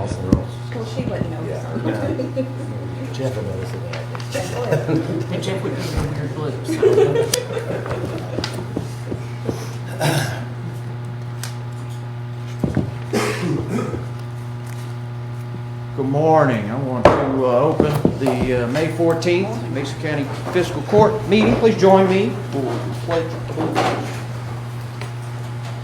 Awesome rules. Well, she wouldn't know. Yeah. Jeff will notice it. Jeff would. And Jeff would be a weird look, so. Good morning. I want to open the May 14th Mason County Fiscal Court meeting. Please join me for the pledge of allegiance.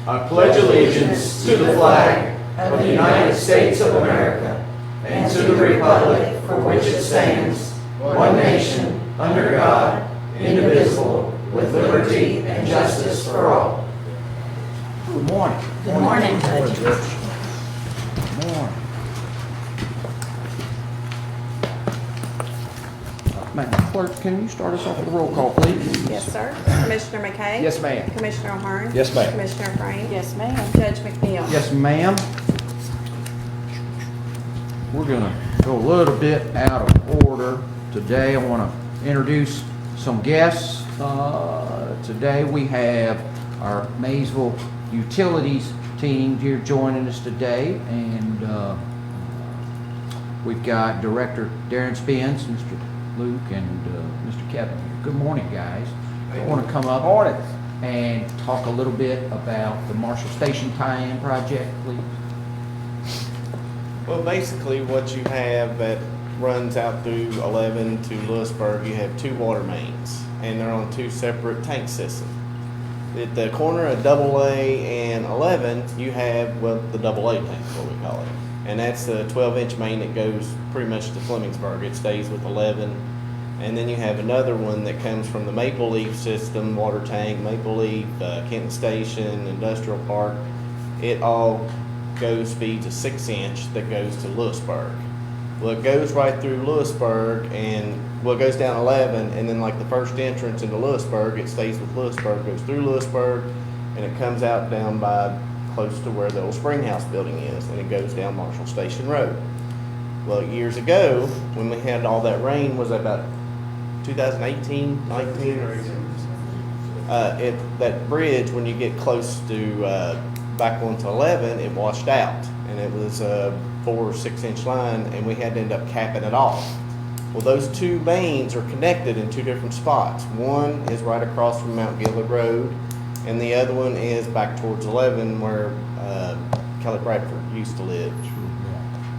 I pledge allegiance to the flag of the United States of America and to the republic for which it stands, one nation, under God, indivisible, with liberty and justice for all. Good morning. Good morning. Good morning. Madam Clerk, can you start us off with a roll call, please? Yes, sir. Commissioner McKay? Yes, ma'am. Commissioner Ahern? Yes, ma'am. Commissioner Frame? Yes, ma'am. Judge McNeil? Yes, ma'am. We're going to go a little bit out of order today. I want to introduce some guests. Today we have our Maysville Utilities team here joining us today, and we've got Director Darren Spence, Mr. Luke, and Mr. Kevin here. Good morning, guys. I want to come up and talk a little bit about the Marshall Station tie-in project, please. Well, basically what you have that runs out through 11 to Lewisburg, you have two water mains, and they're on two separate tank systems. At the corner of AA and 11, you have, well, the AA tank is what we call it. And that's the 12-inch main that goes pretty much to Flemingsburg. It stays with 11. And then you have another one that comes from the Maple Leaf system, water tank, Maple Leaf, Kenton Station, Industrial Park. It all feeds a 6-inch that goes to Lewisburg. Well, it goes right through Lewisburg, and well, it goes down 11, and then like the first entrance into Lewisburg, it stays with Lewisburg, goes through Lewisburg, and it comes out down by close to where the old Springhouse building is, and it goes down Marshall Station Road. Well, years ago, when we had all that rain, was about 2018, 19? That bridge, when you get close to back onto 11, it washed out, and it was a 4 or 6 inch line, and we had to end up capping it off. Well, those two mains are connected in two different spots. One is right across from Mount Gilead Road, and the other one is back towards 11 where Kelly Bradford used to live.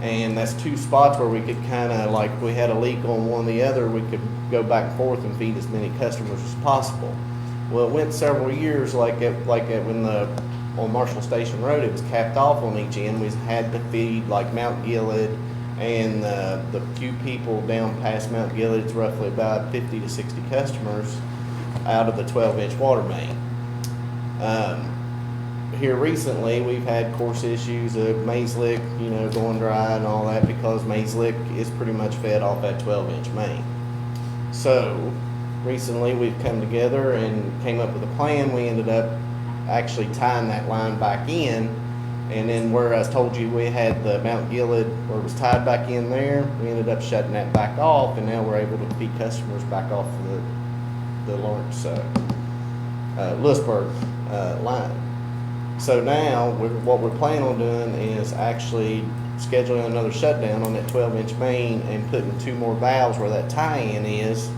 And that's two spots where we could kind of, like, we had a leak on one or the other, we could go back and forth and feed as many customers as possible. Well, it went several years, when on Marshall Station Road, it was capped off on each end. We had to feed like Mount Gilead and the few people down past Mount Gilead. It's roughly about 50 to 60 customers out of the 12-inch water main. Here recently, we've had course issues of Maze Lick, going dry and all that, because Maze Lick is pretty much fed off that 12-inch main. So recently, we've come together and came up with a plan. We ended up actually tying that line back in, and then where I told you we had the Mount Gilead where it was tied back in there, we ended up shutting that back off, and now we're able to feed customers back off the Lawrence Lewisburg line. So now what we're planning on doing is actually scheduling another shutdown on that 12-inch main and putting two more valves where that tie-in is.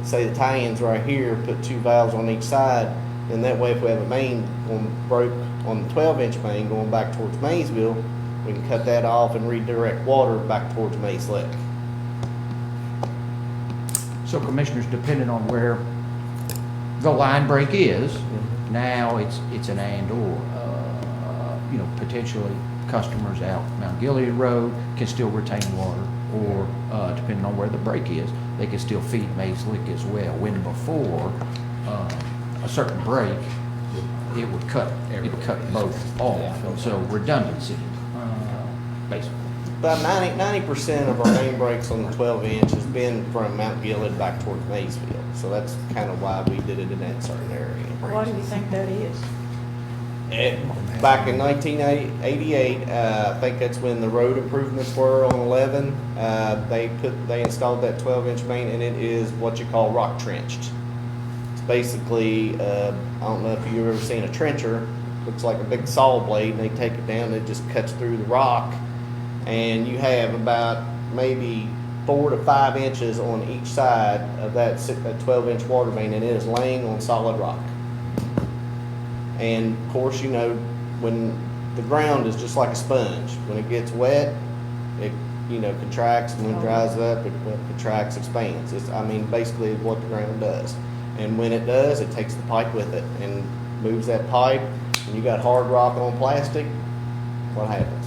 Say the tie-in's right here, put two valves on each side, and that way if we have a main broke on the 12-inch main going back towards Maysville, we can cut that off and redirect water back towards Maze Lick. So commissioners, depending on where the line break is, now it's an and/or. Potentially customers out Mount Gilead Road can still retain water, or depending on where the break is, they can still feed Maze Lick as well. When before a certain break, it would cut both off, and so redundancy, basically. About 90% of our main breaks on the 12-inch has been from Mount Gilead back towards Maysville. So that's kind of why we did it in that certain area. Why do you think that is? Back in 1988, I think that's when the road improvements were on 11. They installed that 12-inch main, and it is what you call rock trenched. It's basically, I don't know if you've ever seen a trencher. Looks like a big saw blade, and they take it down, and it just cuts through the rock, and you have about maybe 4 to 5 inches on each side of that 12-inch water main, and it is laying on solid rock. And of course, you know, when the ground is just like a sponge, when it gets wet, it, you know, contracts, and when it dries up, it contracts, expands. Basically what the ground does. And when it does, it takes the pipe with it and moves that pipe, and you got hard rock on plastic, what happens?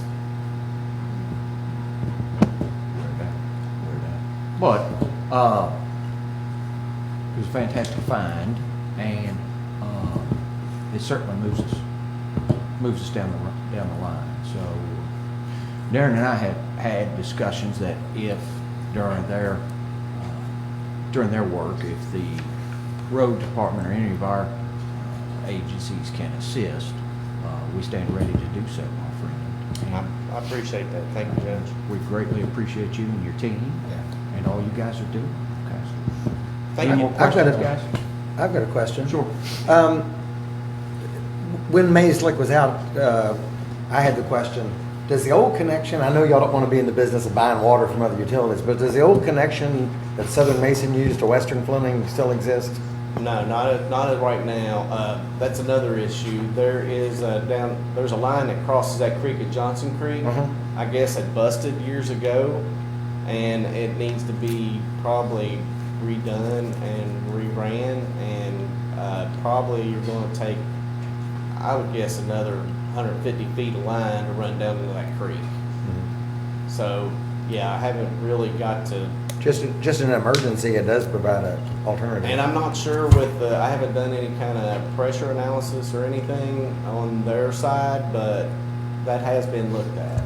But, it was a fantastic find, and, it certainly moves us down the line. So Darren and I have had discussions that if during their work, if the road department or any of our agencies can assist, we stand ready to do so, my friend. And I appreciate that. Thank you, Judge. we greatly appreciate you and your team and all you guys are doing. Okay, so Thank any you. more questions, guys? I've got a question. Sure. When Maze Lick was out, I had the question, does the old connection, I know y'all don't want to be in the business of buying water from other utilities, but does the old connection that Southern Mason used to Western Fleming still exist? No, not right now. That's another issue. There is there's a line that crosses that creek at Johnson Creek. I guess it busted years ago, and it needs to be probably redone and reran, and probably you're going to take, I would guess, another 150 feet of line to run down into that creek. So, yeah, I haven't really got to. Just in an emergency, it does provide an alternative. And I'm not sure with I haven't done any kind of pressure analysis or anything on their side, but that has been looked at.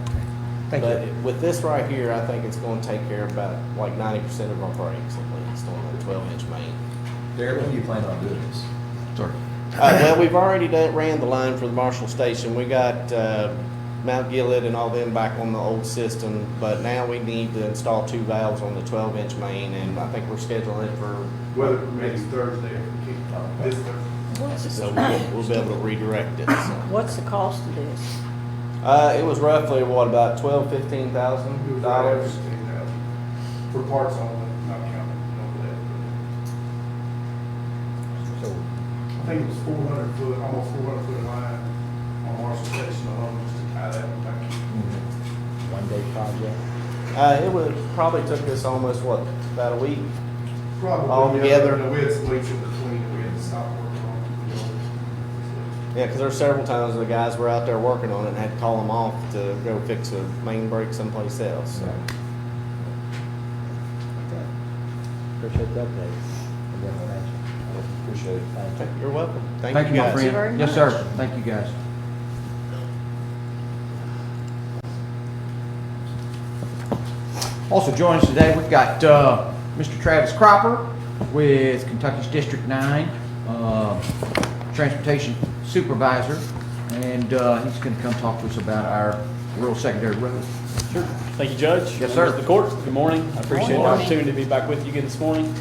Thank But you. with this right here, I think it's going to take care of about like 90% of our breaks at least on the 12-inch main. Derek, when do you plan on doing this? Sorry. Well, we've already ran the line for the Marshall Station. We got Mount Gilead and all them back on the old system, but now we need to install 2 valves on the 12-inch main, and I think we're scheduling it for, Weather permits Thursday, if we keep this Thursday. so we'll be able to redirect it. So. What's the cost of this? It was roughly, what, about $12,000, It was right $15,000? at 15,000 for parts only, not counting, So, I think it was 400 foot, almost 400 foot line on Marshall Station alone, just to tie that one back. one-day project. It would probably took us almost, what, about a week? Probably. All together? We had some leaks in between that we had to stop working on. Yeah, because there were several times the guys were out there working on it and had to call them off to go fix a main break someplace else. So. Appreciate the update. Appreciate it. Thank you. You're welcome. Thank Thank you you, my guys. friend. very Yes, much. sir. Thank you, guys. Also joining us today, we've got Mr. Travis Cropper with Kentucky's District 9, Transportation Supervisor, and he's going to come talk to us about our rural secondary roads. Sure. Thank you, Judge. Yes, Members sir. of the court, good morning. I appreciate the Morning. opportunity to be back with you again this morning.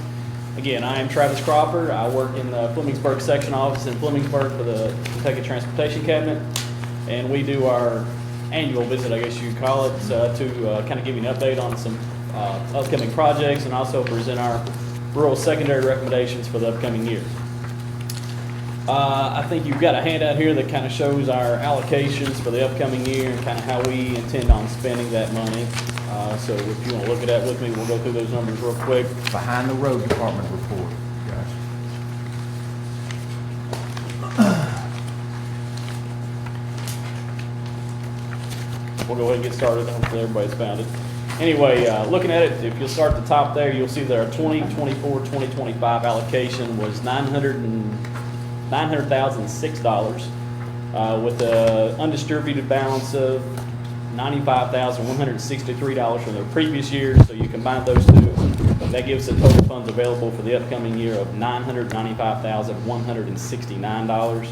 Again, I am Travis Cropper. I work in the Flemingsburg Section Office in Flemingsburg for the Kentucky Transportation Cabinet. And we do our annual visit, I guess you'd call it, to kind of give you an update on some upcoming projects and also present our rural secondary recommendations for the upcoming year. I think you've got a handout here that kind of shows our allocations for the upcoming year and kind of how we intend on spending that money. So if you want to look at that with me, we'll go through those numbers real quick. Behind the road department report, guys. We'll go ahead and get started. Hopefully everybody's found it. Anyway, looking at it, if you'll start at the top there, you'll see that our 2024-2025 allocation was $900,006 with an undistributed balance of $95,163 from the previous year. So you combine those two, that gives the total funds available for the upcoming year of $995,169.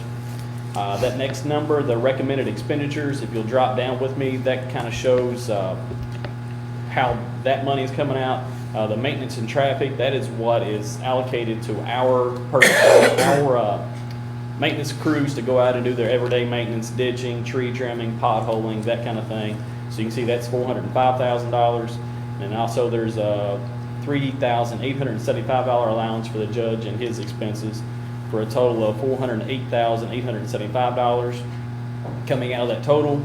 That next number, the recommended expenditures, if you'll drop down with me, that kind of shows how that money is coming out. The maintenance and traffic, that is what is allocated to our maintenance crews to go out and do their everyday maintenance, ditching, tree trimming, potholing, that kind of thing. So you can see that's $405,000. And also there's a $3,875 allowance for the judge and his expenses for a total of $408,875 coming out of that total,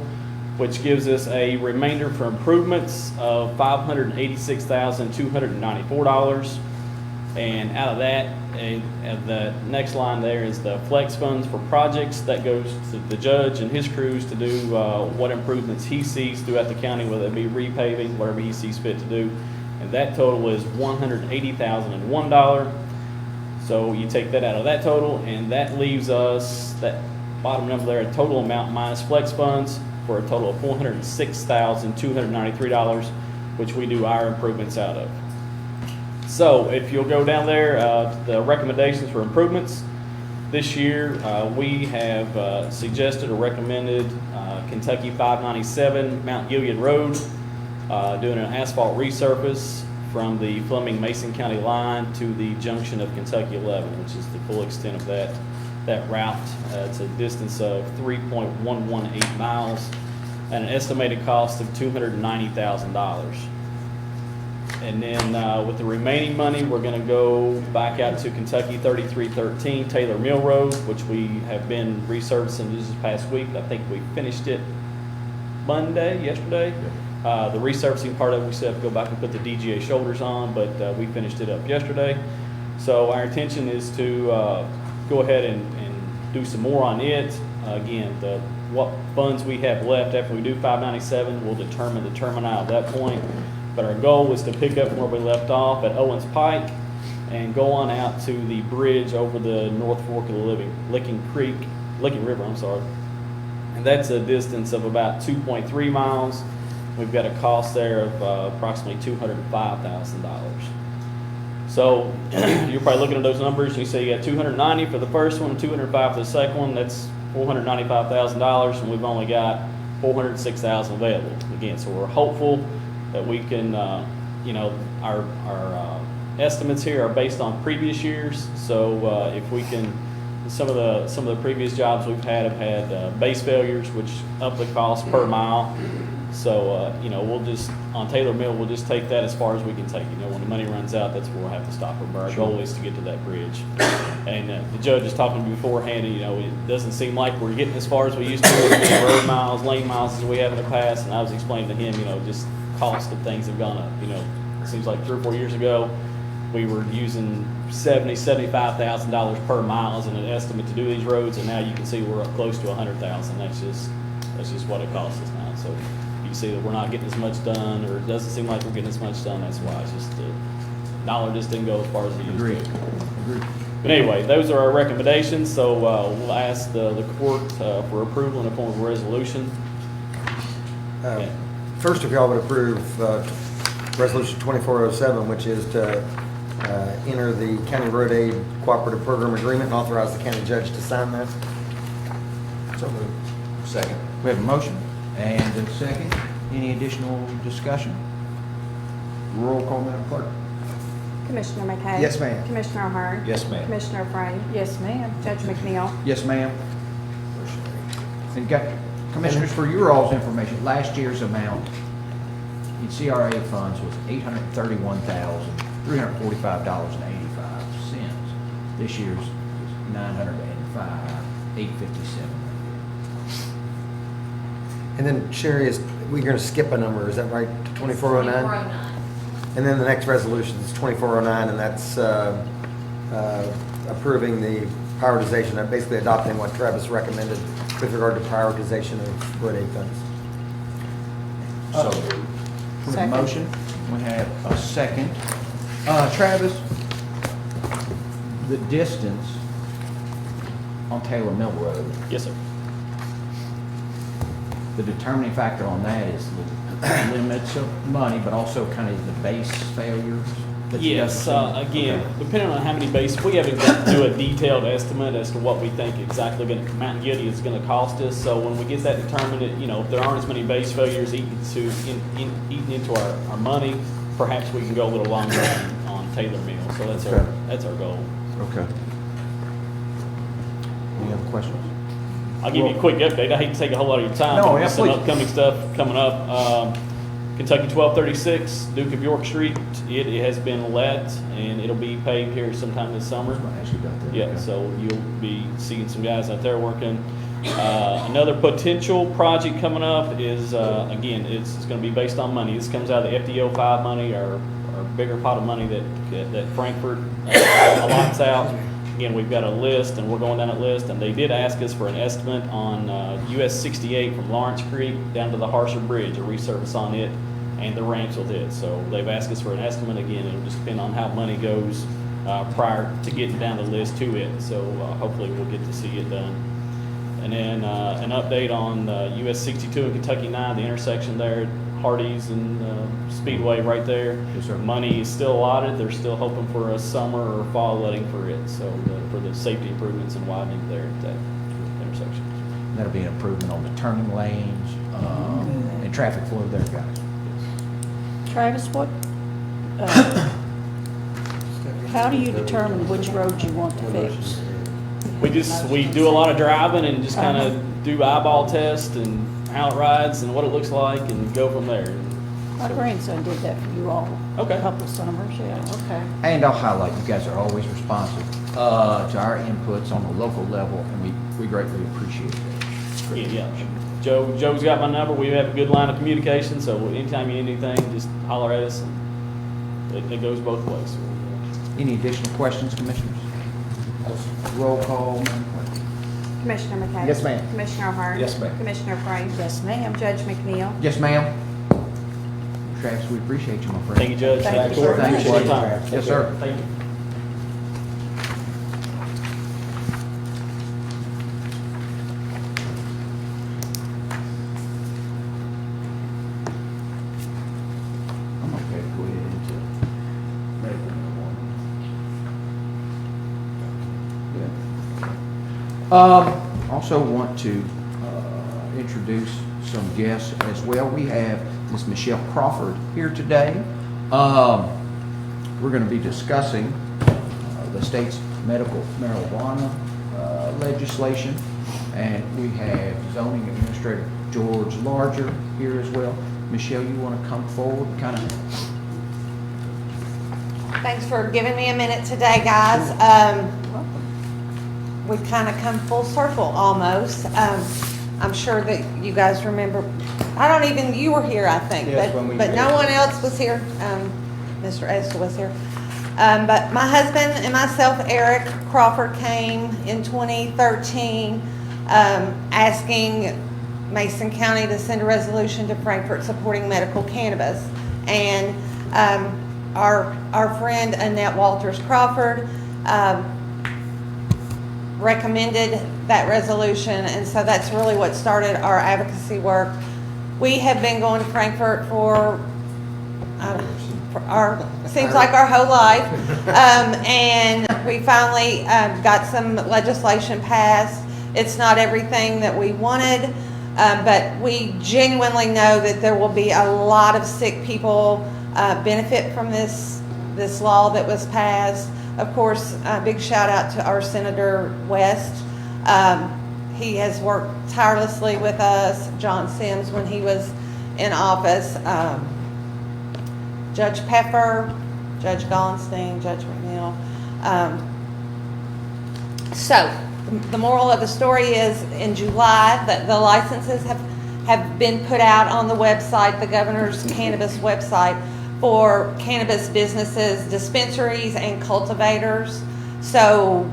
which gives us a remainder for improvements of $586,294. And out of that, the next line there is the flex funds for projects that goes to the judge and his crews to do what improvements he sees throughout the county, whether it be repaving, whatever he sees fit to do. And that total is $180,001. So you take that out of that total, and that leaves us, that bottom number there, a total amount minus flex funds for a total of $406,293, which we do our improvements out of. So if you'll go down there, the recommendations for improvements. This year, we have suggested or recommended Kentucky 597 Mount Gilead Road, doing an asphalt resurface from the Fleming-Mason County line to the junction of Kentucky 11, which is the full extent of that route. It's a distance of 3.118 miles at an estimated cost of $290,000. And then with the remaining money, we're going to go back out to Kentucky 3313 Taylor Mill Road, which we have been resurfacing this past week. I think we finished it yesterday. The resurfacing part of it, we said go back and put the DGA shoulders on, but we finished it up yesterday. So our intention is to go ahead and do some more on it. Again, what funds we have left after we do 597 will determine the termini at that point. But our goal was to pick up where we left off at Owens Pike and go on out to the bridge over the North Fork of the Licking River, And that's a distance of about 2.3 miles. We've got a cost there of approximately $205,000. So you're probably looking at those numbers and you say you got 290 for the first one, 205 for the second one. That's $495,000, and we've only got 406,000 available. Again, so we're hopeful that we can, our estimates here are based on previous years. So if we can, some of the previous jobs we've had have had base failures, which up the cost per mile. So we'll just on Taylor Mill, we'll just take that as far as we can take. When the money runs out, that's where we'll have to stop it. But our goal is to get to that bridge. And the judge was talking to me beforehand. It doesn't seem like we're getting as far as we used to. Road miles, lane miles as we have in the past. And I was explaining to him, just cost of things have gone up. It seems like 3 or 4 years ago, we were using $75,000 per mile as an estimate to do these roads, and now you can see we're up close to $100,000. That's just what it costs us now. So you see that we're not getting as much done, or it doesn't seem like we're getting as much done. That's why it's just the dollar just didn't go as far as it used to. But anyway, those are our recommendations. So we'll ask the court for approval in the form of a resolution. First, if y'all would approve Resolution 2407, which is to enter the County Road Aid Cooperative Program Agreement and authorize the county judge to sign that. So moved. Second. We have a motion and a second. Any additional discussion? Roll call, Madam Clerk. Commissioner McKay? Yes, ma'am. Commissioner Ahern? Yes, ma'am. Commissioner Frame? Yes, ma'am. Judge McNeil? Yes, ma'am. And got, Commissioners, for your all's information, last year's amount in CRA funds was $831,345.85. This year's is $905,857. And then Sherry, we're going to skip a number, is that right, to 2409? 2409. And then the next resolution is 2409, and that's approving the prioritization, basically adopting what Travis recommended with regard to prioritization of road aid funds. So, we have a motion, we have a second. Travis, the distance on Taylor Mill Road, Yes, sir. the determining factor on that is the limits of money, but also kind of the base failures. that you guys Yes, are seeing? again, Okay. depending on how many bases, we haven't got to do a detailed estimate as to what we think exactly Mount Gilead is gonna cost us. So when we get that determined, if there aren't as many base failures eating into our money, perhaps we can go a little longer on Taylor Mill. So that's our goal. Okay. Any other questions? I'll give you a quick update. I hate to take a whole lot of your time. No, but yeah, just some please. upcoming stuff coming up. Kentucky 1236, Duke of York Street, it has been let, and it'll be paved here sometime this summer. I was gonna ask you about that. Yeah, Okay. so you'll be seeing some guys out there working. Another potential project coming up is, again, it's gonna be based on money. This comes out of the FDO 5 money, our bigger pot of money that Frankfurt allots out. Again, we've got a list, and we're going down that list, and they did ask us for an estimate on US 68 from Lawrence Creek down to the Harsher Bridge, a resurface on it, and the ramps with it. So they've asked us for an estimate. Again, it'll just depend on how money goes prior to getting down the list to it. So hopefully we'll get to see it done. And then an update on US 62 and Kentucky 9, the intersection there at Hardee's and Speedway right there. Yes, sir. Money is still allotted. They're still hoping for a summer or fall letting for it. So for the safety improvements and widening there at that intersection. That'll be an improvement on the turning lanes, and traffic flow there, guys. Travis, what, how do you determine which road you want to fix? We do a lot of driving and just kind of do eyeball tests and how it rides and what it looks like and go from there. My grandson did that for you all. Okay. A couple of summers, yeah, okay. And I'll highlight, you guys are always responsive to our inputs on the local level, and we greatly appreciate that. Yeah. Joe's got my number. We have a good line of communication, so anytime you need anything, just holler at us. And it goes both ways. Any additional questions, commissioners? Roll call, Madam Clerk. Commissioner McKay? Yes, ma'am. Commissioner Hart? Yes, ma'am. Commissioner Price? Yes, ma'am. Judge McNeil? Yes, ma'am. Travis, we appreciate you, my friend. Thank you, Judge. Thank you Court. very Appreciate much. your time. Yes, sir. Thank you. I'm okay to go ahead into medical marijuana. Yeah. Also want to introduce some guests as well. We have Ms. Michelle Crawford here today. We're going to be discussing the state's medical marijuana legislation, and we have zoning administrator George Larger here as well. Michelle, you want to come forward and kind of Thanks for giving me a minute today, guys. We've kind of come full circle almost. I'm sure that you guys remember, you were here, I think, Yes, but when we but did. no one else was here. Mr. Esther was here. But my husband and myself, Eric Crawford, came in 2013 asking Mason County to send a resolution to Frankfurt supporting medical cannabis. And our friend Annette Walters Crawford recommended that resolution, and so that's really what started our advocacy work. We have been going to Frankfurt for seems like our whole life, and we finally got some legislation passed. It's not everything that we wanted, but we genuinely know that there will be a lot of sick people benefit from this law that was passed. Of course, a big shout out to our Senator West. He has worked tirelessly with us, John Sims when he was in office, Judge Pepper, Judge Gollenstein, Judge McNeil. So the moral of the story is in July that the licenses have been put out on the website, the governor's cannabis website, for cannabis businesses, dispensaries, and cultivators. So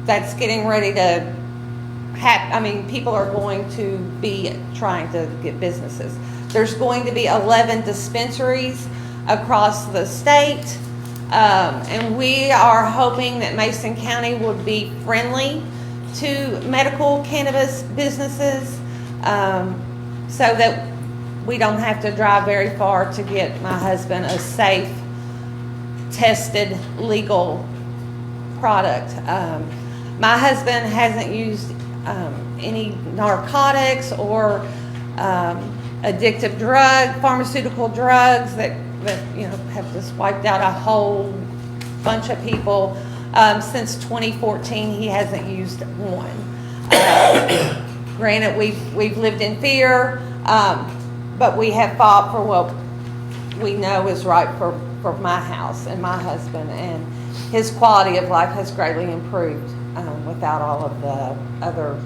that's getting ready to happen. People are going to be trying to get businesses. There's going to be 11 dispensaries across the state, and we are hoping that Mason County would be friendly to medical cannabis businesses, so that we don't have to drive very far to get my husband a safe, tested, legal product. My husband hasn't used any narcotics or addictive pharmaceutical drugs that have just wiped out a whole bunch of people. Since 2014, he hasn't used one. Granted, we've lived in fear, but we have fought for what we know is right for my house and my husband, and his quality of life has greatly improved without all of the other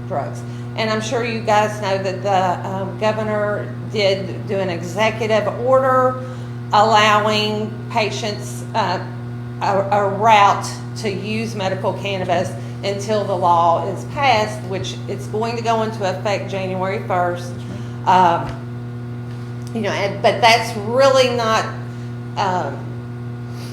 drugs. And I'm sure you guys know that the governor did do an executive order allowing patients a route to use medical cannabis until the law is passed, which it's going to go into effect January 1st. But that's really not,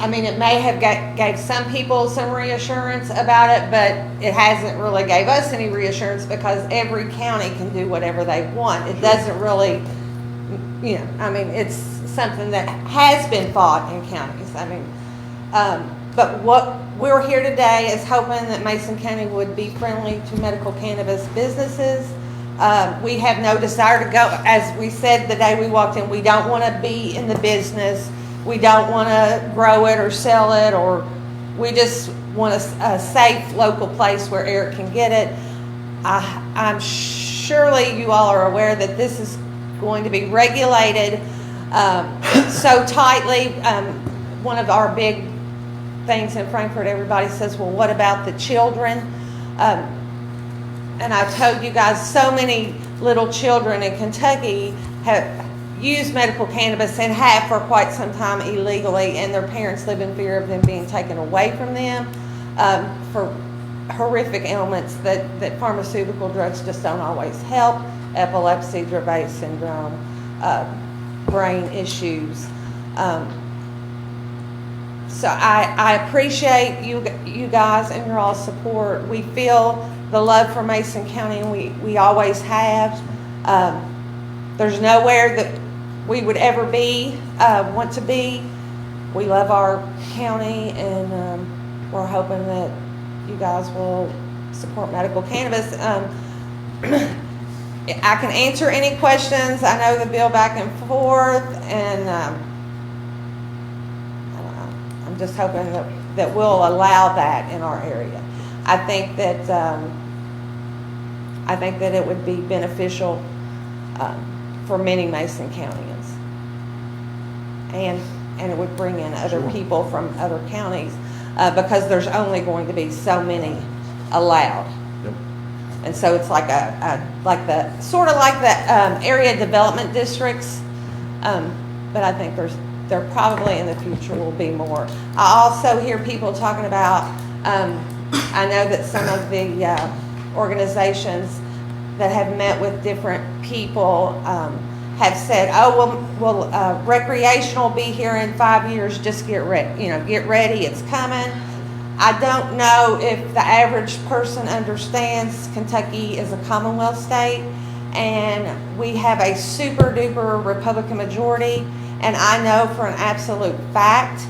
it may have gave some people some reassurance about it, but it hasn't really gave us any reassurance because every county can do whatever they want. It doesn't really, it's something that has been fought in counties. But what we're here today is hoping that Mason County would be friendly to medical cannabis businesses. We have no desire to go, as we said the day we walked in, we don't want to be in the business. We don't want to grow it or sell it, or we just want a safe local place where Eric can get it. I'm surely you all are aware that this is going to be regulated so tightly. One of our big things in Frankfort, everybody says, well, what about the children? And I've told you guys, so many little children in Kentucky have used medical cannabis and have for quite some time illegally, and their parents live in fear of them being taken away from them for horrific ailments that pharmaceutical drugs just don't always help: epilepsy, Dravet syndrome, brain issues. So I appreciate you guys and your all support. We feel the love for Mason County, and we always have. There's nowhere that we would ever want to be. We love our county, and we're hoping that you guys will support medical cannabis. I can answer any questions. I know the bill back and forth, and I'm just hoping that we'll allow that in our area. I think that it would be beneficial for many Mason Countyans, and it would bring in other people from other counties because there's only going to be so many allowed. Yep. And so it's like sort of like the area development districts, but I think there probably in the future will be more. I also hear people talking about, I know that some of the organizations that have met with different people have said, oh, well, recreational will be here in 5 years, just get ready, get ready, it's coming. I don't know if the average person understands Kentucky is a Commonwealth state, and we have a super duper Republican majority, and I know for an absolute fact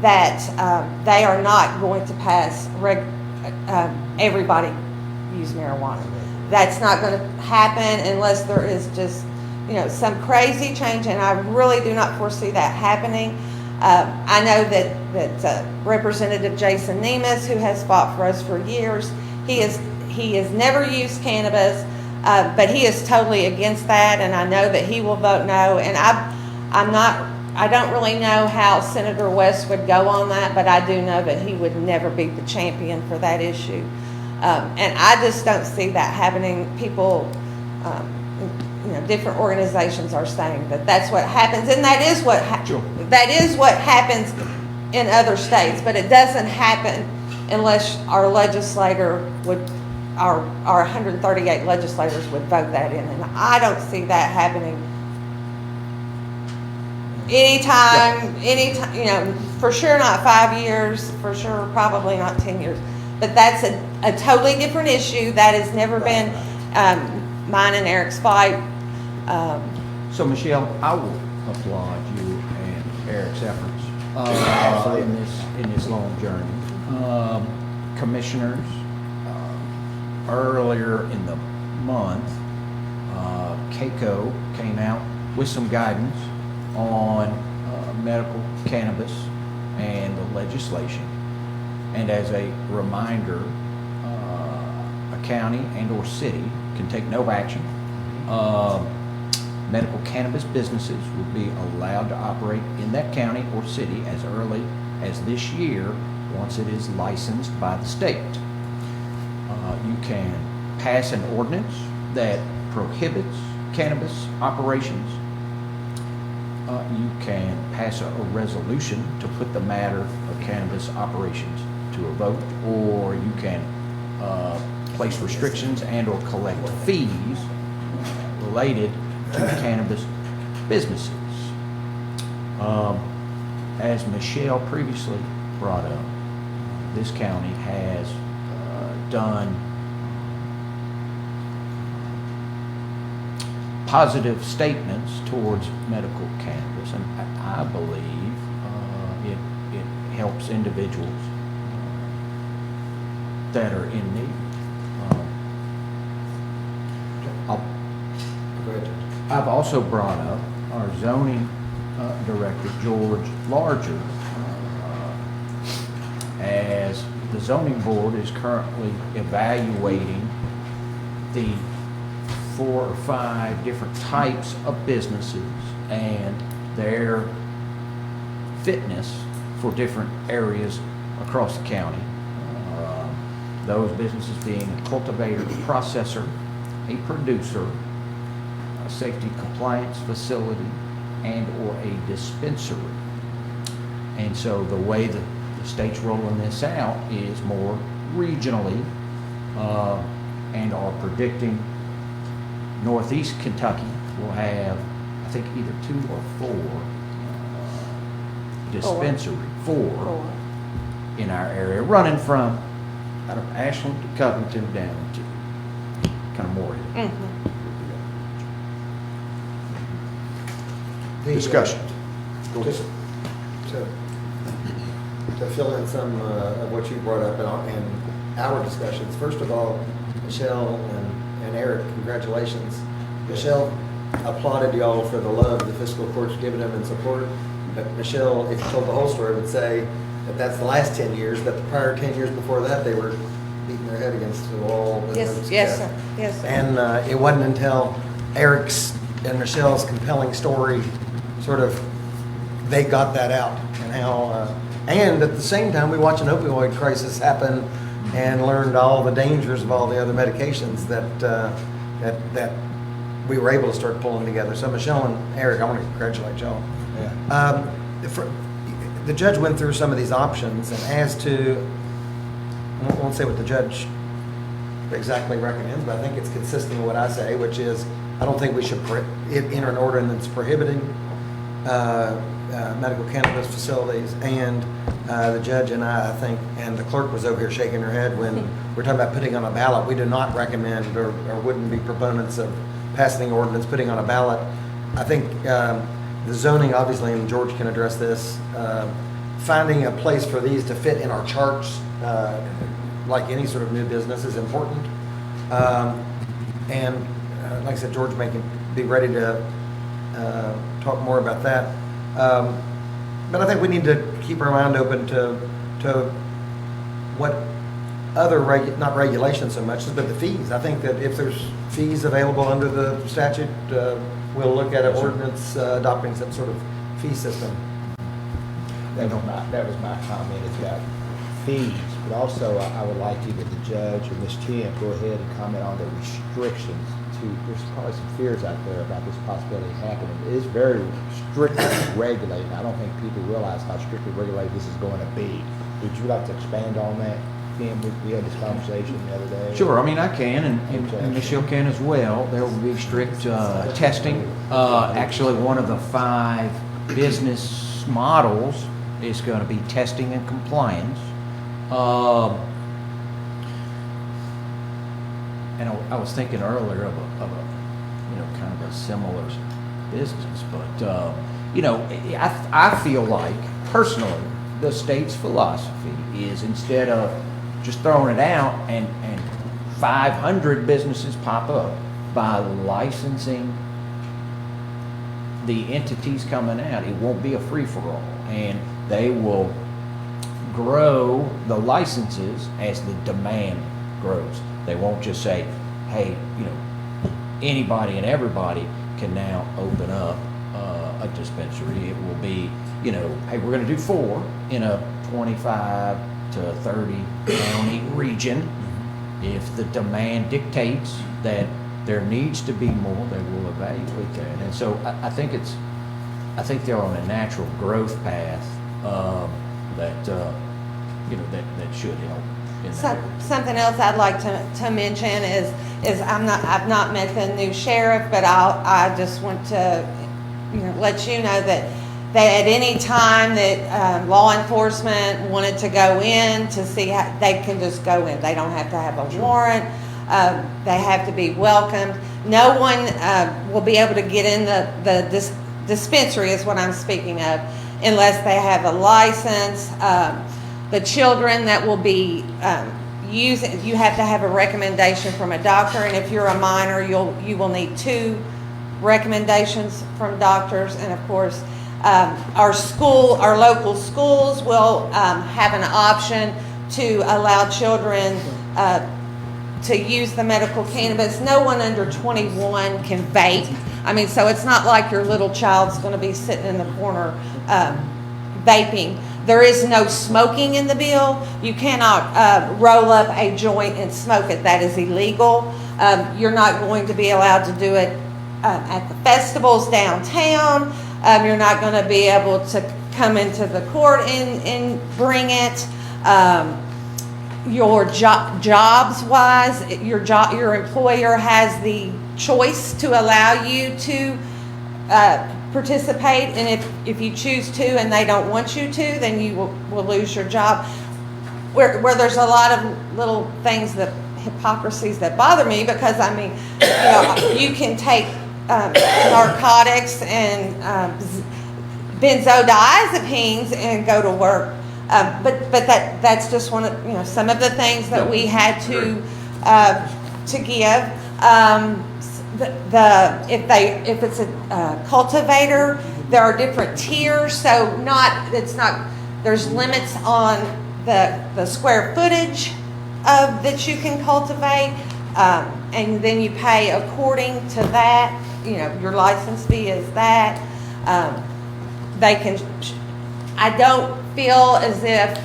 that they are not going to pass everybody use marijuana. That's not going to happen unless there is just, some crazy change, and I really do not foresee that happening. I know that Representative Jason Nemes, who has fought for us for years, he has never used cannabis, but he is totally against that, and I know that he will vote no. And I don't really know how Senator West would go on that, but I do know that he would never be the champion for that issue. And I just don't see that happening. People, different organizations are saying that that's what happens, and that is what happens in other states. But it doesn't happen unless our legislator our 138 legislators would vote that in, and I don't see that happening anytime. For sure not 5 years. For sure, probably not 10 years. But that's a totally different issue. That has never been mine and Eric's fight. So Michelle, I will applaud you and Eric's efforts in this long journey. Commissioners, earlier in the month, CAECO came out with some guidance on medical cannabis and the legislation. And as a reminder, a county and/or city can take no action. Medical cannabis businesses will be allowed to operate in that county or city as early as this year, once it is licensed by the state. You can pass an ordinance that prohibits cannabis operations. You can pass a resolution to put the matter of cannabis operations to a vote, or you can place restrictions and/or collect fees related to cannabis businesses. As Michelle previously brought up, this county has done positive statements towards medical cannabis, and I believe it helps individuals that are in need. Go ahead. I've also brought up our zoning director, George Larger, as the zoning board is currently evaluating the 4 or 5 different types of businesses and their fitness for different areas across the county. Those businesses being a cultivator, a processor, a producer, a safety compliance facility, and or a dispensary. And so the way the state's rolling this out is more regionally, and are predicting Northeast Kentucky will have, I think, either 2 or 4 4 in our area, running from out of Ashland to Covington down to kind of Morehead. Mhm. Discussion. Just to fill in some of what you brought up in our discussions. First of all, Michelle and Eric, congratulations. Michelle applauded y'all for the love the fiscal court's given them in support. But Michelle, if you told the whole story, would say that that's the last 10 years, but the prior 10 years before that, they were beating their head against the wall. with no Yes, success. yes, sir, yes, sir. And it wasn't until Eric's and Michelle's compelling story, sort of, they got that out, and how, and at the same time, we watched an opioid crisis happen and learned all the dangers of all the other medications that we were able to start pulling together. So Michelle and Eric, I want to congratulate y'all. The judge went through some of these options, and as to, I won't say what the judge exactly recommends, but I think it's consistent with what I say, which is, I don't think we should enter an ordinance prohibiting medical cannabis facilities. And the judge and I think, and the clerk was over here shaking her head when we're talking about putting on a ballot. We do not recommend or wouldn't be proponents of passing an ordinance, putting on a ballot. I think the zoning, obviously, and George can address this, finding a place for these to fit in our charts, like any sort of new business, is important. And like I said, George may be ready to talk more about that. But I think we need to keep our mind open to what other, not regulations so much, but the fees. I think that if there's fees available under the statute, we'll look at an ordinance adopting some sort of fee system. That was my comment about fees, but also I would like either the judge or Ms. Tim go ahead and comment on the restrictions. There's probably some fears out there about this possibility happening. It is very strictly regulated. I don't think people realize how strictly regulated this is going to be. Would you like to expand on that, Tim? We had this conversation the other day. Sure, I mean, I can, and Michelle can as well. There will be strict testing. Actually, one of the 5 business models is going to be testing and compliance. And I was thinking earlier of a kind of a similar business, but I feel like personally the state's philosophy is, instead of just throwing it out and 500 businesses pop up, by licensing the entities coming out, it won't be a free-for-all, and they will grow the licenses as the demand grows. They won't just say, hey, anybody and everybody can now open up a dispensary. It will be, hey, we're going to do 4 in a 25 to 30 county region. If the demand dictates that there needs to be more, they will evaluate that. And so I think they're on a natural growth path that should help. In that area. Something else I'd like to mention is I've not met the new sheriff, but I just want to let you know that at any time that law enforcement wanted to go in to see how, they can just go in. They don't have to have a warrant. They have to be welcomed. No one will be able to get in the dispensary is what I'm speaking of unless they have a license. The children that will be using, you have to have a recommendation from a doctor, and if you're a minor, you will need 2 recommendations from doctors. And of course, our local schools will have an option to allow children to use the medical cannabis. No one under 21 can vape. I mean, so it's not like your little child's going to be sitting in the corner vaping. There is no smoking in the bill. You cannot roll up a joint and smoke it. That is illegal. You're not going to be allowed to do it at the festivals downtown. You're not going to be able to come into the court and bring it. Your jobs wise, your employer has the choice to allow you to participate, and if you choose to and they don't want you to, then you will lose your job. Where there's a lot of little things, that hypocrisies that bother me, because I mean, you can take narcotics and benzodiazepines and go to work, but that's just one of some of the things that we had to give. If it's a cultivator, there are different tiers. So there's limits on the square footage that you can cultivate, and then you pay according to that. Your license fee is that. I don't feel as if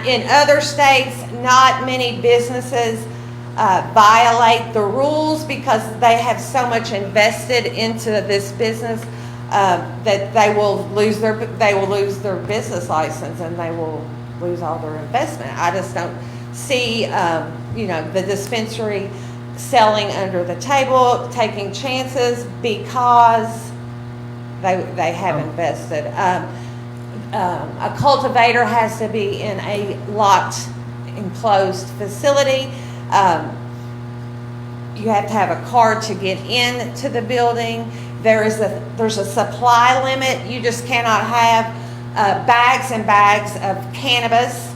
in other states, not many businesses violate the rules because they have so much invested into this business that they will lose their business license, and they will lose all their investment. I just don't see the dispensary selling under the table, taking chances because they have invested. A cultivator has to be in a locked, enclosed facility. You have to have a card to get into the building. There's a supply limit. You just cannot have bags and bags of cannabis.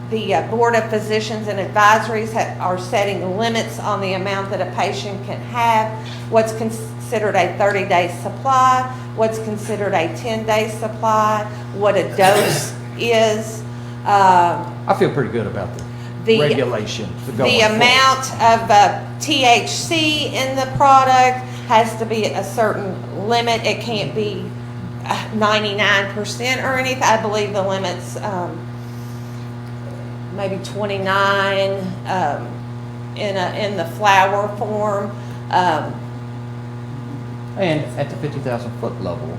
The Board of Physicians and Advisories are setting limits on the amount that a patient can have. What's considered a 30-day supply, what's considered a 10-day supply, what a dose is. I feel pretty good about the regulation. The amount of THC in the product has to be a certain limit. It can't be 99% or anything. I believe the limit's maybe 29 in the flower form. And at the 50,000 foot level,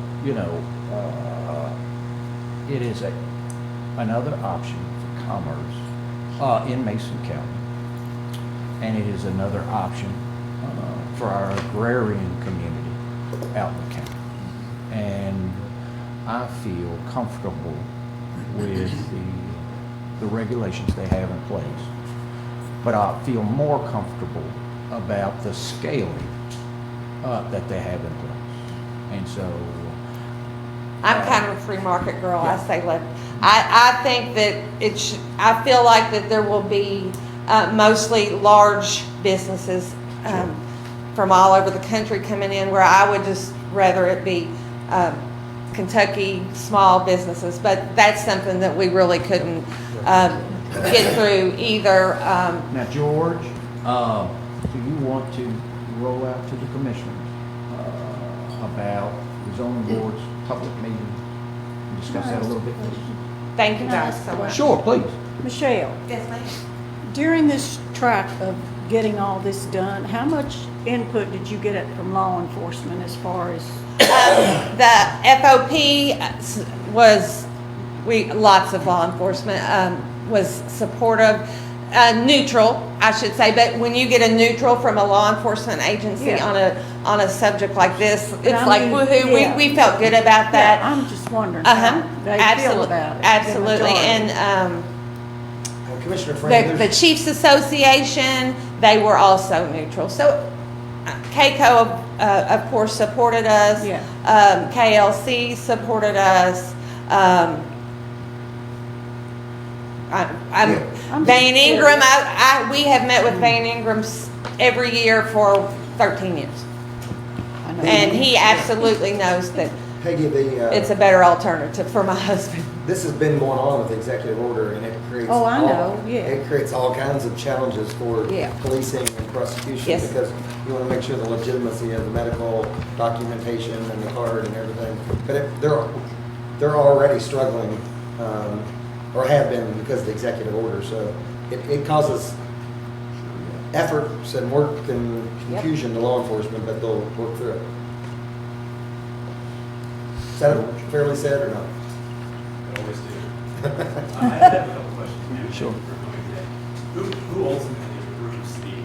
it is another option for commerce in Mason County, and it is another option for our agrarian community out in the county. And I feel comfortable with the regulations they have in place, but I feel more comfortable about the scaling that they have in place. And so I'm kind of a free market girl. Yeah. I say I think that I feel like that there will be mostly large businesses from all over the country coming in, where I would just rather it be Kentucky small businesses. But that's something that we really couldn't get through either, Now, George, do you want to roll out to the commissioners about the zoning board's public meeting? Discuss that a little bit, please. thank you guys so much. Sure, please. Michelle, Yes, ma'am. during this track of getting all this done, how much input did you get it from law enforcement as far as, The FOP was, lots of law enforcement, was supportive, neutral, I should say, but when you get a neutral from a law enforcement agency Yeah. on a subject like this, But it's I like, mean, woohoo, yeah. we felt good about that. I'm just wondering Uh-huh, how they feel about it. the absolutely, majority. and, Commissioner Frank, the there's- Chiefs Association, they were also neutral. So KCO, of course, supported us. Yeah. KLC supported us. I'm just Van Ingram, curious. we have met with Van Ingram every year for 13 years. I know. And he absolutely knows that Peggy, it's a better alternative for my husband. this has been going on with the executive order, and it creates. Oh, I all- know, yeah. It creates all kinds of challenges for Yeah. policing and prosecution. Yes. Because you want to make sure the legitimacy of the medical documentation and the card and everything. But they're already struggling, or have been because of the executive order. So it causes efforts and work and Yep. confusion to law enforcement, but they'll work through it. Is that fairly said or not? I always do. I have a couple questions. Maybe Sure. for coming today. Who ultimately approves the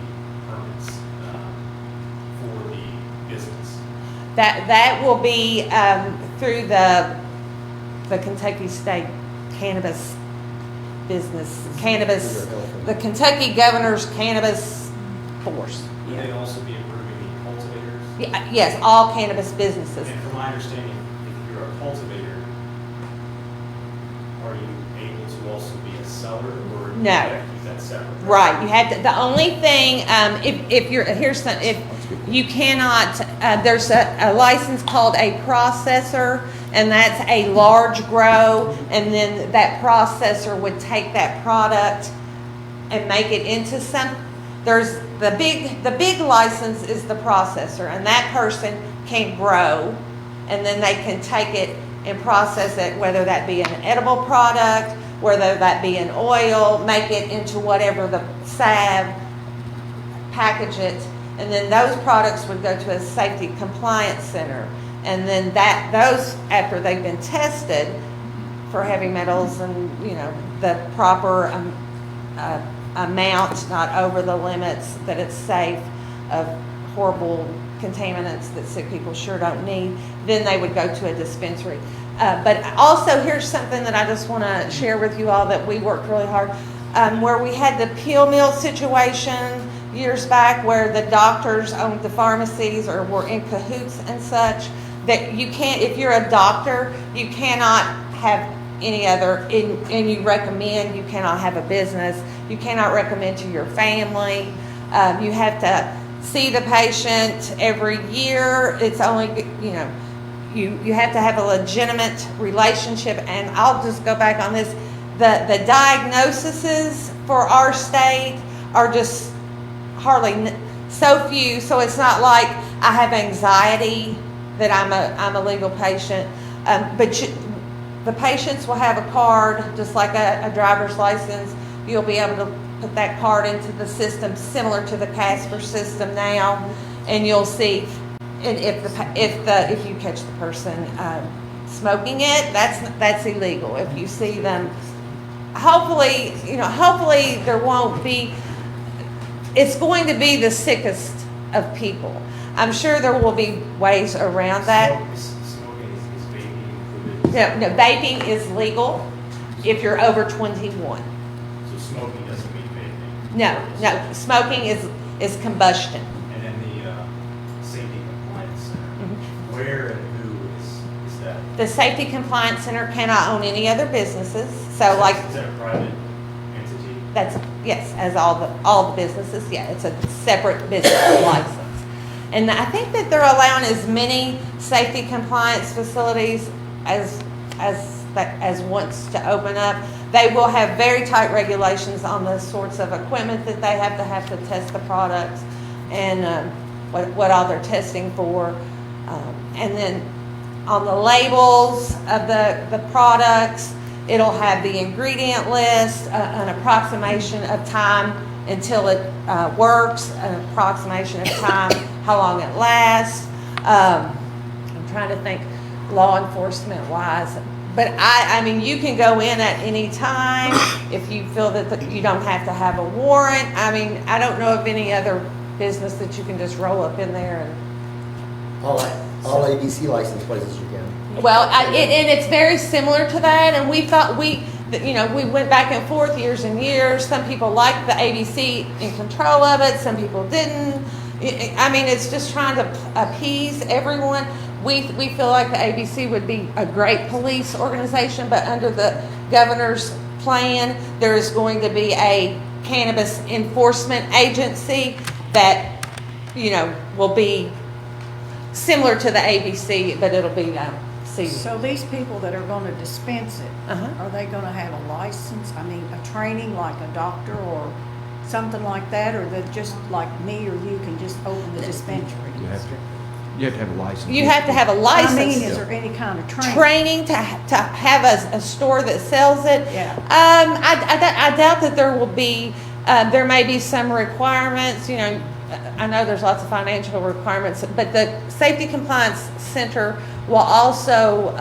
permits for the business? That will be through the Kentucky State Cannabis Business, the Kentucky Governor's Cannabis Force. Would they also be approving the cultivators? Yes, all cannabis businesses. And from my understanding, if you're a cultivator, are you able to also be a seller, or do you No. have to keep that separate? Right, you have to, the only thing, if you're, here's some, if you cannot, there's a license called a processor, and that's a large grow, and then that processor would take that product and make it into some, there's, the big license is the processor, and that person can grow, and then they can take it and process it, whether that be an edible product, whether that be an oil, make it into whatever the salve, package it, and then those products would go to a safety compliance center. And then those, after they've been tested for heavy metals and, the proper amount, not over the limits, that it's safe, of horrible contaminants that sick people sure don't need, then they would go to a dispensary. But also, here's something that I just want to share with you all that we worked really hard, where we had the pill mill situation years back, where the doctors owned the pharmacies or were in cahoots and such, that you can't, if you're a doctor, you cannot have any other, and you recommend, you cannot have a business, you cannot recommend to your family, you have to see the patient every year, it's only, you have to have a legitimate relationship. And I'll just go back on this, the diagnoses for our state are just hardly, so few, so it's not like I have anxiety that I'm a legal patient, but the patients will have a card, just like a driver's license. You'll be able to put that card into the system, similar to the Casper system now, and you'll see. And if you catch the person smoking it, that's illegal. If you see them, hopefully there won't be. It's going to be the sickest of people. I'm sure there will be ways around that. Smoking is vaping included? No, vaping is legal if you're over 21. So smoking doesn't mean vaping? No, smoking is combustion. And then the safety compliance center, where and who is that? The Safety Compliance Center cannot own any other businesses. So like, Is that a private entity? that's, yes, as all the businesses, yeah, it's a separate business license. And I think that they're allowing as many safety compliance facilities as that as wants to open up. They will have very tight regulations on the sorts of equipment that they have to test the products and what all they're testing for. And then on the labels of the products, it'll have the ingredient list, an approximation of time until it works, an approximation of time, how long it lasts. I'm trying to think law enforcement wise. But I mean, you can go in at any time if you feel that you don't have to have a warrant. I mean, I don't know of any other business that you can just roll up in there and. All ABC license places you can. Well, and it's very similar to that, and we thought we went back and forth years and years. Some people liked the ABC in control of it, some people didn't. I mean, it's just trying to appease everyone. We feel like the ABC would be a great police organization, but under the governor's plan, there is going to be a cannabis enforcement agency that, will be similar to the ABC, but it'll be seated. So these people that are gonna dispense it, Uh-huh. are they gonna have a license, I mean, a training like a doctor or something like that, or that just like me or you can just open the dispensary? You have to have a license. You have to have a license. I mean, is there any kind of training? Training to have a store that sells it. Yeah. I doubt that there will be. There may be some requirements. I know there's lots of financial requirements, but the Safety Compliance Center will also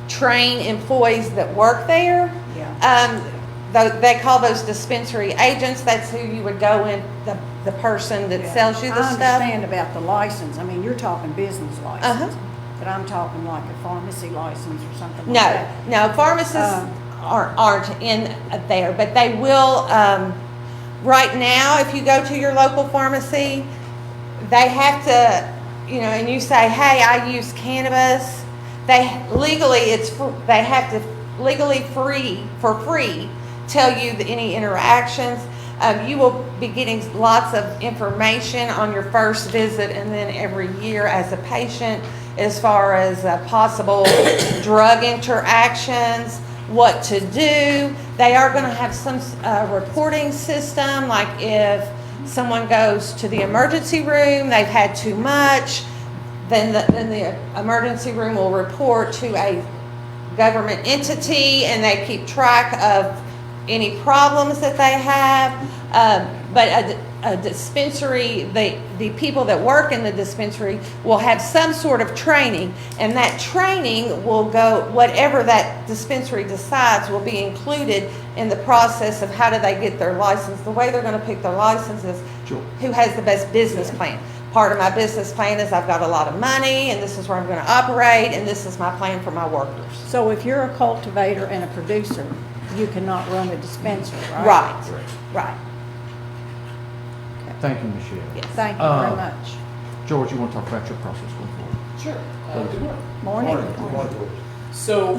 train employees that work there. Yeah. They call those dispensary agents. That's who you would go in, the person that Yeah. sells you the I stuff. understand about the license, I mean, you're talking business license, Uh-huh. but I'm talking like a pharmacy license or something like that. No, pharmacists aren't in there, but they will, right now, if you go to your local pharmacy, they have to, and you say, hey, I use cannabis, they have to legally for free tell you any interactions. You will be getting lots of information on your first visit and then every year as a patient as far as possible drug interactions, what to do. They are going to have some reporting system, like if someone goes to the emergency room, they've had too much, then the emergency room will report to a government entity and they keep track of any problems that they have. But a dispensary, the people that work in the dispensary will have some sort of training, and that training will go, whatever that dispensary decides will be included in the process of how do they get their license. The way they're going to pick their license is who has the best business plan. Part of my business plan is I've got a lot of money, and this is where I'm going to operate, and this is my plan for my workers. So if you're a cultivator and a producer, you cannot run a dispensary, right? Right. Thank you, Michelle. Yes. Thank you very much. George, you want to talk about your process going forward? Sure. Good Morning. morning. So,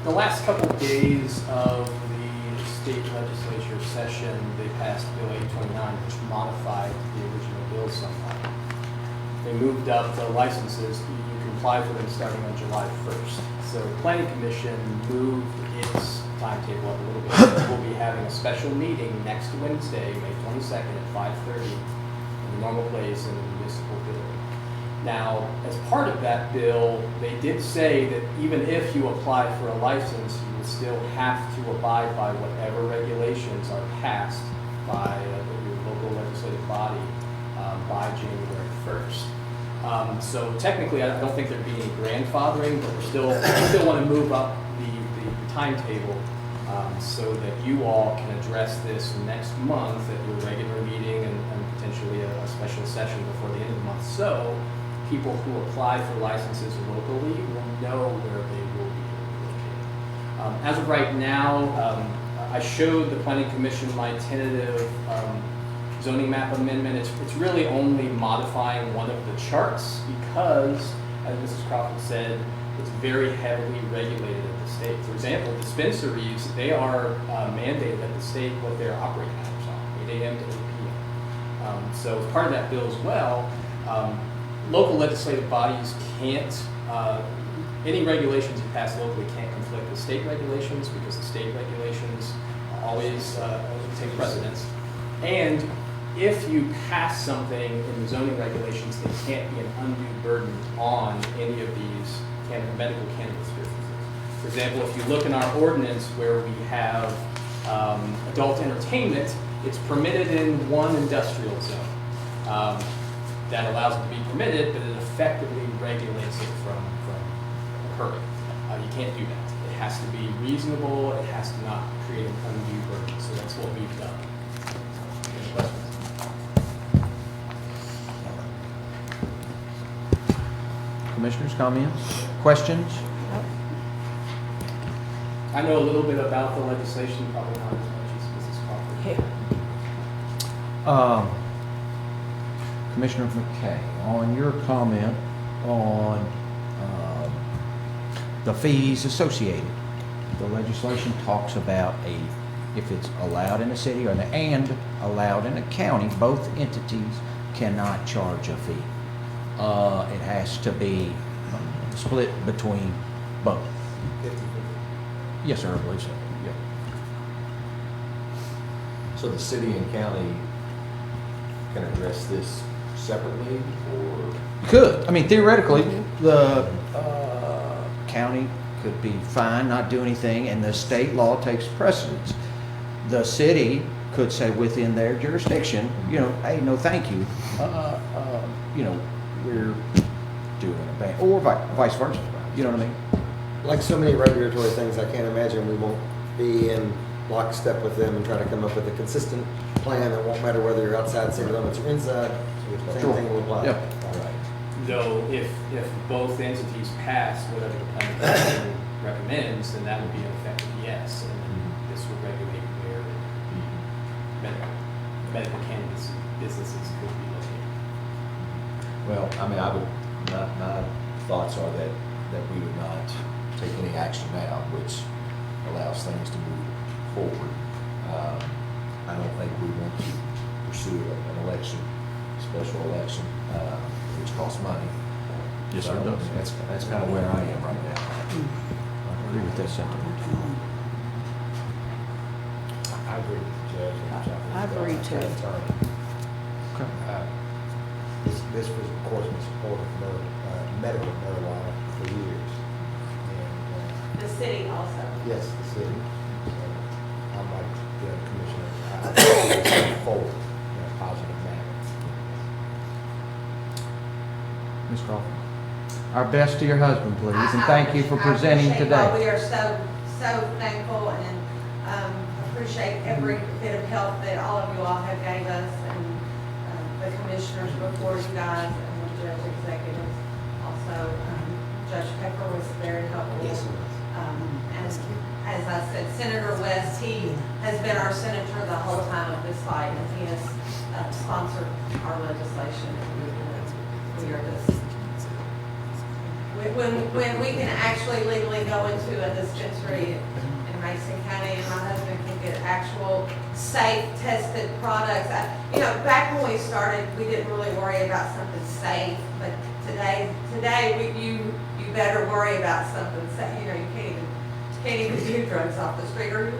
the last couple of days of the state legislature session, they passed Bill 829, which modified the original bill somewhat. They moved up the licenses. You can apply for them starting on July 1st. So the Planning Commission moved its timetable up a little bit. We'll be having a special meeting next Wednesday, May 22nd at 5:30 in the normal place in the municipal building. Now, as part of that bill, they did say that even if you apply for a license, you will still have to abide by whatever regulations are passed by your local legislative body by January 1st. So technically, I don't think there'd be any grandfathering, but we still want to move up the timetable so that you all can address this next month at your regular meeting and potentially a special session before the end of the month. So people who apply for licenses locally will know where they will be located. As of right now, I showed the Planning Commission my tentative zoning map amendment. It's really only modifying one of the charts because, as Mrs. Crawford said, it's very heavily regulated at the state. For example, dispensaries, they are mandated at the state what their operating hours are, 8 a.m. to 8 p.m. So as part of that bill as well, local legislative bodies can't any regulations you pass locally can't conflict with state regulations because the state regulations always take precedence. And if you pass something in the zoning regulations, it can't be an undue burden on any of these medical cannabis businesses. For example, if you look in our ordinance where we have adult entertainment, it's permitted in one industrial zone. That allows it to be permitted, but it effectively regulates it from occurring. You can't do that. It has to be reasonable, it has to not create an undue burden, so that's what we've done. Any questions? Commissioners, comments, questions? I know a little bit about the legislation, probably not as much as Mrs. Crawford. Commissioner McKay, on your comment on the fees associated, the legislation talks about if it's allowed in a city and allowed in a county, both entities cannot charge a fee. It has to be split between both. 50/50. Yes, sir, I believe so. Yeah. So the city and county can address this separately, or? Could. I mean, theoretically, the county could be fine, not do anything, and the state law takes precedence. The city could say within their jurisdiction, hey, no, thank you. We're doing a ban, or vice versa. You know what I mean? Like so many regulatory things, I can't imagine we won't be in lockstep with them and try to come up with a consistent plan that won't matter whether you're outside city limits or inside. Same Sure. thing will apply. Yeah. Though if both entities pass whatever the planning commission recommends, then that would be an effective yes, and then this would regulate where medical cannabis businesses could be located. Well, I mean, my thoughts are that we would not take any action now, which allows things to move forward. I don't think we want to pursue an election, special election, which costs money. Yes, sir, it So, does. That's kind of where I am right now. I agree with that sentiment. I agree with the judge. I agree too. Okay. This was, of course, in support of medical marijuana for years. And, The city also. yes, the city. So I'm like the commissioner. I think it's moving forward in a positive manner. Ms. Crawford. Our best to your husband, please, and thank you for presenting I appreciate all. today. We are so thankful and appreciate every bit of help that all of you all have gave us, and the commissioners before you guys, and the judge executives. Also, Judge Pepper was very helpful. Yes. And as I said, Senator West, he has been our senator the whole time of this fight, and he has sponsored our legislation. We are just, when we can actually legally go into a dispensary in Mason County, and my husband can get actual safe, tested products. Back when we started, we didn't really worry about something safe, but today you better worry about something safe. You can't even do drugs off the street, or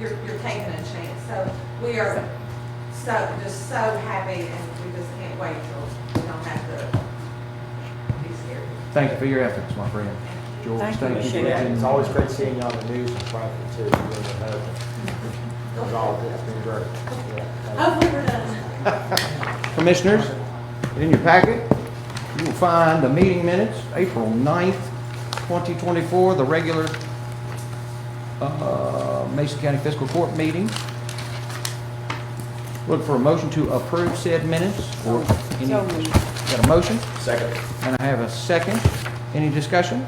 you're taking a chance. So we are just so happy, and we just can't wait till we don't have to be scared. Thank you for your efforts, my friend. George, Thank you, thank you. appreciate for it. attending. It's always great seeing you on the news and Franklin too. You and your husband. It's been great. Hopefully we're done. Commissioners, in your packet, you will find the meeting minutes, April 9th, 2024, the regular Mason County Fiscal Court meeting. Look for a motion to approve said minutes, or any, So moved. got a motion? Second. And I have a second. Any discussion?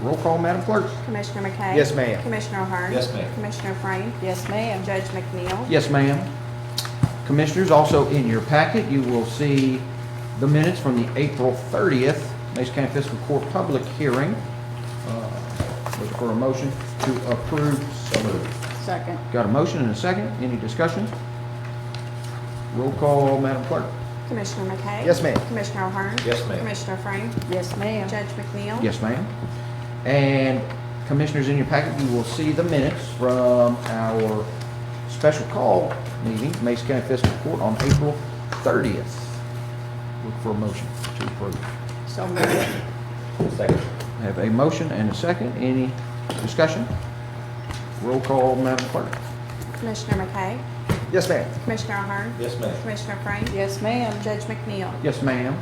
Roll call, Madam Clerk. Commissioner McKay? Yes, ma'am. Commissioner Hurd? Yes, ma'am. Commissioner Frame? Yes, ma'am. Judge McNeil? Yes, ma'am. Commissioners, also in your packet, you will see the minutes from the April 30th Mason County Fiscal Court public hearing. Looking for a motion to approve. So moved. Second. Got a motion and a second. Any discussion? Roll call, Madam Clerk. Commissioner McKay? Yes, ma'am. Commissioner O'Hearn? Yes, ma'am. Commissioner Frank? Yes, ma'am. Judge McNeil? Yes, ma'am. And Commissioners, in your packet, you will see the minutes from our special call meeting, Mason County Fiscal Court, on April 30th. Look for a motion to approve. So moved. Second. I have a motion and a second. Any discussion? Roll call, Madam Clerk. Commissioner McKay? Yes, ma'am. Commissioner O'Hearn? Yes, ma'am. Commissioner Frank? Yes, ma'am. Judge McNeil? Yes, ma'am.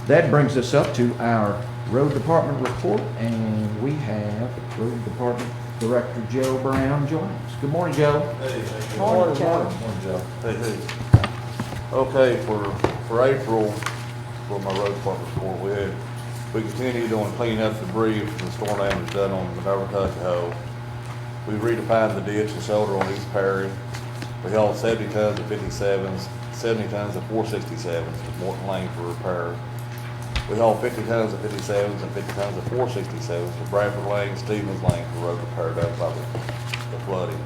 That brings us up to our road department report, and we have Road Department Director Joe Brown joining us. Good morning, Joe. Morning, Joe. Morning, Joe. Hey. Okay, for April, for my road department report, we continued on cleaning up debris from the storm damage done on Minerva Tuckahoe. We redefined the ditch and shoulder on East Perry. We held 70 tons of 57s, 70 tons of 467s with Morton Lane for repair. We hauled 50 tons of 57s and 50 tons of 467s for Bradford Lane, Stevens Lane for road repair done by the flooding.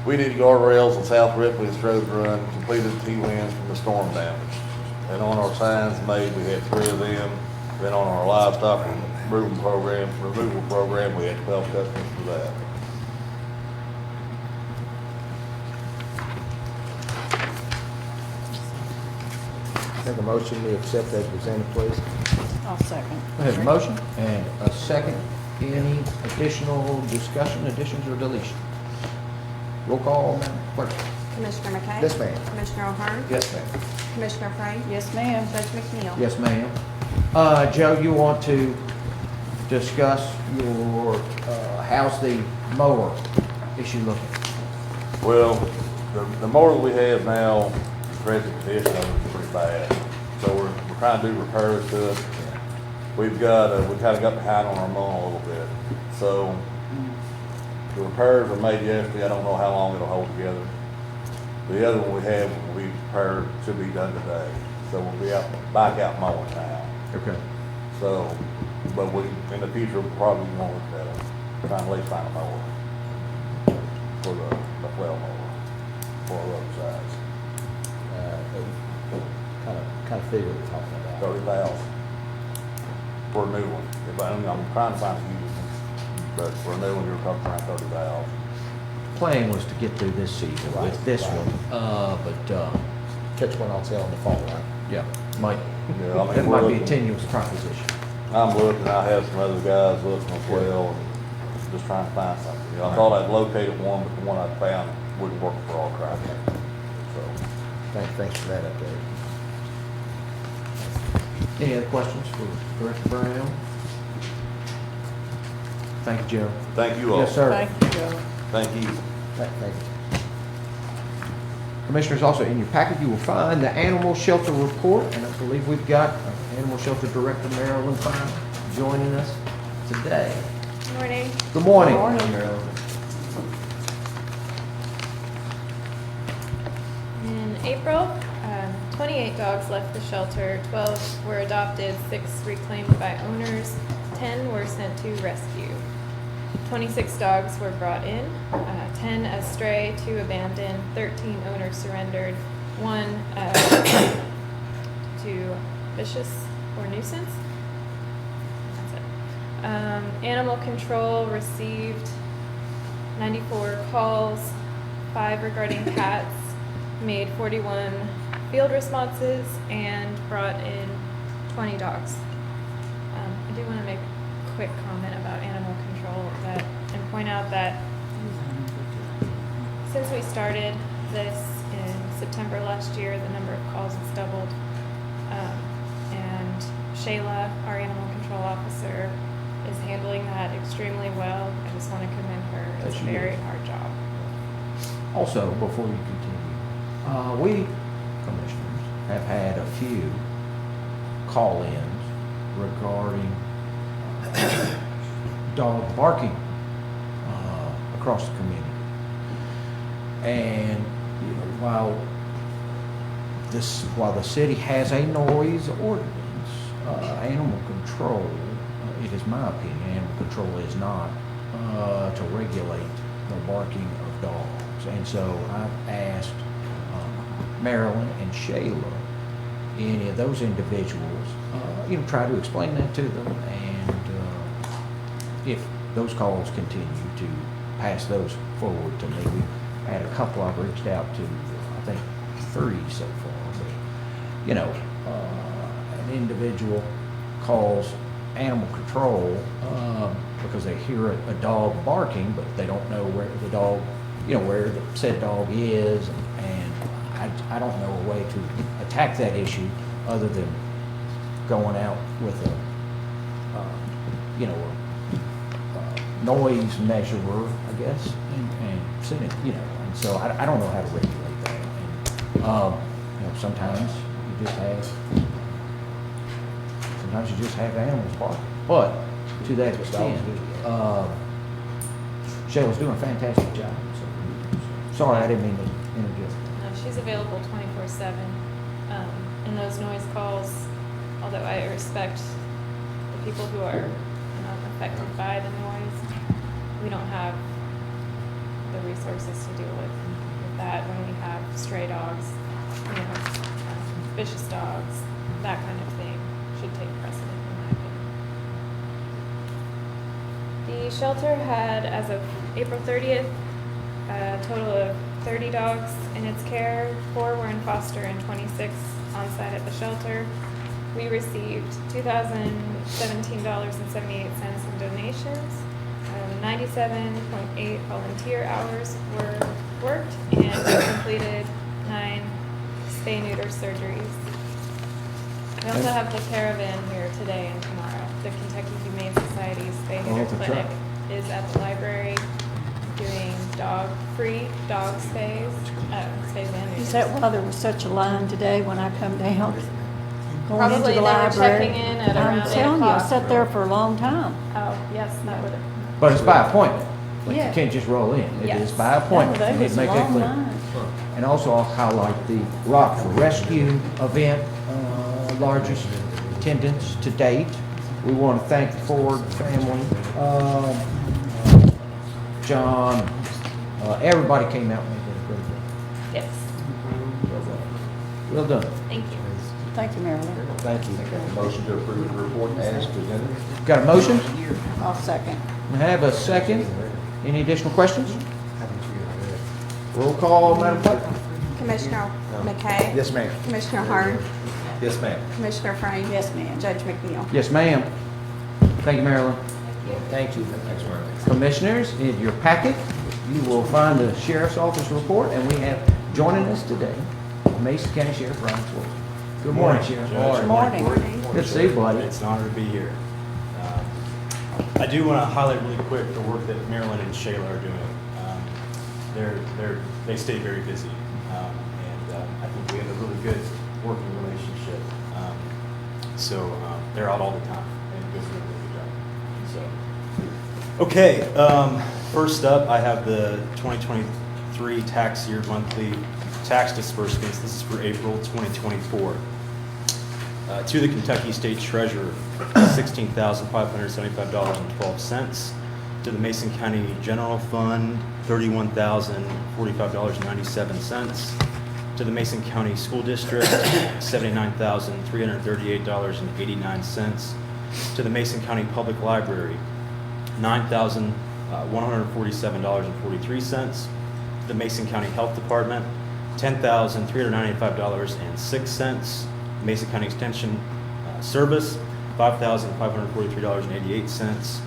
We did guardrails on South Ripley and Strode Run, completed T-winds from the storm damage. And on our signs made, we had 3 of them. Then on our livestock removal program, we had 12 customers for that. Make a motion, we accept that presented, please. I'll second. I have a motion and a second. Any additional discussion, additions, or deletions? Roll call, Madam Clerk. Commissioner McKay? Yes, ma'am. Commissioner O'Hearn? Yes, ma'am. Commissioner Frank? Yes, ma'am. Judge McNeil? Yes, ma'am. Joe, you want to discuss your, how's the mower issue looking? Well, the mower that we have now, the present condition of it is pretty bad. So we're trying to do repairs to it. We've got, we kind of got behind on our mowing a little bit. So the repairs were made yesterday. I don't know how long it'll hold together. The other one we have, will be repaired, should be done today. So we'll be back out mowing now. Okay. So, but we, in the future, we'll probably want to try and at least find a mower for the flail mower for our road size. Kind of figure we're talking about. 30,000 for a new one. I'm trying to find a used one, but for a new one, you're talking around 30,000. Plan was to get through this season with this one, but, Catch one on sale in the fall, right? yeah, might, Yeah, I mean, that we're might be a looking- tenuous proposition. I'm looking, I have some other guys looking as well, and just trying to find something. You know, I thought I'd located one, but the one I found wouldn't work for our criteria. So, Thanks for that update. Any other questions for Director Brown? Thank you, Joe. thank you all. Yes, sir. Thank you, Joe. Thank you. Thank you. Commissioners, also in your packet, you will find the animal shelter report, and I believe we've got Animal Shelter Director Marilyn Fine joining us today. Morning. Good morning. Morning. Marilyn. In April, 28 dogs left the shelter, 12 were adopted, 6 reclaimed by owners, 10 were sent to rescue. 26 dogs were brought in, 10 as stray, 2 abandoned, 13 owners surrendered, 1 to vicious or nuisance. That's it. Animal control received 94 calls, 5 regarding cats, made 41 field responses, and brought in 20 dogs. I do want to make a quick comment about animal control and point out that since we started this in September last year, the number of calls has doubled. And Shayla, our animal control officer, is handling that extremely well. I just want to commend her. It's a Yes, she very is. hard job. Also, before you continue, we, commissioners, have had a few call-ins regarding dog barking across the community. And you know, while the city has a noise ordinance, animal control, it is my opinion, animal control is not to regulate the barking of dogs. And so I've asked Marilyn and Shayla, any of those individuals, try to explain that to them, and if those calls continue, to pass those forward to me. We've had a couple I've reached out to, I think 3 so far, but, an individual calls animal control because they hear a dog barking, but they don't know where the dog, where the said dog is, and I don't know a way to attack that issue other than going out with a noise measurer, I guess, and sitting, and so I don't know how to regulate that. And, sometimes you just have animals barking, but to that extent, Shayla's doing a fantastic job. So, sorry, I didn't mean to interject. No, she's available 24/7. And those noise calls, although I respect the people who are affected by the noise, we don't have the resources to deal with that when we have stray dogs, vicious dogs, that kind of thing should take precedent in my opinion. The shelter had, as of April 30th, a total of 30 dogs in its care. 4 were in foster and 26 on site at the shelter. We received $2,017.78 in donations. 97.8 volunteer hours were worked, and we completed 9 spay-neuter surgeries. We also have the caravan here today and tomorrow. The Kentucky Humane Society's spay-neuter clinic is at the library doing free dog stays and neuters. Is that why there was such a line today when I come down? Going Probably into they the were library? checking in at around I'm 8 telling you, I o'clock. sat there for a long time. Oh, yes, that would have. But it's by appointment. Like, Yeah. you can't just roll in. It Yes. is by appointment. That You need was to a make that long clear. line. And also, I'll highlight the Rockford Rescue event, largest attendance to date. We want to thank the Ford family, John, everybody came out and they did a great job. Yes, Well done. thank you. Thank you, Marilyn. Thank you. Motion to approve the report as presented. Got a motion? I'll second. We have a second. Any additional questions? Roll call, Madam Clerk. Commissioner McKay? Yes, ma'am. Commissioner Hart? Yes, ma'am. Commissioner Frank? Yes, ma'am. Judge McNeil? Yes, ma'am. Thank you, Marilyn. Thank you. Thanks, Marilyn. Commissioners, in your packet, you will find the Sheriff's Office report, and we have joining us today, Mason County Sheriff Ron Swope. Good morning, Sheriff. Good morning. Good to see you, buddy. It's an honor to be here. I do want to highlight really quick the work that Marilyn and Shayla are doing. They stay very busy, and I think we have a really good working relationship. So they're out all the time and doing a really good job. So, okay, first up, I have the 2023 tax year monthly tax disbursements. This is for April 2024. To the Kentucky State Treasurer, $16,575.12. To the Mason County General Fund, $31,045.97. To the Mason County School District, $79,338.89. To the Mason County Public Library, $9,147.43. To the Mason County Health Department, $10,395.06. Mason County Extension Service, $5,543.88.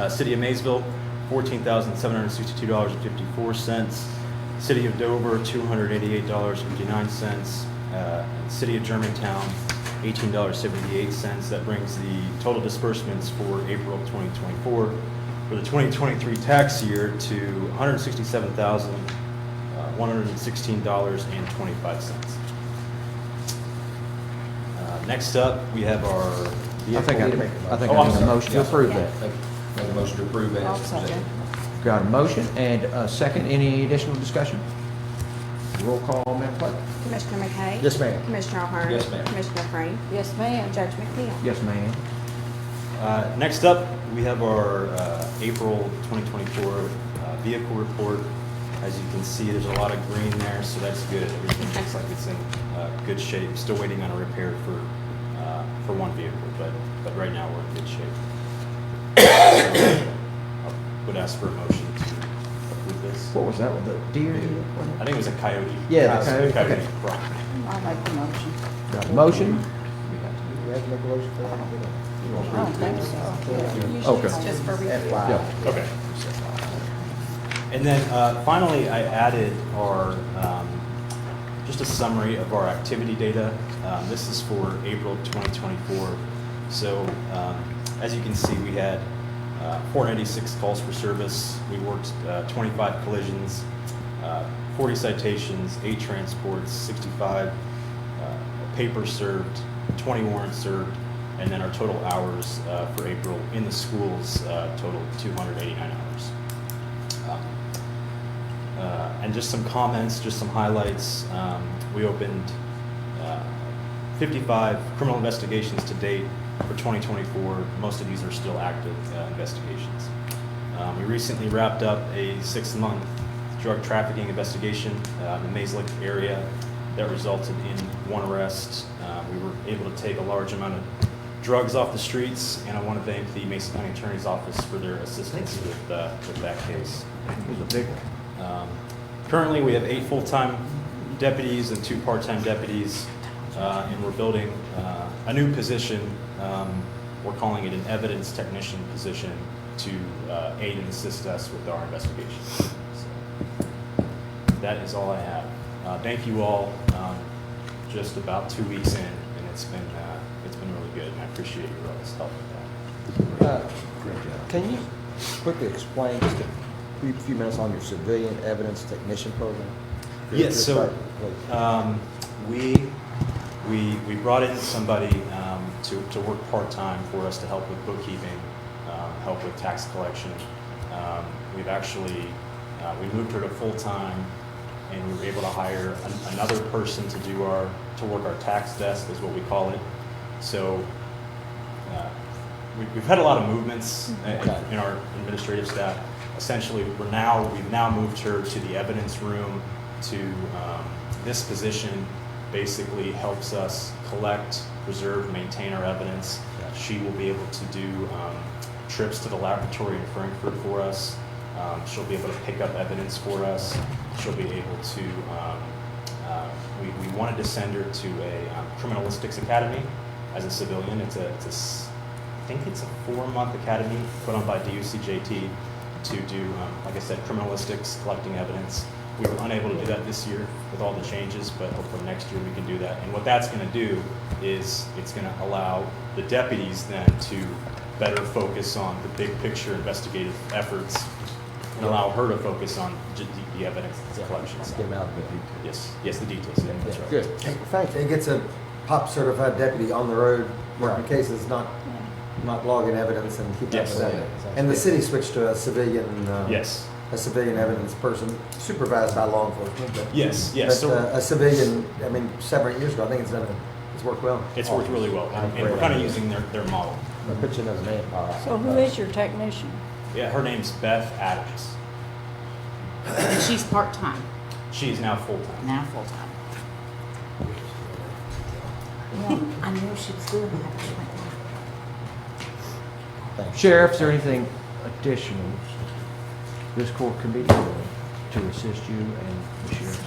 City of Maysville, $14,762.54. City of Dover, $288.59. City of Germantown, $18.78. That brings the total disbursements for April of 2024 for the 2023 tax year to $167,116.25. Next up, we have our I think I need a motion to approve that. Make a motion to approve I'll as presented. second. Got a motion and a second. Any additional discussion? Roll call, Madam Clerk. Commissioner McKay? Yes, ma'am. Commissioner Hart? Yes, ma'am. Commissioner Frank? Yes, ma'am. Judge McNeil? Yes, ma'am. Next up, we have our April 2024 vehicle report. As you can see, there's a lot of green there, so that's good. Everything looks like it's in good shape. Still waiting on a repair for one vehicle, but right now we're in good shape. So, I would ask for a motion to approve this. What was that one, the deer? I think it was a coyote. Yeah, the coyote, okay. Crop. I'll make the motion. Got a motion? We have to make a motion for that? I don't think so. Usually Okay. it's just for review. Yeah. Okay. And then finally, I added our just a summary of our activity data. This is for April 2024. So as you can see, we had 496 calls for service. We worked 25 collisions, 40 citations, 8 transports, 65 papers served, 20 warrants served, and then our total hours for April in the schools totaled 289 hours. And just some comments, just some highlights. We opened 55 criminal investigations to date for 2024. Most of these are still active investigations. We recently wrapped up a 6-month drug trafficking investigation in the Mays Lake area that resulted in 1 arrest. We were able to take a large amount of drugs off the streets, and I want to thank the Mason County Attorney's Office for their assistance with that case. It was a big one. Currently, we have 8 full-time deputies and 2 part-time deputies, and we're building a new position. We're calling it an evidence technician position to aid and assist us with our investigation. So that is all I have. Thank you all. Just about 2 weeks in, and it's been really good, and I appreciate your all's help with that. Can you quickly explain just a few minutes on your civilian evidence technician program? Yes, so we brought in somebody to work part-time for us to help with bookkeeping, help with tax collection. We've actually, we moved her to full-time, and we were able to hire another person to work our tax desk, is what we call it. So we've had a lot of movements in our administrative staff. Essentially, we've now moved her to the evidence room. This position basically helps us collect, preserve, maintain our evidence. She will be able to do trips to the laboratory in Frankfurt for us. She'll be able to pick up evidence for us. She'll be able to, we wanted to send her to a criminalistics academy as a civilian. I think it's a 4-month academy put on by DUCJT to do, like I said, criminalistics, collecting evidence. We were unable to do that this year with all the changes, but hopefully next year we can do that. And what that's going to do is it's going to allow the deputies then to better focus on the big picture investigative efforts and allow her to focus on the evidence collection. Get them out of the details. Yes, the details. Yeah, that's right. Good. Thank you. It gets a POP certified deputy on the road, working Right. cases, not logging evidence and keeping up Yes. with that. And the city switched to a civilian, Yes. a civilian evidence person supervised by law enforcement. But, Yes. but a civilian, I mean, 7 or 8 years ago, I think it's worked well. It's worked really well, and we're kind of using their model. I'll put you in those manpower. So who is your technician? Yeah, her name's Beth Adams. She's part-time, She is now full-time. now full-time. Well, I knew she was doing that. She went down. Thanks. Sheriff, is there anything additional this court can be doing to assist you and the sheriff's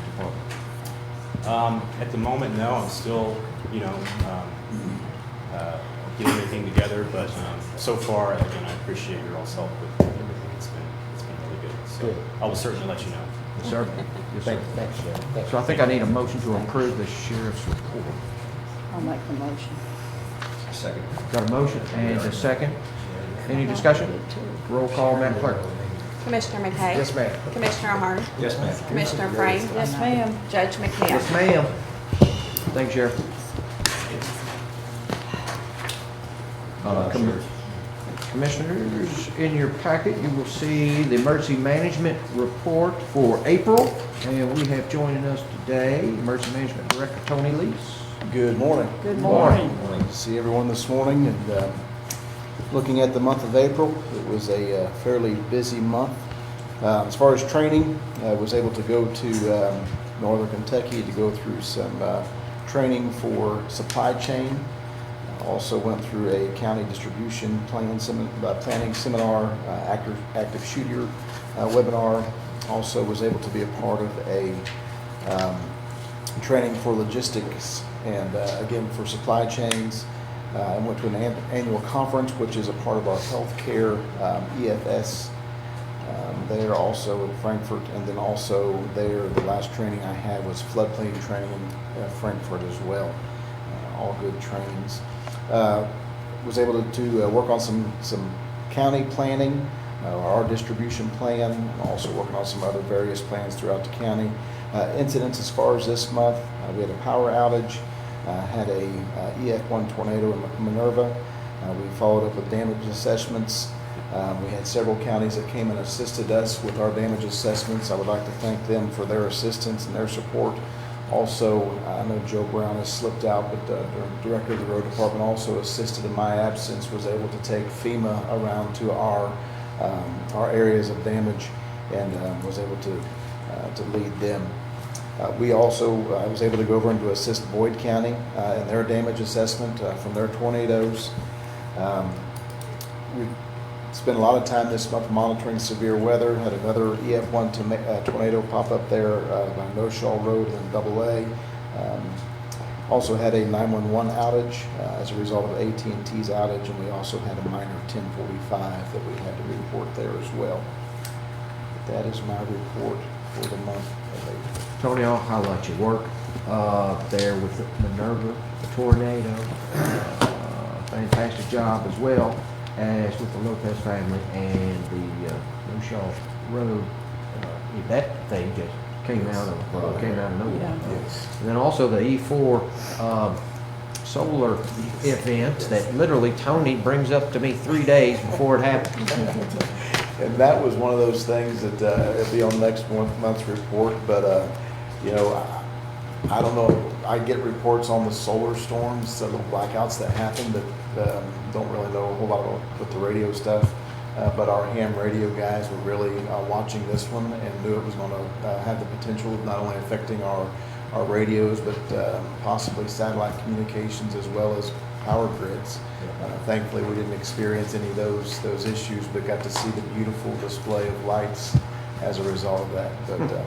department? At the moment, no. I'm still, getting everything together. But so far, again, I appreciate your all's help with everything. It's been really good. So Good. I will certainly let you know. Yes, sir. Yes, sir. Thanks, Sheriff. Thanks. So I think I need a motion to approve the sheriff's report. I'll make the motion. Second. Got a motion and a second. Any discussion? Roll call, Madam Clerk. Commissioner McKay? Yes, ma'am. Commissioner Ahern? Yes, ma'am. Commissioner Frame? Yes, ma'am. Judge McNeil? Yes, ma'am. Thanks, Sheriff. Commissioners, in your packet, you will see the emergency management report for April. And we have joining us today, Emergency Management Director Tony Lees. Good morning. Good morning. Morning to see everyone this morning. And looking at the month of April, it was a fairly busy month. As far as training, I was able to go to Northern Kentucky to go through some training for supply chain. Also went through a county distribution planning seminar, active shooter webinar. Also was able to be a part of a training for logistics and again for supply chains. I went to an annual conference, which is a part of our healthcare EFS there also in Frankfurt, and then also there the last training I had was floodplain training in Frankfurt as well. All good trainings. Was able to work on some county planning, our distribution plan, and also working on some other various plans throughout the county. Incidents as far as this month, we had a power outage, had a EF1 tornado in Minerva. We followed up with damage assessments. We had several counties that came and assisted us with our damage assessments. I would like to thank them for their assistance and their support. Also, I know Joe Brown has slipped out, but the director of the road department also assisted in my absence, was able to take FEMA around to our areas of damage and was able to lead them. We also, I was able to go over and to assist Boyd County in their damage assessment from their tornadoes. We spent a lot of time this month monitoring severe weather. Had another EF1 tornado pop up there by Noshaw Road and AA. Also had a 911 outage as a result of AT&T's outage, and we also had a minor 1045 that we had to report there as well. But that is my report for the month of April. Tony, I'll highlight your work there with Minerva, the tornado. Fantastic job as well as with the Lopez family and the Noshaw Road. That thing just came out of nowhere. Yes. And then also the E4 solar event that literally Tony brings up to me 3 days before it happens. And that was one of those things that it'll be on next month's report. But you know, I don't know. I get reports on the solar storms, the blackouts that happen, but don't really know a whole lot with the radio stuff. But our ham radio guys were really watching this one and knew it was going to have the potential of not only affecting our radios, but possibly satellite communications as well as power grids. Thankfully, we didn't experience any of those issues, but got to see the beautiful display of lights as a result of that. But yeah.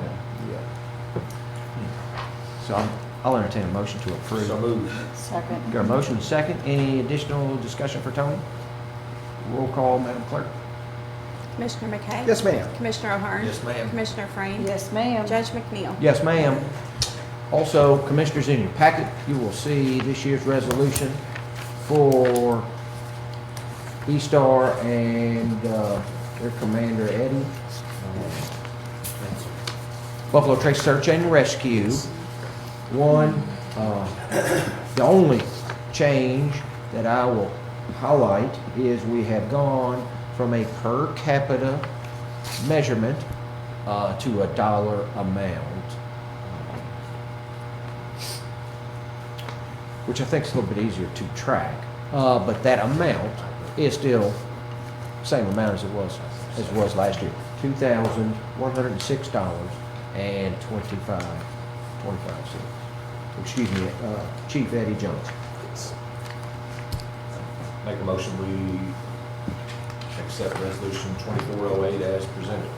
So I'll entertain a motion to approve. So moved. Second. Got a motion and a second. Any additional discussion for Tony? Roll call, Madam Clerk. Commissioner McKay? Yes, ma'am. Commissioner O'Hearn? Yes, ma'am. Commissioner Frame? Yes, ma'am. Judge McNeil? Yes, ma'am. Also, Commissioners, in your packet, you will see this year's resolution for E-Star and their commander, Eddie. Buffalo Trace Search and Rescue. The only change that I will highlight is we have gone from a per capita measurement to a dollar amount, which I think is a little bit easier to track. But that amount is still the same amount as it was last year, $2,106.25. Excuse me, Chief Eddie Jones. Make a motion, we accept resolution 2408 as presented.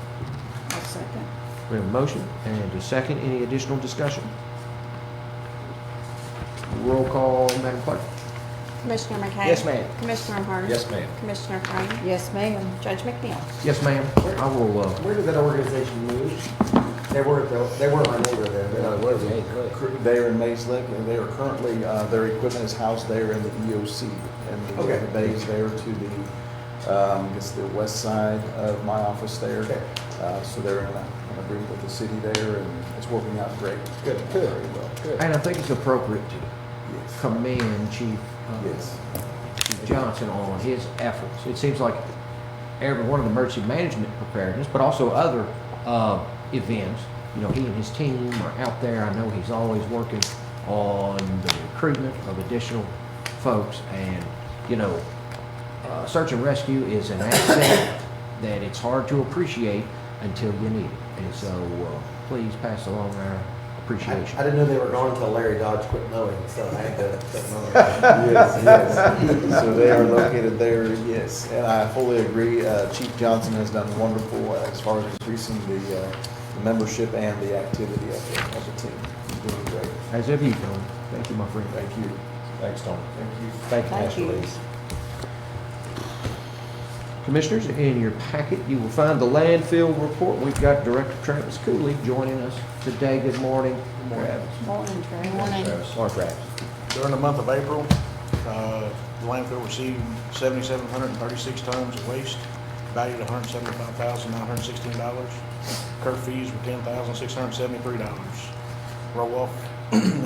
I'll second. We have a motion and a second. Any additional discussion? Roll call, Madam Clerk. Commissioner McKay? Yes, ma'am. Commissioner O'Hearn? Yes, ma'am. Commissioner Frame? Yes, ma'am. Judge McNeil? Yes, ma'am. I will, Where did that organization move? They were my neighbor there. They're in Mayslick, and they are currently their equipment is housed there in the EOC, and Okay. the bays there to the I guess the west side of my office there. Okay. So they're in an agreement with the city there, and it's working out great. Good. Very well. Good. and I think it's appropriate to Yes. commend Chief Yes. Chief Johnson on his efforts. It seems like every one of the emergency management preparedness, but also other events, you know, he and his team are out there. I know he's always working on the recruitment of additional folks, and, you know, search and rescue is an asset that it's hard to appreciate until you need it. And so, please pass along our appreciation. I didn't know they were gone until Larry Dodge quit mowing, so I had to quit mowing. Yes. So they are located there, yes. And I fully agree. Chief Johnson has done wonderful as far as increasing the membership and the activity of the team. He's doing great. As have you, Tony. Thank you, my friend. Thank you. Thanks, Tony. Thank you. Thank you, Thank Master you. Lees. Commissioners, in your packet, you will find the landfill report. We've got Director Travis Cooley joining us today. Good morning. Travis. Morning, Trey. Morning, Travis. During the month of April, the landfill received 7,736 tons of waste, valued at $175,916. Curb fees were $10,673. Roll-off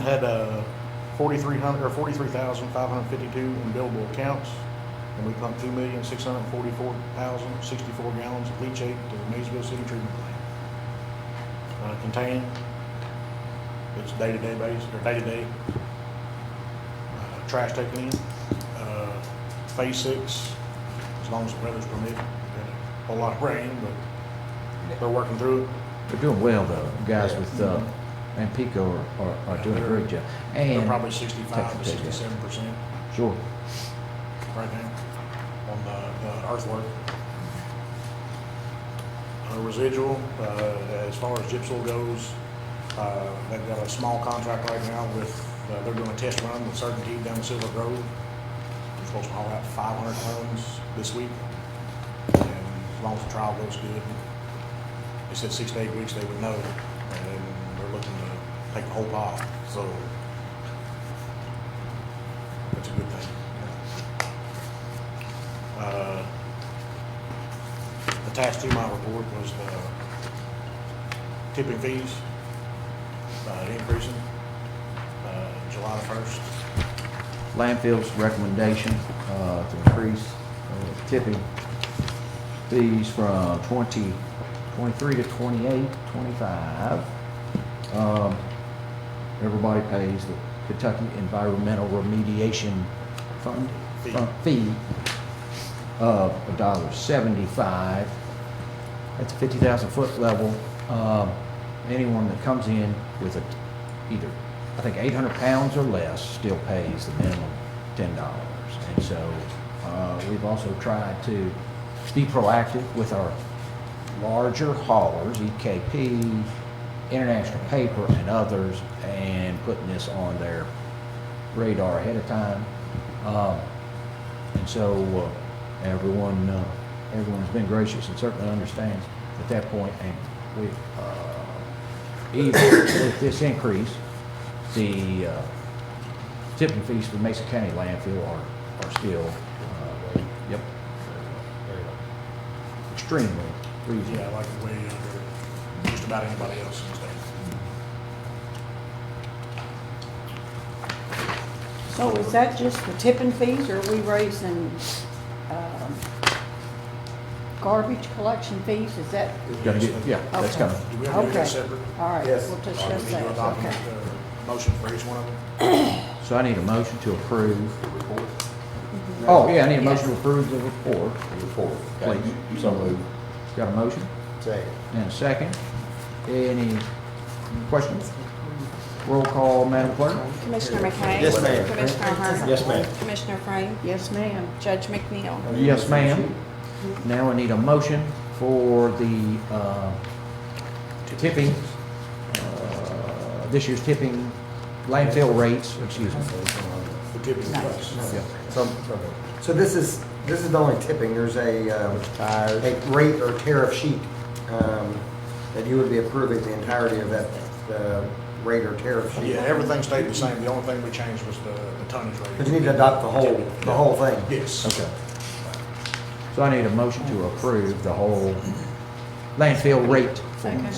had 43,552 in billable accounts, and we pumped 2,644,064 gallons of leachate to the Maysville City Treatment Plant. Contained, it's day-to-day basis, or day-to-day trash taken in. Phase 6, as long as the weather's permitted. We've had a whole lot of rain, but they're working through it. They're doing well, though. Guys with Ampico are doing a great job. They're And probably 65 to 67% Sure. right now on the earthwork. Residual, as far as gypsum goes, they've got a small contract right now with, they're doing a test run with Certainty down the Silver Grove. They're supposed to haul out 500 tons this week. And as long as the trial goes good, they said 6 to 8 weeks they would know. And they're looking to take the whole pile, so that's a good thing. Attached to my report was the tipping fees increasing July the 1st. Landfill's recommendation to increase tipping fees from 2023 to 28.25. Everybody pays the Kentucky Environmental Remediation Fund fee of $1.75. That's a 50,000 foot level. Anyone that comes in with either, I think 800 pounds or less still pays the minimum $10. And so we've also tried to be proactive with our larger haulers, EKP, International Paper, and others, and putting this on their radar ahead of time. And so everyone's been gracious and certainly understands at that point. And we, even with this increase, the tipping fees for Mason County landfill are still, extremely reasonable. Yeah, like way under just about anybody else in the state. So is that just the tipping fees, or are we raising garbage collection fees? Is that? That's Okay. coming. Do we have to do Okay. that separate? All right, Yes. we'll Or do discuss we need to that, adopt okay. a motion for each one of them? So I need a motion to approve. Oh, yeah, I need a motion to approve the report. Please. So moved. Got a motion? Second. And a second. Any questions? Roll call, Madam Clerk. Commissioner McKay? Yes, ma'am. Commissioner Ahern? Yes, ma'am. Commissioner Frame? Yes, ma'am. Judge McNeil? Yes, ma'am. Now I need a motion for the tipping, this year's tipping landfill rates, excuse me. The tipping fees. So this is the only tipping, there's a rate or tariff sheet that you would be approving the entirety of that rate or tariff sheet. Yeah, everything stayed the same. The only thing we changed was the tonnage rate. But you need to adopt the whole thing. Yes. Okay. So I need a motion to approve the whole landfill rate. Second.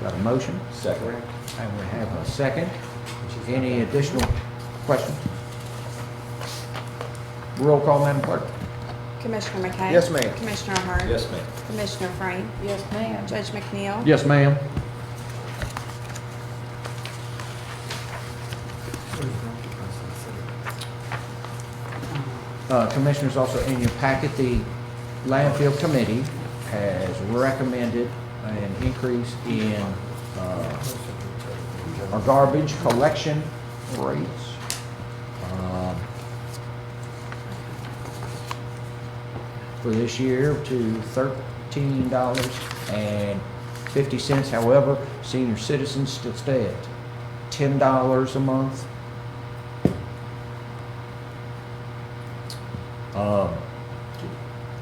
Got a motion? Second. And we have a second. Any additional questions? Roll call, Madam Clerk. Commissioner McKay? Yes, ma'am. Commissioner Ahern? Yes, ma'am. Commissioner Frame? Yes, ma'am. Judge McNeil? Yes, ma'am. Commissioners, also in your packet, the landfill committee has recommended an increase in our garbage collection rates. For this year to $13.50. However, senior citizens still stay at $10 a month.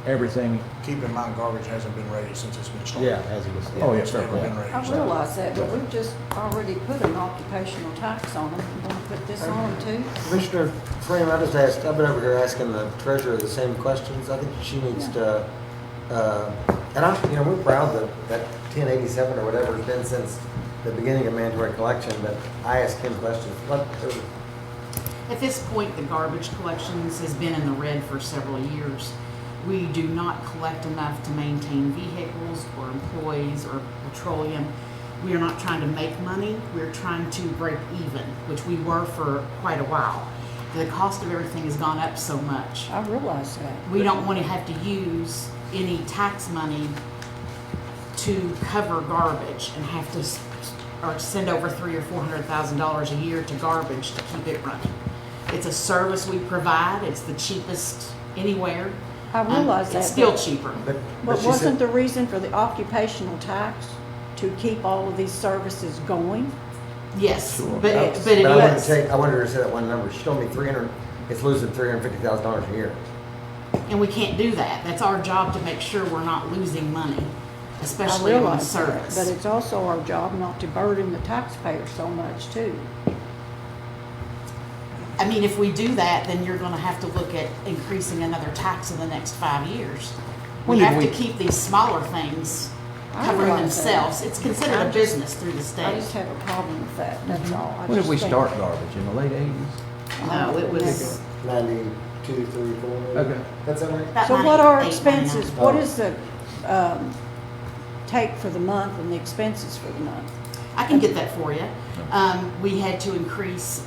Everything. Keep in mind, garbage hasn't been raised since it's been started. Yeah, as it was. Oh, yeah, It's never been raised. I realize that, but we've just already put an occupational tax on them. You want to put this on them too? Commissioner Frame, I just asked, I've been over here asking the treasurer the same questions. I think she needs to, and we're proud that 1087 or whatever has been since the beginning of mandatory collection, but I asked him questions. At this point, the garbage collections has been in the red for several years. We do not collect enough to maintain vehicles or employees or petroleum. We are not trying to make money, we're trying to break even, which we were for quite a while. The cost of everything has gone up so much. I realize that. We don't want to have to use any tax money to cover garbage and have to or send over $300,000 or $400,000 a year to garbage to keep it running. It's a service we provide. It's the cheapest anywhere. I realize that. It's still cheaper. But wasn't the reason for the occupational tax to keep all of these services going? Yes, Sure. but it I is. wanted her to say that one number. She told me it's losing $350,000 a year. And we can't do that. That's our job to make sure we're not losing money, especially I on the realize that, service. but it's also our job not to burden the taxpayer so much too. I mean, if we do that, then you're gonna have to look at increasing another tax in the next 5 years. When We did have we- to keep these smaller things I covering realize that. themselves. It's considered a business through the I state. just have a problem with that, that's all. I When did just we think- start garbage? In the late 80s? No, it was 92, 3, 4. Okay. That's that right? about So what are 98, expenses, 99. what is the, take for the month and the expenses for the month? I can get that for you. We had to increase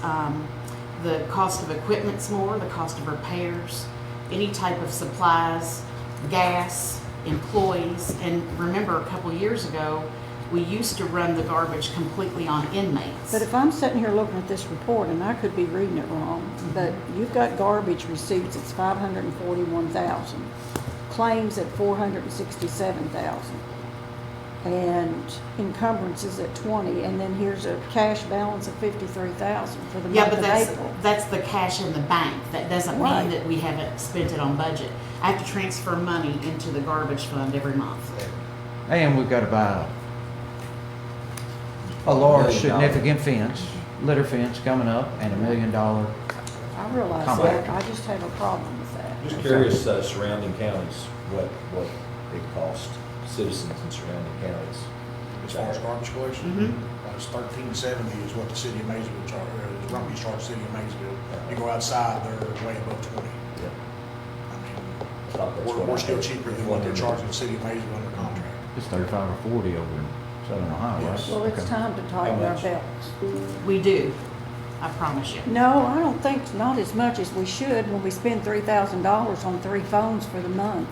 the cost of equipment's more, the cost of repairs, any type of supplies, gas, employees. And remember, a couple years ago, we used to run the garbage completely on inmates. But if I'm sitting here looking at this report, and I could be reading it wrong, but you've got garbage receipts, it's 541,000. Claims at 467,000. And encumbrances at 20, and then here's a cash balance of 53,000 for the Yeah, month but of April. that's the cash in the bank. That doesn't Right. mean that we haven't spent it on budget. I have to transfer money into the garbage fund every month. And we've got to buy a large $1 million. significant fence, litter fence coming up, and $1 million. I realize Compact. that, I just have a problem with that. Just curious, surrounding counties, what it costs citizens in surrounding counties. As far as garbage collection, Mm-hmm. it's $13.70 is what the city of Maysville charges, is Rumpke's charge the city of Maysville. You go outside, they're way above 20. Yeah. I mean, I thought that's what we're I still heard. cheaper than what they're charging the city of Maysville under contract. It's 35 or 40 over in Southern Ohio, right? Yes. Well, it's Okay. time to tighten our much? belts. We do. I promise you. No, I don't think, not as much as we should when we spend $3,000 on 3 phones for the month.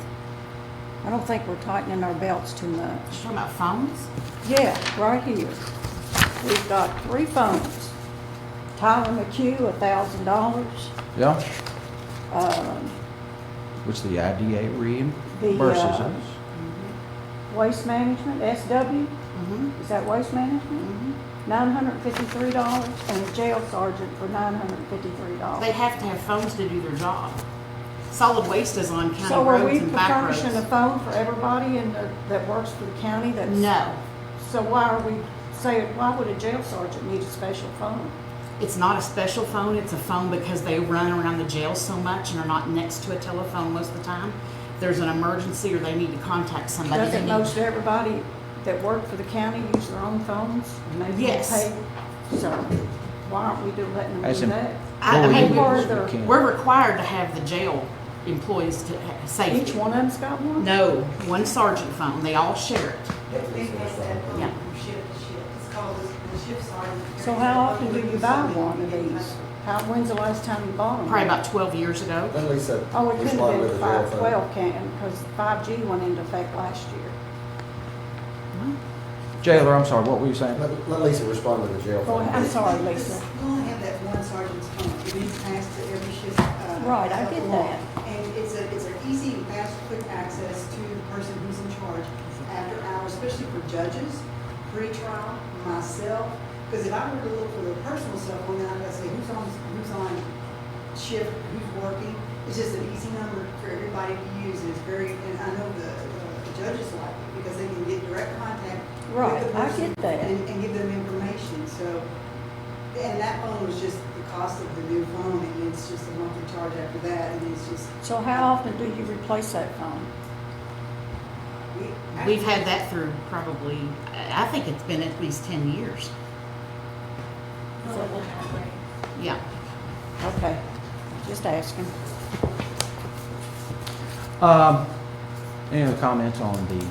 I don't think we're tightening our belts too much. You talking about phones? Yeah, right here. We've got 3 phones. Tyler McHugh, $1,000. Yeah, Um, which the IDA reimburses us. Waste Management, SW, Mm-hmm. is that Waste Management? $953, and a jail sergeant for $953. They have to have phones to do their job. Solid waste is on county So are we roads and back furnishing a roads. phone for everybody that works for the county that's? No, So why are we saying, why would a jail sergeant need a special phone? it's not a special phone. It's a phone because they run around the jail so much and are not next to a telephone most of the time. If there's an emergency or they need to contact somebody, they Doesn't need. most everybody that work for the county use their own phones? And they get Yes. paid? So why aren't we letting them As do in- that? I Well, mean, we Part do of what their- we can. We're required to have the jail employees to safety. Each one of them's got one? No, one sergeant phone. They all share it. Yeah. So how often do you buy one of these? When's the last time you bought them? Probably about 12 years ago. Then Lisa. Oh, it couldn't respond have with been the jail fund. 512, can, because 5G went into effect last year. Jailer, I'm sorry, what were you saying? Let Lisa respond to the jail Go fund. ahead. I'm sorry, Lisa. You only have that one sergeant's fund, it needs passed to every shift. Right, I of get law. that. And it's an easy and fast, quick access to the person who's in charge after hours, especially for judges, pre-trial, myself. Because if I were to look for the personal cell phone, then I've got to say who's on shift, who's working. It's just an easy number for everybody to use, and it's very, and I know the judges like it, because they can get direct contact Right, with the I person get that. and give them information, so. And that phone was just the cost of the new phone, and it's just a monthly charge after that, and it's just. So how often do you replace that phone? We've had that through probably, I think it's been at least 10 years. Yeah. Okay, just asking. Any other comments on the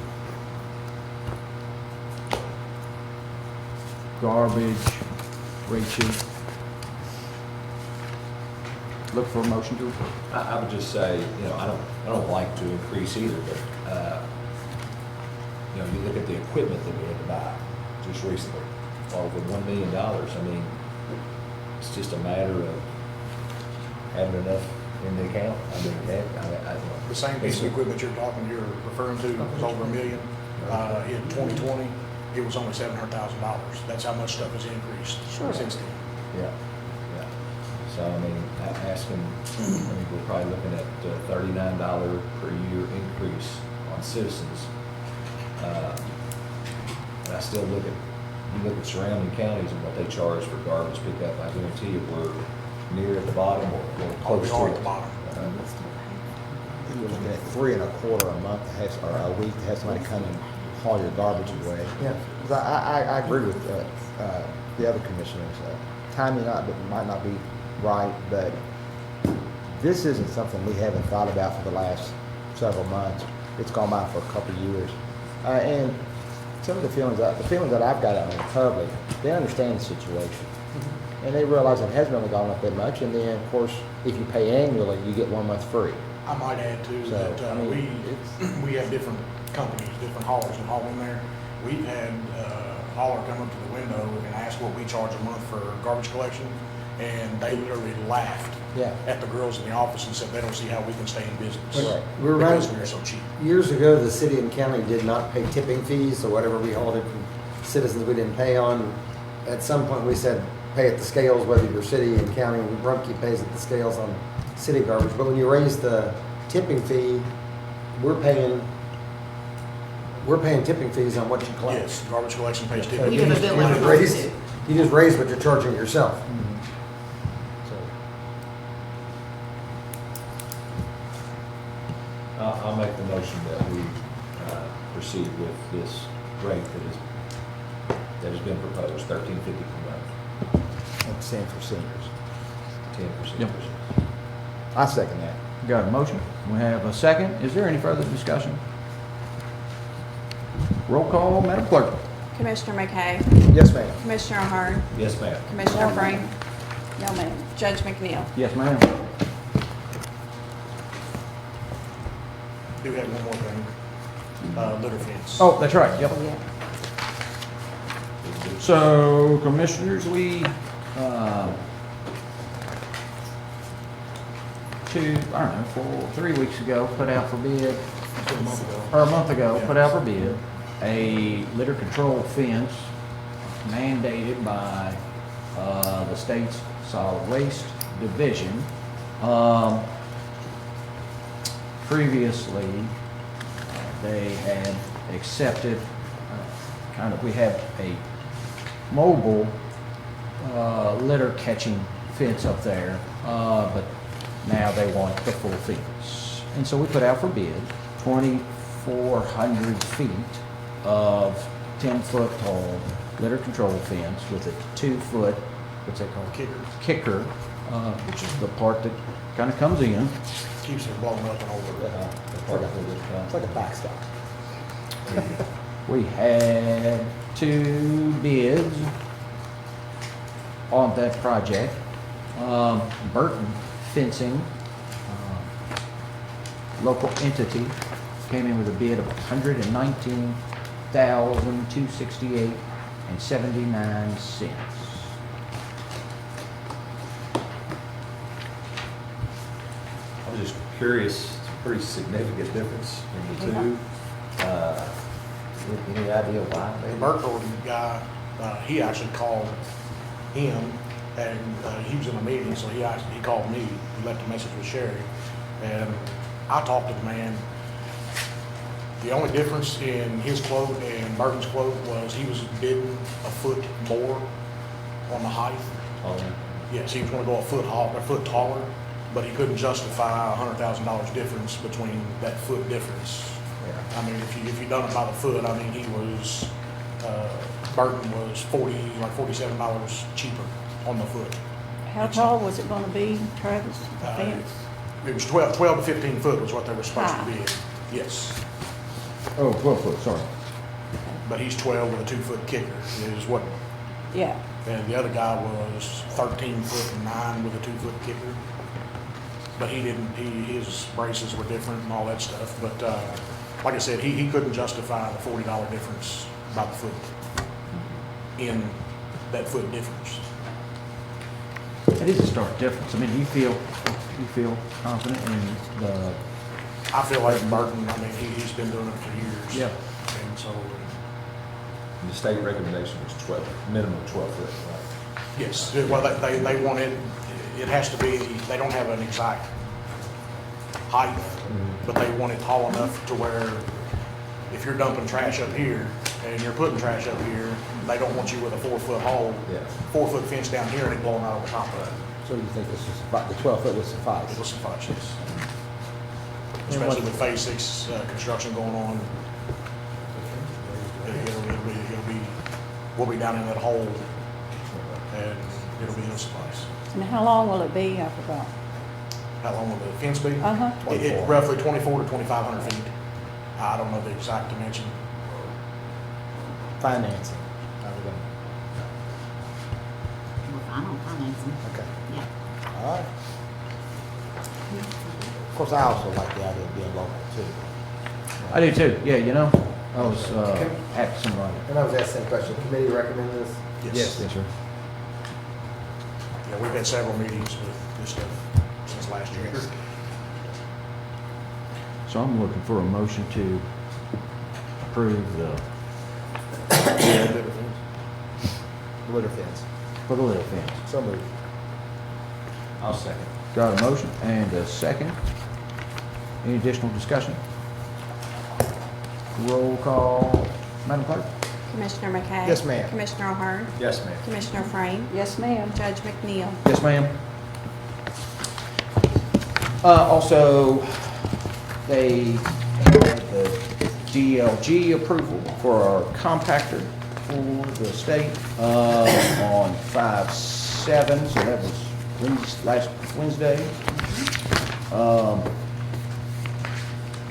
garbage rate sheet? Look for a motion to approve. I would just say, I don't like to increase either, but, you look at the equipment that we had to buy just recently, over $1 million. I mean, it's just a matter of having enough in the account. I mean, The same piece of equipment you're referring to was over $1 million. In 2020, it was only $700,000. That's how much stuff has increased since then. Yeah. So, I mean, we're probably looking at $39 per year increase on citizens. And I still look at surrounding counties and what they charge for garbage pickup. I guarantee you we're near at the bottom or close We to are it. at the bottom. You're looking at $3.25 a month, or a week to have somebody come and haul your garbage away. Yeah. 'Cause I agree with the other commissioners. Timing might not be right, but this isn't something we haven't thought about for the last several months. It's gone by for a couple of years. And some of the feelings that I've got out in the public, they understand the situation. And they realize it hasn't really gone up that much. And then, of course, if you pay annually, you get 1 month free. I might add too So, that I mean, we have different companies, different haulers that haul in there. We've had a hauler come up to the window and ask what we charge a month for garbage collection, and they literally laughed at the girls in the office and said they don't see how we can stay in business We're because right. we're so cheap. Years ago, the city and county did not pay tipping fees, so whatever we hauled it from citizens we didn't pay on. At some point, we said, pay at the scales, whether you're city and county, and Rumpke pays at the scales on city garbage. But when you raise the tipping fee, we're paying tipping fees on what you collect. Yes, garbage collection pays So tipping. We have a bill every month. You just raise what you're charging yourself. I'll make the motion that we proceed with this rate that has been proposed, $13.50 per month, And same for seniors. 10%. Yep. I second that. Got a motion? We have a second. Is there any further discussion? Roll call, Madam Clerk. Commissioner McKay, Yes, ma'am. Commissioner Hard, Yes, ma'am. Commissioner Frank, No, ma'am. Judge McNeil. Yes, ma'am. Do have one more thing, litter fence. Oh, that's right, yep. So, Commissioners, we, I don't know, 3 weeks ago, put out for bid, or a month ago, put out for bid, a litter control fence mandated by the state's solid waste division. Previously, they had accepted, we have a mobile litter catching fence up there, but now they want the full fence. And so we put out for bid 2,400 feet of 10-foot tall litter control fence with a 2-foot, what's that called? Kicker, which is the part that kind of comes in. Keeps it blowing up and over. It's like a backstop. We had 2 bids on that project. Burton Fencing, local entity, came in with a bid of $119,268.79. I was just curious, it's a pretty significant difference in the two. Any idea why? The maybe? Burkle guy, he actually called him, and he was in a meeting, so he called me, he left a message with Sherry, and I talked to the man. The only difference in his quote and Burton's quote was he was bidding a foot more on the height. Oh, Yes, he was gonna go a foot taller, but he couldn't justify $100,000 difference between that foot difference. yeah. I mean, if you done it by the foot, I mean, he was, Burton was $47 cheaper on the foot. How tall was it gonna be, Travis, the fence? It was 12 to 15 foot was what they were supposed to High. be. Yes, Oh, 12 foot, sorry. but he's 12 with a 2-foot kicker is what, Yeah, and the other guy was 13 foot and 9 with a 2-foot kicker. But his braces were different and all that stuff, but, like I said, he couldn't justify the $40 difference by the foot in that foot difference. It is a stark difference. I mean, do you feel confident in the, I feel like Burton, I mean, he's been doing it for years. Yeah. And so, And the state recommendation was 12, minimum 12 foot, right? yes, well, they want it has to be, they don't have an exact height, but they want it tall enough to where if you're dumping trash up here and you're putting trash up here, they don't want you with a 4-foot hole, Yeah. 4-foot fence down here and it blowing out over top of it. So you think this is, the 12 foot would suffice? It will suffice, yes. Especially with phase 6 construction going on. We'll be down in that hole and it'll suffice. and how long will it be, I forgot? How long will the fence be? Uh-huh. Roughly 24 to 2,500 feet. I don't know the exact dimension. Financing. How we gonna- We're fine on financing. Okay. Yeah. All right. Of course, I also like the idea of being local too. I do too, yeah, you know, I was, at somebody. And I was asking the question, committee recommend this? Yes. Yes, sir. Yeah, we've had several meetings with this stuff since last year. So I'm looking for a motion to approve the, Litter fence. for the little fence. So moved. I'll second. Got a motion and a second. Any additional discussion? Roll call, Madam Clerk? Commissioner McKay? Yes, ma'am. Commissioner O'Hearn? Yes, ma'am. Commissioner Frame? Yes, ma'am. Judge McNeil? Yes, ma'am. Also, they had the DLG approval for our compactor for the state on 5/7, so that was last Wednesday.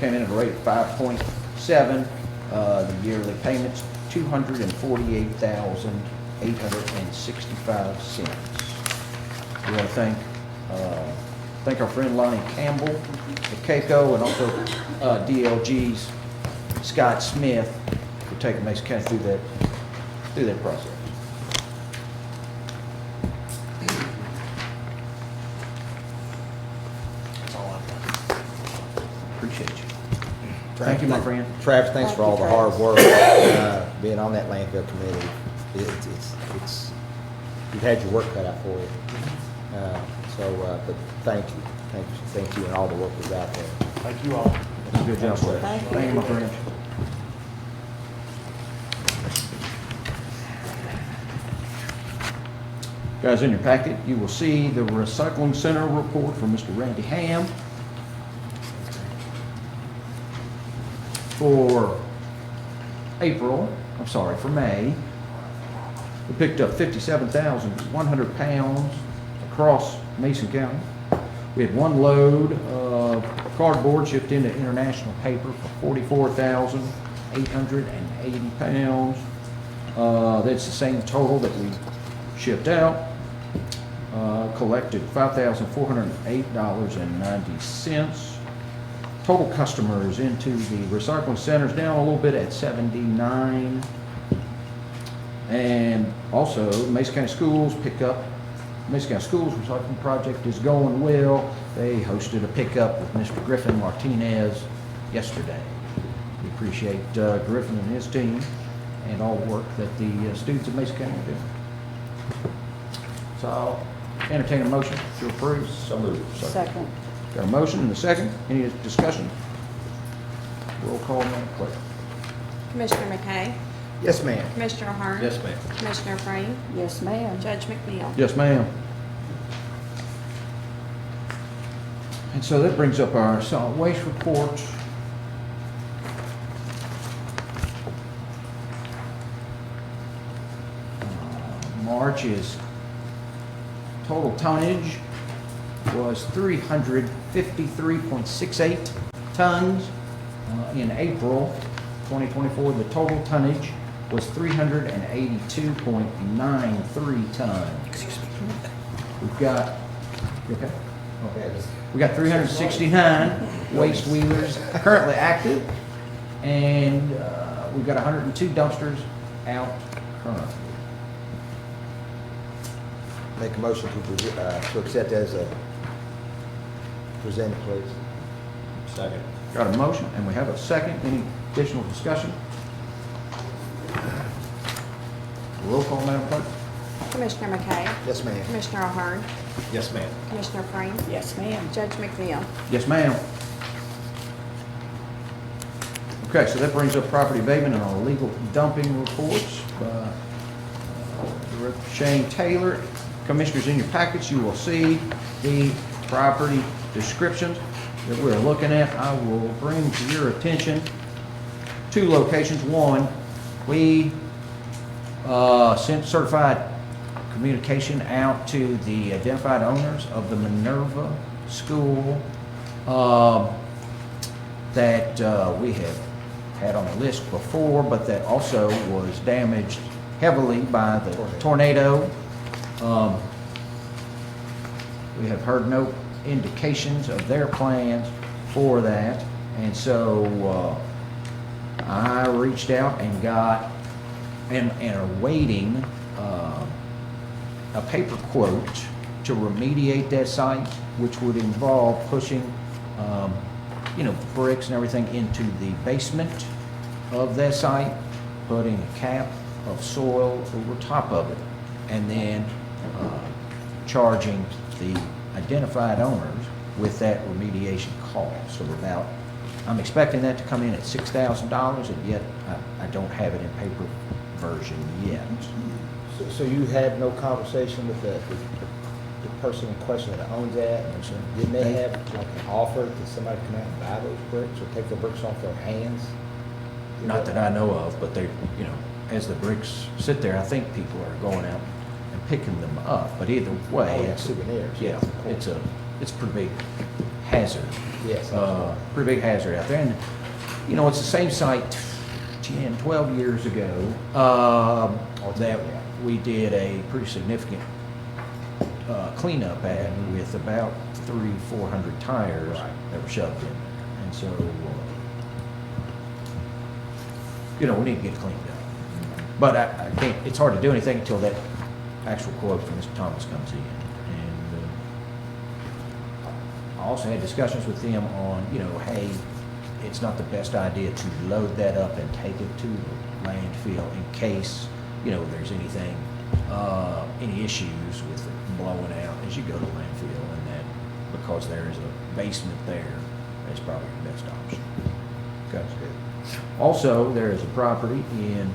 Came in at a rate of 5.7. The yearly payment's $248,865. We want to thank our friend Lonnie Campbell at CAECO and also DLG's Scott Smith for taking Mason County through that process. That's all I've got. Appreciate you. Thank you, my friend. Travis, thanks for all the hard work, being on that landfill committee. It's, you've had your work cut out for you. But thank you, and all the work was out there. Thank you all. Good job, sir. Thank you. Thank you, my friend. Guys, in your packet, you will see the recycling center report from Mr. Randy Ham for for May. We picked up 57,100 pounds across Mason County. We had one load of cardboard shipped into International Paper for 44,880 pounds. That's the same total that we shipped out. collected $5,408.90. Total customers into the recycling centers down a little bit at 79. And also, Mason County Schools Mason County Schools recycling project is going well. They hosted a pickup with Mr. Griffin Martinez yesterday. We appreciate Griffin and his team and all the work that the students of Mason County are doing. So I'll entertain a motion to approve. So moved. Second. Got a motion and a second. Any discussion? Roll call, Madam Clerk. Commissioner McKay, Yes, ma'am. Commissioner Ahern. Yes, ma'am. Commissioner Frame, Yes, ma'am. Judge McNeil. Yes, ma'am. And so that brings up our solid waste report. March's total tonnage was 353.68 tons. In April 2024, the total tonnage was 382.93 tons. We've got, you okay? We got 369 waste wheelers currently active, and we've got 102 dumpsters out currently. Make a motion to accept as a presented, please. Second. Got a motion, and we have a second. Any additional discussion? Roll call, Madam Clerk. Commissioner McKay, Yes, ma'am. Commissioner Ahern, Yes, ma'am. Commissioner Frame, Yes, ma'am. Judge McNeil. Yes, ma'am. Okay, so that brings up property abatement and our illegal dumping reports by Director Shane Taylor. Commissioners, in your packets, you will see the property descriptions that we're looking at. I will bring to your attention two locations. One, we sent certified communication out to the identified owners of the Minerva School that we have had on the list before, but that also was damaged heavily by the tornado. We have heard no indications of their plans for that, and so I reached out and got and are waiting a paper quote to remediate that site, which would involve pushing bricks and everything into the basement of that site, putting a cap of soil over top of it, and then charging the identified owners with that remediation cost of about, I'm expecting that to come in at $6,000, and yet I don't have it in paper version yet. So you had no conversation with the person in question that owns that? Didn't they have like an offer that somebody come out and buy those bricks or take the bricks off their hands? Not that I know of, but they, as the bricks sit there, I think people are going out and picking them up. But either way, Oh, yeah, souvenirs. Yeah, it's a pretty big hazard. Yes. Pretty big hazard out there. And, it's the same site 10, 12 years ago that we did a pretty significant cleanup at with about 300-400 tires that were shoved in there. And so, we need to get it cleaned up. But I can't, it's hard to do anything until that actual quote from Mr. Thomas comes in. And I also had discussions with them on, hey, it's not the best idea to load that up and take it to the landfill in case, there's anything, any issues with it blowing out as you go to landfill, and that because there is a basement there, that's probably the best option. Okay. Also, there is a property in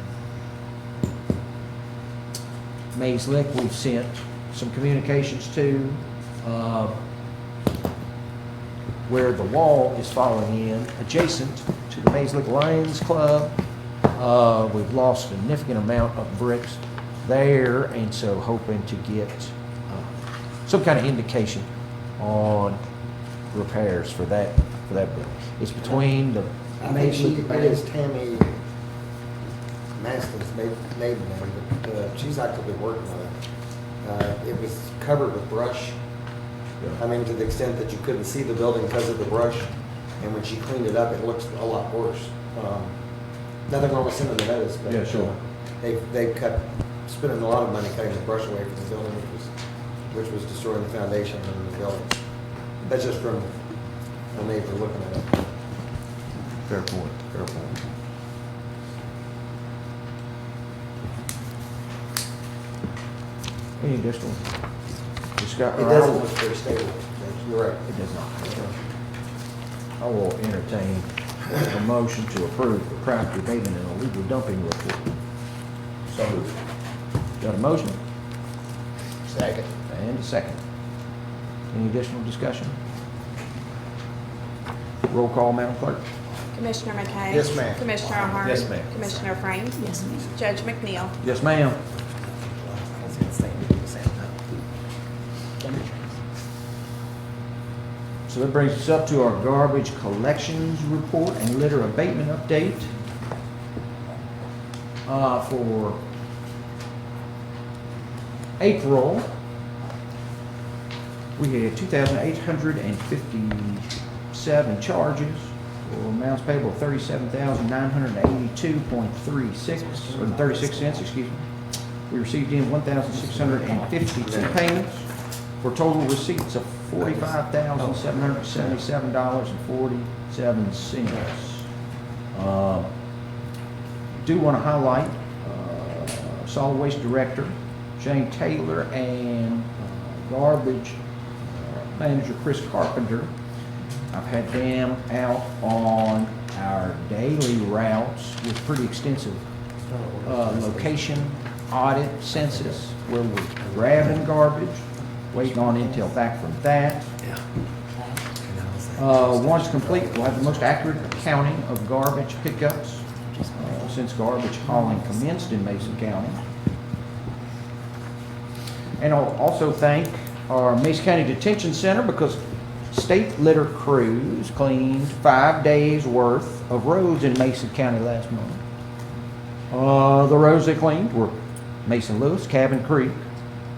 Mays Lick we've sent some communications to, where the wall is falling in adjacent to the Mays Lick Lions Club. We've lost a significant amount of bricks there, and so hoping to get some kind of indication on repairs for that building. It's between the I think that is Tammy Maston's maiden name, but she's actively working on it. It was covered with brush. I mean, to the extent that you couldn't see the building because of the brush. And when she cleaned it up, it looks a lot worse. Nothing wrong with sending the notice, but Yeah, sure. They've kept spending a lot of money cutting the brush away from the building, which was destroying the foundation of the building. That's just from a neighbor looking at it. Fair point, fair point. Any additional discussion? It doesn't look very stable. You're right. It does not. I will entertain a motion to approve the property abatement and illegal dumping report. So moved. Got a motion? Second. And a second. Any additional discussion? Roll call, Madam Clerk. Commissioner McKay? Yes, ma'am. Commissioner Ahern? Yes, ma'am. Commissioner Frame? Yes, ma'am. Judge McNeil? Yes, ma'am. So that brings us up to our garbage collections report and litter abatement update. For April, we had 2,857 charges for amounts payable of 37,982.36 or 36 cents, excuse me. We received in 1,652 payments for total receipts of $45,777.47. Do want to highlight Solid Waste Director Shane Taylor and Garbage Manager Chris Carpenter. I've had them out on our daily routes with pretty extensive location audit census where we're grabbing garbage, waiting on intel back from that. Once complete, we'll have the most accurate accounting of garbage pickups since garbage hauling commenced in Mason County. And I'll also thank our Mason County Detention Center because state litter crews cleaned 5 days worth of roads in Mason County last month. The roads they cleaned were Mason Lewis, Cabin Creek,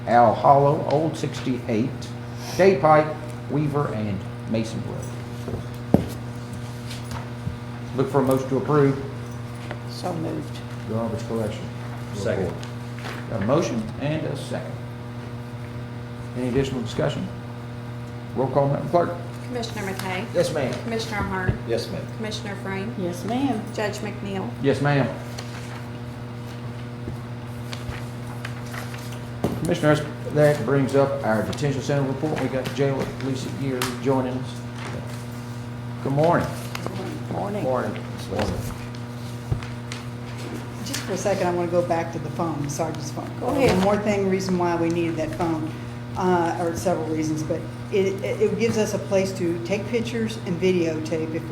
Owl Hollow, Old 68, Day Pike, Weaver, and Mason Road. Look for a motion to approve. So moved. Garbage collection. Second. report. Got a motion and a second. Any additional discussion? Roll call, Madam Clerk. Commissioner McKay? Yes, ma'am. Commissioner Ahern? Yes, ma'am. Commissioner Frame? Yes, ma'am. Judge McNeil? Yes, ma'am. Commissioners, that brings up our detention center report. We got Jailer Lisa Gear joining us. Good morning. Morning. Morning. Just for a second, I want to go back to the phone, Sergeant's phone. Go ahead. One more thing, reason why we needed that phone, or several reasons, but it gives us a place to take pictures and videotape if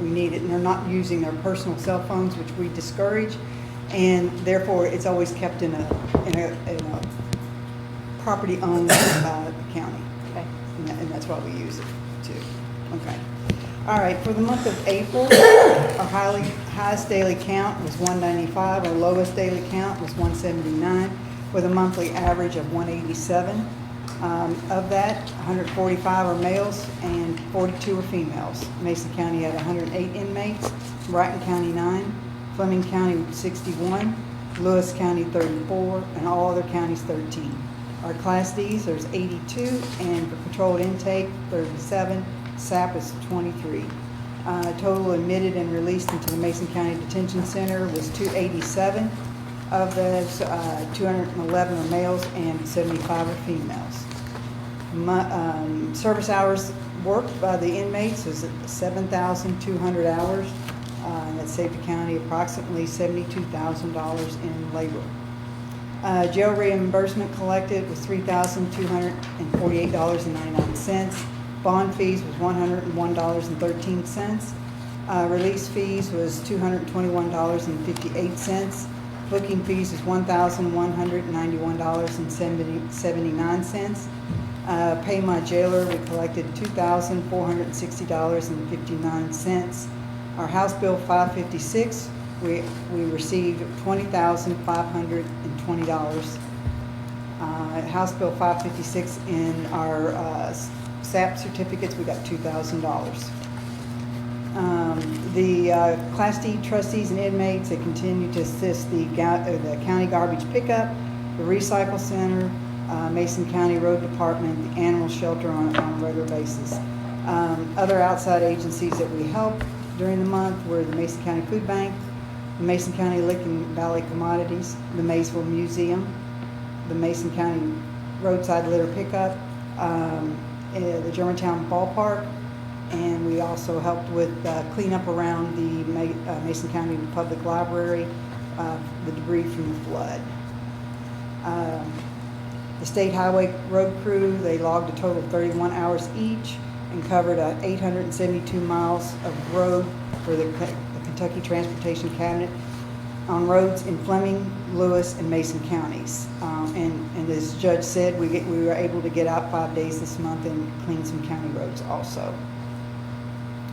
we need it, and they're not using their personal cell phones, which we discourage, and therefore it's always kept in a property owned by the county. Okay. And that's why we use it too. Okay. All right, for the month of April, our highest daily count was 195, our lowest daily count was 179, with a monthly average of 187. Of that, 145 are males and 42 are females. Mason County had 108 inmates, Brighton County 9, Fleming County 61, Lewis County 34, and all other counties 13. Our Class Ds, there's 82, and for controlled intake, 37. SAP is 23. Total admitted and released into the Mason County Detention Center was 287. Of those, 211 are males and 75 are females. Service hours worked by the inmates is 7,200 hours. That saved the county approximately $72,000 in labor. Jail reimbursement collected was $3,248.99. Bond fees was $101.13. Release fees was $221.58. Booking fees is $1,191.79. Pay my jailer, we collected $2,460.59. Our House Bill 556, we received $20,520. House Bill 556 in our SAP certificates, we got $2,000. The Class D trustees and inmates, they continue to assist the county garbage pickup, the recycle center, Mason County Road Department, the animal shelter on a regular basis. Other outside agencies that we help during the month were the Mason County Food Bank, the Mason County Licking Valley Commodities, the Maysville Museum, the Mason County Roadside Litter Pickup, the Germantown Ballpark, and we also helped with cleanup around the Mason County Public Library, the debris from the flood. The State Highway Road Crew, they logged a total of 31 hours each and covered 872 miles of road for the Kentucky Transportation Cabinet on roads in Fleming, Lewis, and Mason counties. And as the judge said, we were able to get out 5 days this month and clean some county roads also.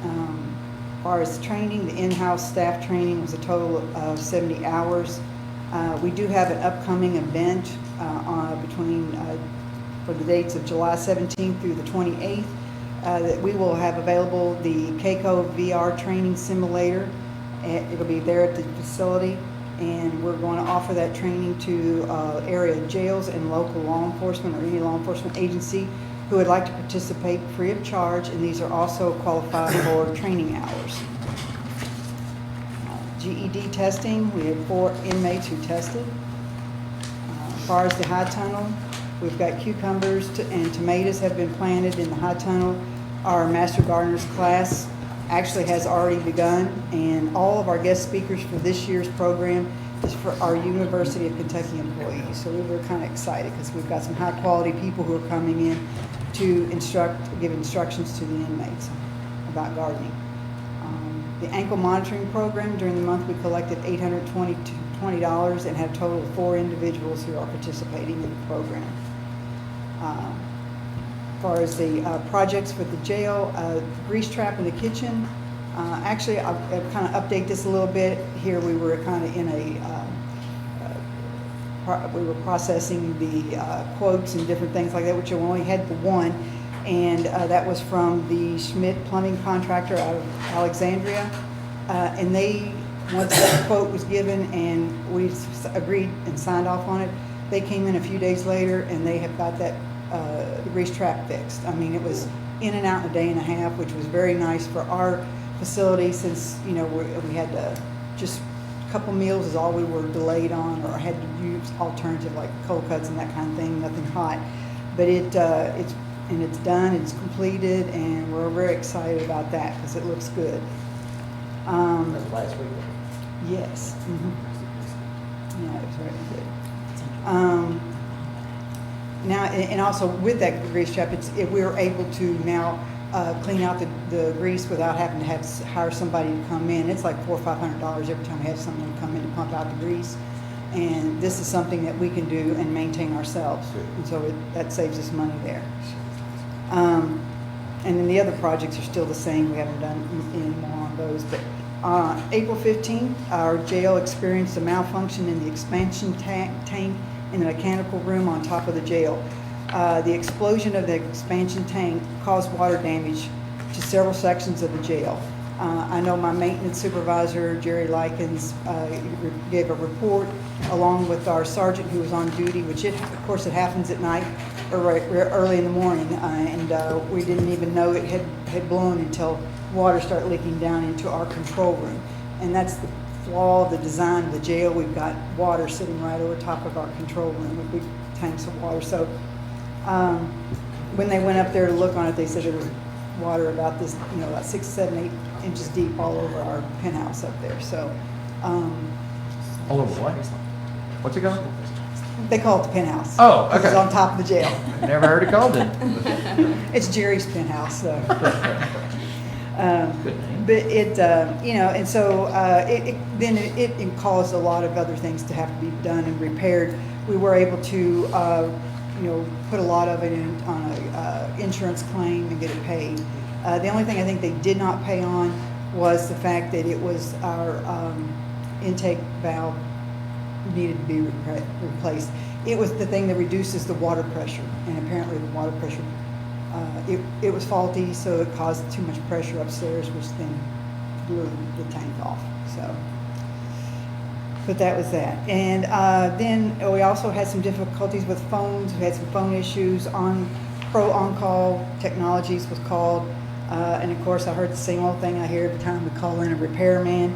As far as training, the in-house staff training was a total of 70 hours. We do have an upcoming event for the dates of July 17th through the 28th that we will have available the KCO VR training simulator. It'll be there at the facility, and we're going to offer that training to area jails and local law enforcement or any law enforcement agency who would like to participate free of charge, and these are also qualified for training hours. GED testing, we had 4 inmates who tested. As far as the high tunnel, we've got cucumbers and tomatoes have been planted in the high tunnel. Our Master Gardeners class actually has already begun, and all of our guest speakers for this year's program is for our University of Kentucky employees. So we were kind of excited because we've got some high quality people who are coming in to give instructions to the inmates about gardening. The ankle monitoring program, during the month we collected $820 and had a total of 4 individuals who are participating in the program. As far as the projects for the jail, the grease trap in the kitchen, actually I'll kind of update this a little bit. Here we were kind of in we were processing the quotes and different things like that, which we only had the one, and that was from the Schmidt Plumbing Contractor out of Alexandria. And once that quote was given and we agreed and signed off on it, they came in a few days later and they have got that the grease trap fixed. I mean, it was in and out in a day and a half, which was very nice for our facility since, you know, we had to just a couple meals is all we were delayed on, or had to use alternative like cold cuts and that kind of thing, nothing hot. But it's done, it's completed, and we're very excited about that because it looks good. That was last week. Yes. Mm-hmm. Yeah, it was very good. Now, and also with that grease trap, we were able to now clean out the grease without having to hire somebody to come in. It's like $400 or $500 every time we have someone come in to pump out the grease. And this is something that we can do and maintain ourselves. And so that saves us money there. And then the other projects are still the same. We haven't done any more on those. But April 15th, our jail experienced a malfunction in the expansion tank in the mechanical room on top of the jail. The explosion of the expansion tank caused water damage to several sections of the jail. I know my maintenance supervisor, Jerry Likens, gave a report along with our sergeant who was on duty, which of course it happens at night or early in the morning, and we didn't even know it had blown until water started leaking down into our control room. And that's the flaw of the design of the jail. We've got water sitting right over top of our control room with big tanks of water. So when they went up there to look on it, they said there was water about this, you know, about 6, 7, 8 inches deep all over our penthouse up there. So all over what? What's it called? They call it the penthouse. Oh, okay. It's on top of the jail. Never heard it called it. It's Jerry's penthouse. So. But it, you know, and so it caused a lot of other things to have to be done and repaired. We were able to, you know, put a lot of it on an insurance claim and get it paid. The only thing I think they did not pay on was the fact that it was our intake valve needed to be replaced. it was the thing that reduces the water pressure, and apparently the water pressure, it was faulty, so it caused too much pressure upstairs, which then blew the tank off, so. But that was that. And then we also had some difficulties with phones. We had some phone issues. Pro On-Call Technologies was called. And of course, I heard the same old thing I hear every time we call in a repairman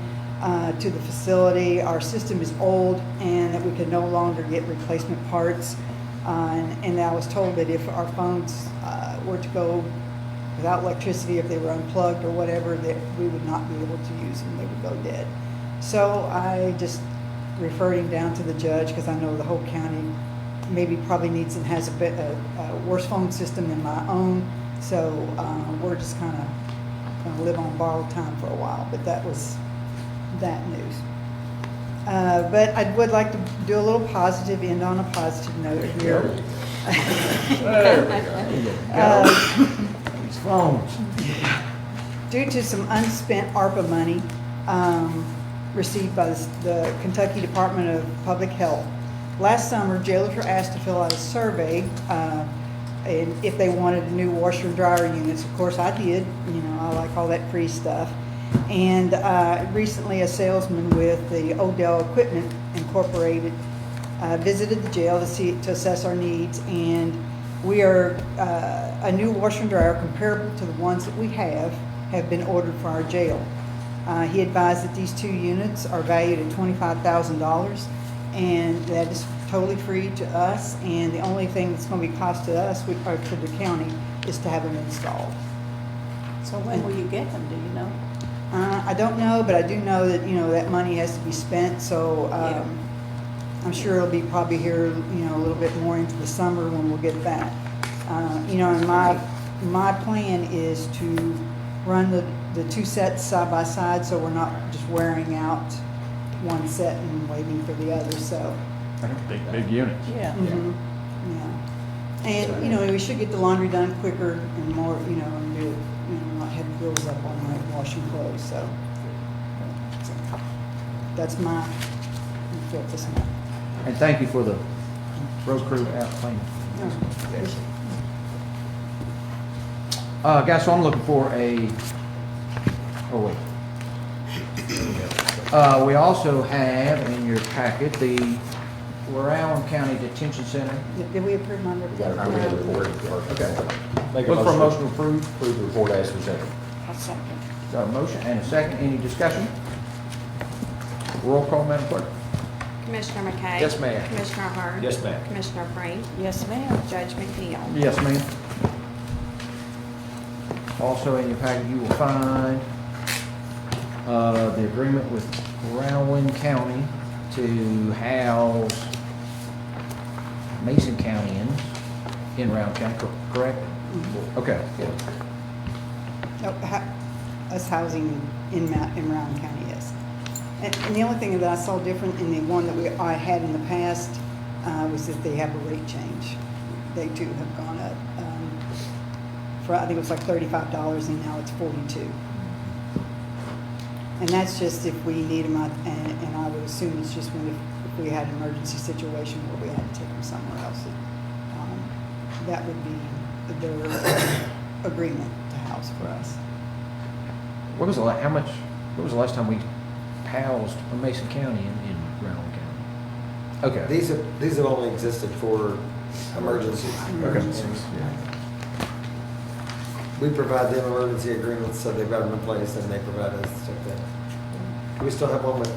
to the facility. Our system is old and that we could no longer get replacement parts. And I was told that if our phones were to go without electricity, if they were unplugged or whatever, that we would not be able to use them. They would go dead. So I just referred him down to the judge because I know the whole county maybe probably needs and has a worse phone system than my own. So we're just kind of going to live on borrowed time for a while. But that was that news. But I would like to do a little positive, end on a positive note here. These phones. Due to some unspent ARPA money received by the Kentucky Department of Public Health, last summer jailers were asked to fill out a survey and if they wanted new washer and dryer units. Of course I did, you know, I like all that free stuff. And recently a salesman with the Odell Equipment Incorporated visited the jail to assess our needs, and we are a new washer and dryer comparable to the ones that we have been ordered for our jail. He advised that these 2 units are valued at $25,000, and that is totally free to us, and the only thing that's going to be cost to us, or to the county, is to have them installed. So when will you get them, do you know? I don't know, but I do know that, you know, that money has to be spent, so I'm sure it'll be probably here, you know, a little bit more into the summer when we'll get that. You know, and my plan is to run the 2 sets side by side, so we're not just wearing out one set and waiting for the other, so. Big units. Yeah. Mhm. Yeah. And, you know, we should get the laundry done quicker and more, you know, and do, you know, not have girls up all night washing clothes, so. That's my, this month. And thank you for the road crew out cleaning. Guys, so I'm looking for we also have in your packet the Warren County Detention Center. Did we approve my report? We got a report first. Okay. Make Look for a motion to approve. Approve the report as presented. I'll second. Got a motion and a second. Any discussion? Roll call, Madam Clerk. Commissioner McKay? Yes, ma'am. Commissioner Hurd? Yes, ma'am. Commissioner Frame? Yes, ma'am. Judge McNeil? Yes, ma'am. Also in your packet, you will find the agreement with Rowan County to house Mason County in Rowan County, correct? Mm-hmm. Okay. Us housing in Rowan County, yes. And the only thing that I saw different in the one that I had in the past was that they have a rate change. They too have gone up. I think it was like $35 and now it's $42. And that's just if we need them, and I would assume it's just when if we had an emergency situation where we had to take them somewhere else. That would be their agreement to house for us. What was the last time we housed a Mason County in Rowan County? Okay. These have only existed for emergencies. We provide them emergency agreements, so they've got them in place, and they provide us stuff there. Do we still have one with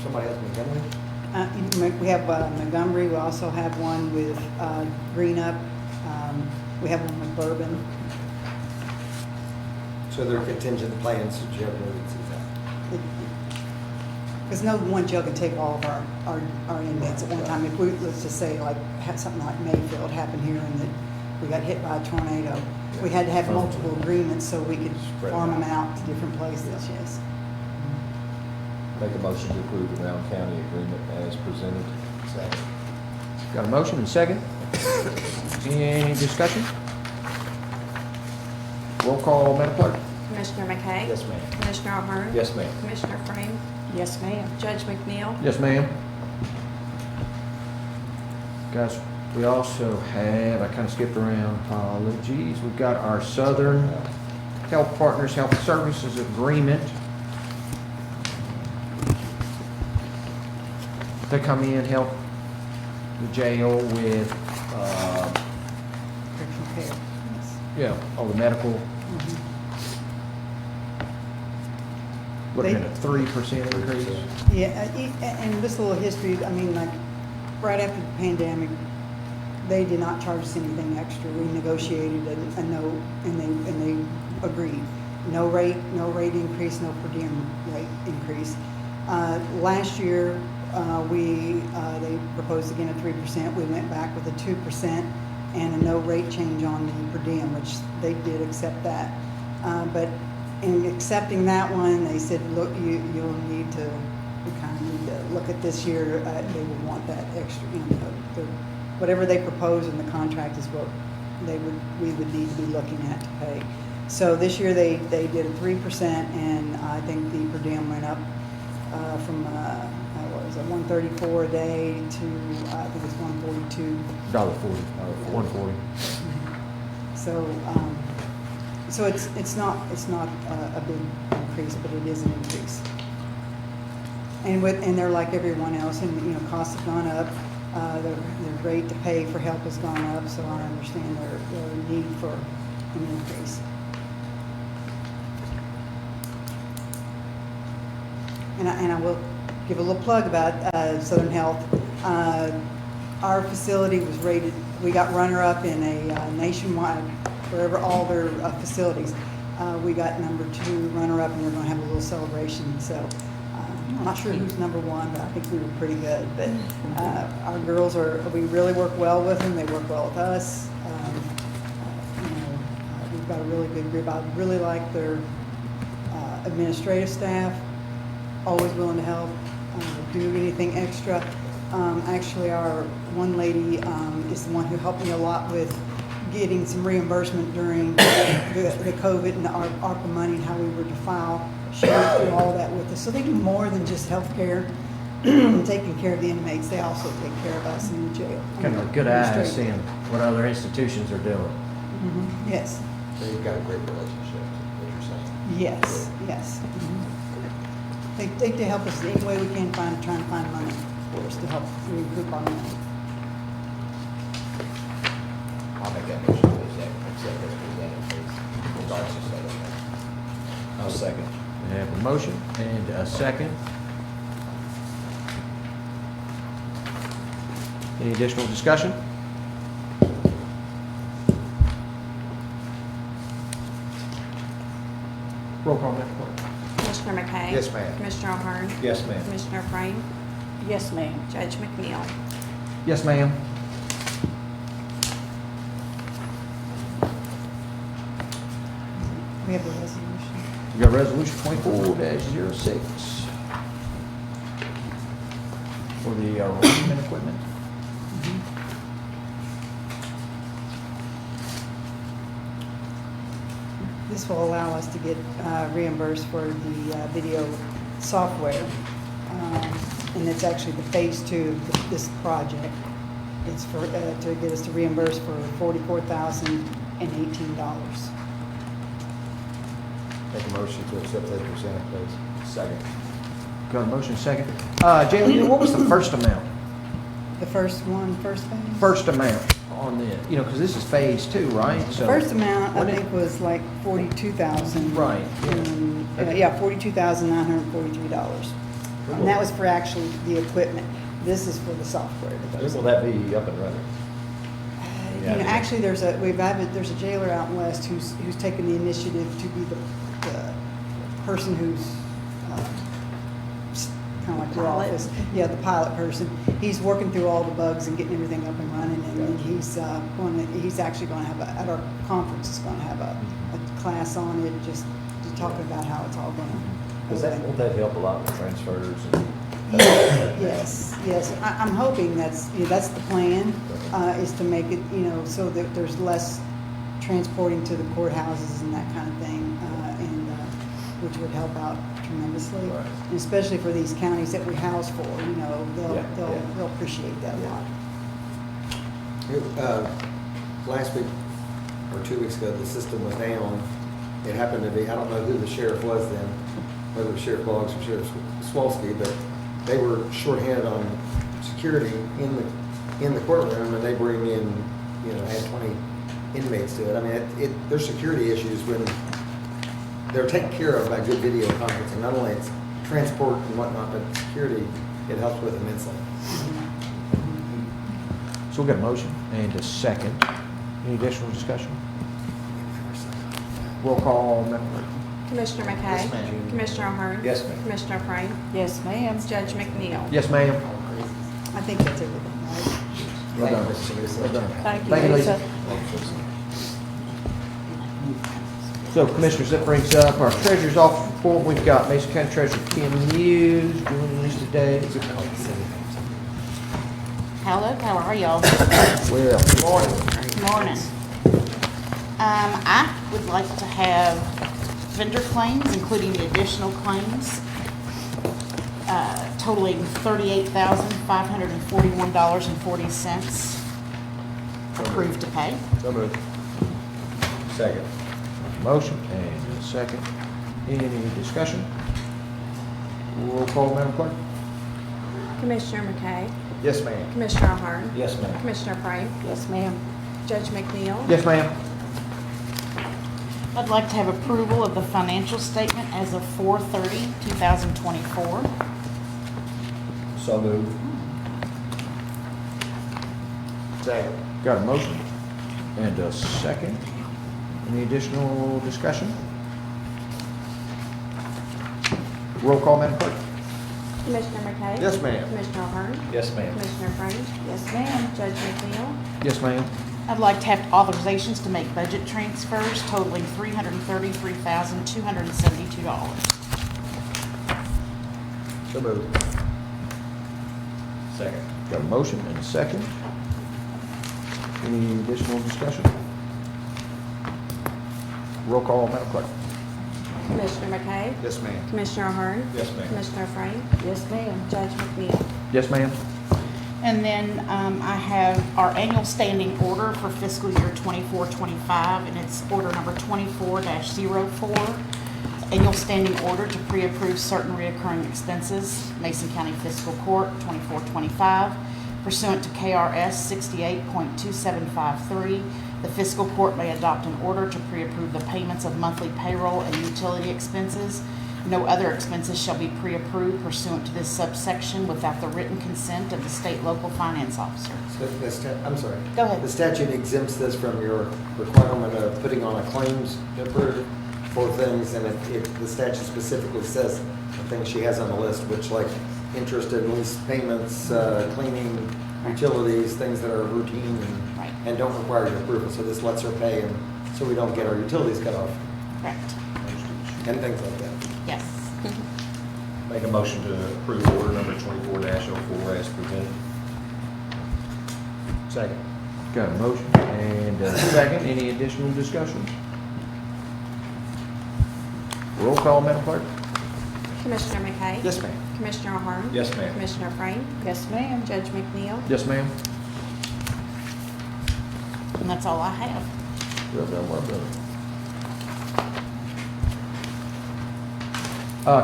somebody else, Montgomery? We have Montgomery. We also have one with Greenup. We have one with Bourbon. So they're contingent plans, should you have emergencies out? Because no one jail can take all of our inmates at one time. If we, let's just say, like, had something like Mayfield happen here and that we got hit by a tornado, we had to have multiple agreements so we could farm them out to different places, yes. Make a motion to approve the Rowan County agreement as presented. Second. Got a motion and second. Any discussion? Roll call, Madam Clerk. Commissioner McKay? Yes, ma'am. Commissioner Hurd? Yes, ma'am. Commissioner Frame? Yes, ma'am. Judge McNeil? Yes, ma'am. Guys, we also have, I kind of skipped around, apologies. We've got our Southern Health Partners Health Services Agreement. They come in, help the jail with, Correctional care, yes. yeah, all the medical. Looking at a 3% increase. Yeah, and just a little history, I mean, like, right after the pandemic, they did not charge us anything extra. We negotiated a note, and they agreed. No rate increase, no per diem rate increase. Last year, they proposed again a 3%. We went back with a 2% and a no rate change on the per diem, which they did accept that. But in accepting that one, they said, look, we kind of need to look at this year. They would want that extra, whatever they propose in the contract is what we would need to be looking at to pay. So this year they did a 3%, and I think the per diem went up from what was it, $134 a day to I think it's $142. $1.40. 140. So it's not a big increase, but it is an increase. And they're like everyone else, and costs have gone up. The rate to pay for help has gone up, so I understand their need for an increase. And I will give a little plug about Southern Health. Our facility was rated, we got runner-up in a nationwide, wherever all their facilities. We got number 2 runner-up, and we're going to have a little celebration. So I'm not sure who's number 1, but I think we were pretty good. But our girls we really work well with them. They work well with us. We've got a really good group. I really like their administrative staff. Always willing to help, do anything extra. Actually, our one lady is the one who helped me a lot with getting some reimbursement during the COVID and the ARPA money and how we were to file. She went through all that with us. So they do more than just health care, taking care of the inmates. They also take care of us in the jail. Kind of a good eye to seeing what other institutions are doing. Mm-hmm. Yes. So you've got a great relationship, what you're saying. Yes, yes. Mm-hmm. They help us any way we can try and find money for us to help recoup our money. I'll make that motion to accept as presented, please. Regardless of Southern Health. I'll second. We have a motion and a second. Any additional discussion? Roll call, Madam Clerk. Commissioner McKay? Yes, ma'am. Commissioner O'Hearn? Yes, ma'am. Commissioner Frame? Yes, ma'am. Judge McNeil? Yes, ma'am. We have a resolution. We got resolution 24-06 for the arraignment equipment. This will allow us to get reimbursed for the video software. And it's actually the phase 2 of this project. It's for to get us to reimburse for $44,018. Make a motion to accept as presented, please. Second. Got a motion, second. Jalen, what was the first amount? The first phase? First amount on the, because this is phase 2, right? So First amount, I what think, was like $42,000. Right, Yeah, $42,943. And that was for actually the equipment. This is for the software. When will that be up and running? Actually, there's a jailer out in West who's taken the initiative to be the person who's kind of like your office. Yeah, the pilot person. He's working through all the bugs and getting everything up and running, and then he's actually going to have at our conference is going to have a class on it, just talking about how it's all going to. Won't that help a lot with transfers? Yes. I'm hoping that's the plan, is to make it, so that there's less transporting to the courthouses and that kind of thing, and which would help out tremendously, Right. and especially for these counties that we house for. They'll appreciate that a lot. Last week or 2 weeks ago, the system was down. It happened to be, I don't know who the sheriff was then, whether it was Sheriff Boggs or Sheriff Swolsky, but they were shorthanded on security in the courtroom, and they bring in, add 20 inmates to it. I mean, there's security issues when they're taken care of by good video conferencing. Not only it's transport and whatnot, but security, it helps with immensely. So we've got a motion and a second. Any additional discussion? Roll call, Madam Clerk. Commissioner McKay? Yes, ma'am. Commissioner Ahern? Yes, ma'am. Commissioner Frame? Yes, ma'am. Judge McNeil? Yes, ma'am. I think that's everything, right? Well done. Well done. Thank you, Thank you, Lisa. So Commissioners, that brings up our Treasurer's Office report. We've got Mason County Treasurer Kim Hughes joining us today. Hello, how are y'all? Well, good morning. Good morning. I would like to have vendor claims, including the additional claims, totaling $38,541.40 approved to pay. So moved. Second. Motion and a second. Any discussion? Roll call, Madam Clerk. Commissioner McKay? Yes, ma'am. Commissioner Ahern? Yes, ma'am. Commissioner Frame? Yes, ma'am. Judge McNeil? Yes, ma'am. I'd like to have approval of the financial statement as of 4/30/2024. So moved. Second. Got a motion and a second. Any additional discussion? Roll call, Madam Clerk. Commissioner McKay? Yes, ma'am. Commissioner Ahern? Yes, ma'am. Commissioner Frame? Yes, ma'am. Judge McNeil? Yes, ma'am. I'd like to have authorizations to make budget transfers totaling $333,272. So moved. Second. Got a motion and a second. Any additional discussion? Roll call, Madam Clerk. Commissioner McKay? Yes, ma'am. Commissioner Ahern? Yes, ma'am. Commissioner Frame? Yes, ma'am. Judge McNeil? Yes, ma'am. And then I have our annual standing order for fiscal year 24-25, and it's order number 24-04. Annual standing order to pre-approve certain reoccurring expenses, Mason County Fiscal Court 24-25. Pursuant to KRS 68.2753, the fiscal court may adopt an order to pre-approve the payments of monthly payroll and utility expenses. No other expenses shall be pre-approved pursuant to this subsection without the written consent of the state local finance officer. So I'm sorry. Go ahead. The statute exempts this from your requirement of putting on a claims report for things, and the statute specifically says the things she has on the list, which like interest and lease payments, cleaning, utilities, things that are routine and don't require your approval. So this lets her pay, and so we don't get our utilities cut off Correct. and things like that. Yes. Make a motion to approve order number 24-04 as presented. Second. Got a motion and a second. Any additional discussion? Roll call, Madam Clerk. Commissioner McKay? Yes, ma'am. Commissioner Ahern? Yes, ma'am. Commissioner Frame? Yes, ma'am. Judge McNeil? Yes, ma'am. And that's all I have. Well done, well done.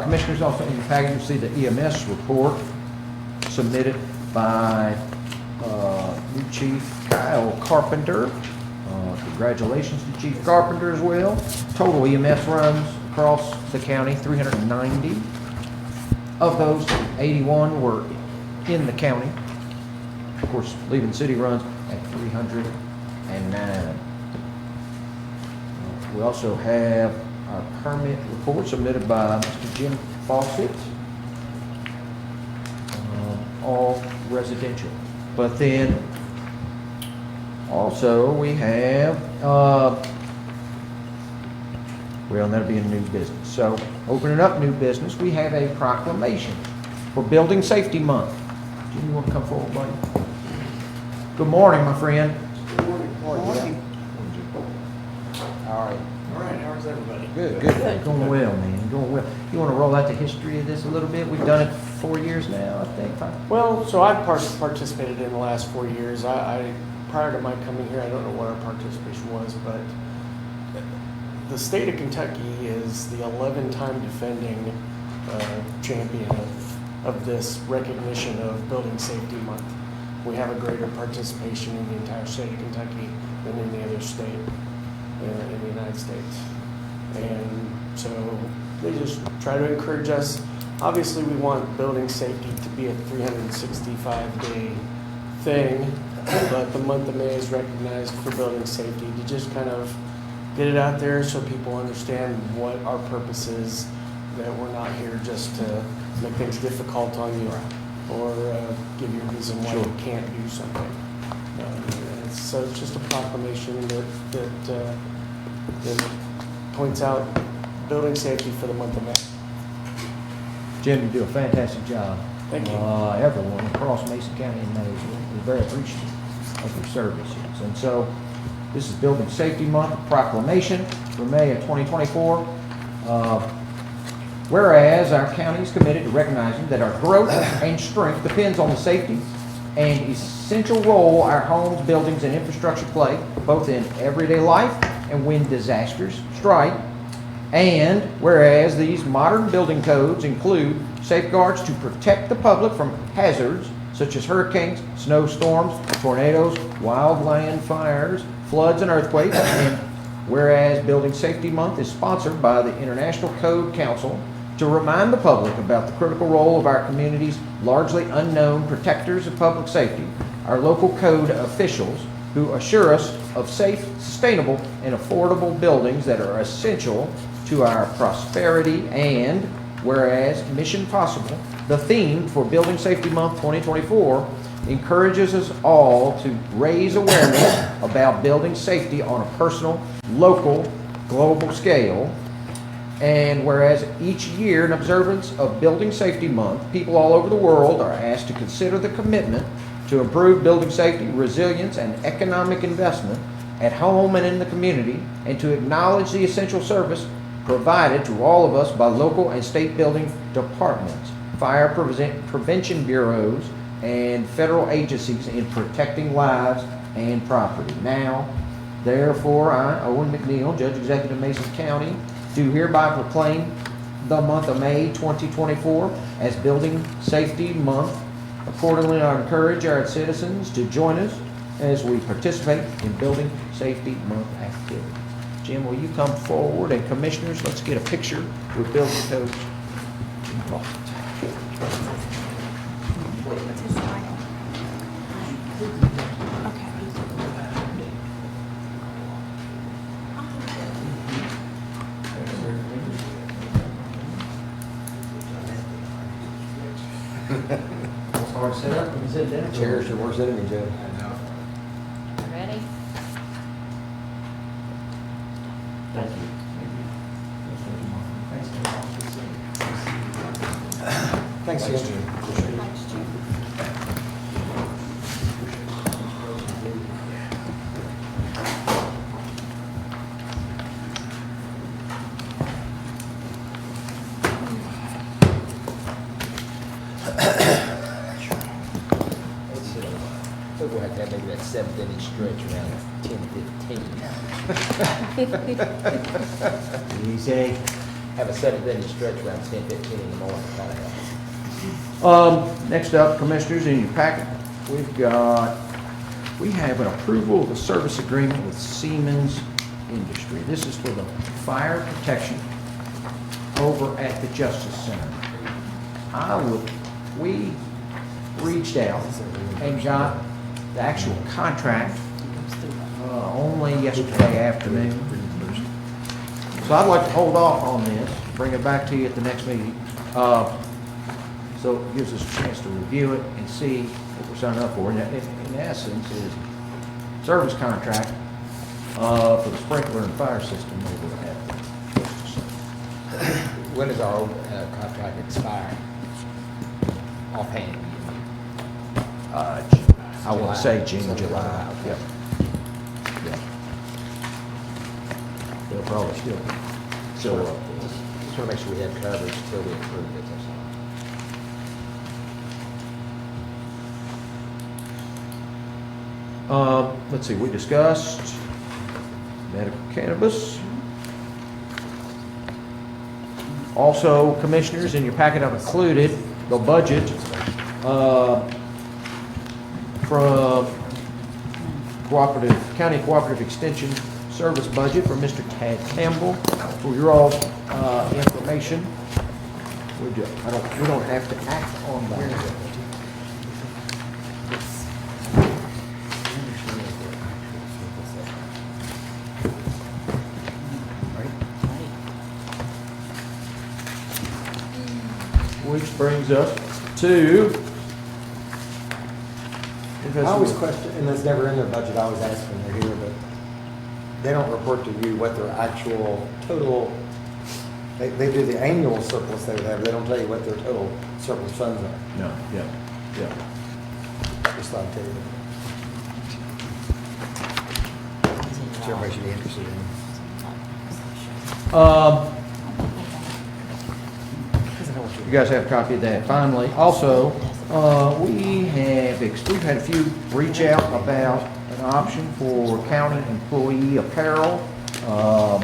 Commissioners, also in your package, you'll see the EMS report submitted by new Chief Kyle Carpenter. Congratulations to Chief Carpenter as well. Total EMS runs across the county, 390. Of those, 81 were in the county. Of course, leaving city runs at 309. We also have our permit report submitted by Mr. Jim Fawcett. All residential. But then also we have, well, that'll be a new business. So opening up new business, we have a proclamation for Building Safety Month. Jim, you want to come forward, buddy? Good morning, my friend. Good morning. Morning. All right. All right, how's everybody? Good, good. Going well, man. Going well. You want to roll out the history of this a little bit? We've done it 4 years now, I think. Well, so I've participated in the last 4 years. I prior to my coming here, I don't know what our participation was, but the state of Kentucky is the 11-time defending champion of this recognition of Building Safety Month. We have a greater participation in the entire state of Kentucky than any other state in the United States. And so they just try to encourage us. Obviously, we want building safety to be a 365-day thing, but the month of May is recognized for building safety to just kind of get it out there so people understand what our purpose is, that we're not here just to make things difficult on you or give you a reason why you can't do something. So it's just a proclamation that points out building safety for the month of May. Jim, you do a fantastic job. Thank you. Everyone across Mason County and Maysville is very appreciative of your services. And so this is Building Safety Month proclamation for May of 2024. Whereas our county is committed to recognizing that our growth and strength depends on the safety and essential role our homes, buildings, and infrastructure play, both in everyday life and when disasters strike. And whereas these modern building codes include safeguards to protect the public from hazards such as hurricanes, snowstorms, tornadoes, wildland fires, floods, and earthquakes. And whereas Building Safety Month is sponsored by the International Code Council to remind the public about the critical role of our community's largely unknown protectors of public safety, our local code officials who assure us of safe, sustainable, and affordable buildings that are essential to our prosperity. And whereas Mission Possible, the theme for Building Safety Month 2024, encourages us all to raise awareness about building safety on a personal, local, global scale. And whereas each year in observance of Building Safety Month, people all over the world are asked to consider the commitment to improve building safety, resilience, and economic investment at home and in the community, and to acknowledge the essential service provided to all of us by local and state building departments, fire prevention bureaus, and federal agencies in protecting lives and property. Now, therefore, I, Owen McNeil, Judge Executive Mason County, do hereby proclaim the month of May 2024 as Building Safety Month. Accordingly, I encourage our citizens to join us as we participate in Building Safety Month activities. Jim, will you come forward? And commissioners, let's get a picture with building codes involved. It's hard to set up when you sit down. Chairs are worse enemy, Joe. Ready? Thank you. Thanks, Jim. Thanks, Jim. We'll have to have maybe that 7th inning stretch around 10:15. Easy. Have a 7th inning stretch around 10:15 in the morning, kind of help. Next up, commissioners, in your packet, we have an approval of a service agreement with Siemens Industry. This is for the fire protection over at the Justice Center. We reached out and got the actual contract only yesterday afternoon. So I'd like to hold off on this, bring it back to you at the next meeting. So it gives us a chance to review it and see what we're signing up for. And in essence, is service contract for the sprinkler and fire system over at Justice Center. When does our old contract expire? Offhand. I want to say June, July. Okay. Yep. Yep. They'll probably still. Just want to make sure we have coverage until we approve it, that's all. Let's see, we discussed medical cannabis. Also, commissioners, in your packet I've included the budget from County Cooperative Extension Service budget for Mr. Tad Campbell for your all information. We don't have to act on that. Which brings us to. I always question, and it's never in their budget, I always ask when they're here, but they don't report to you what their actual total, they do the annual surplus they would have, they don't tell you what their total surplus funds are. No, yeah. Just thought I'd tell you that. So everybody should be interested in. You guys have a copy of that. Finally, also, we've had a few reach out about an option for county employee apparel, a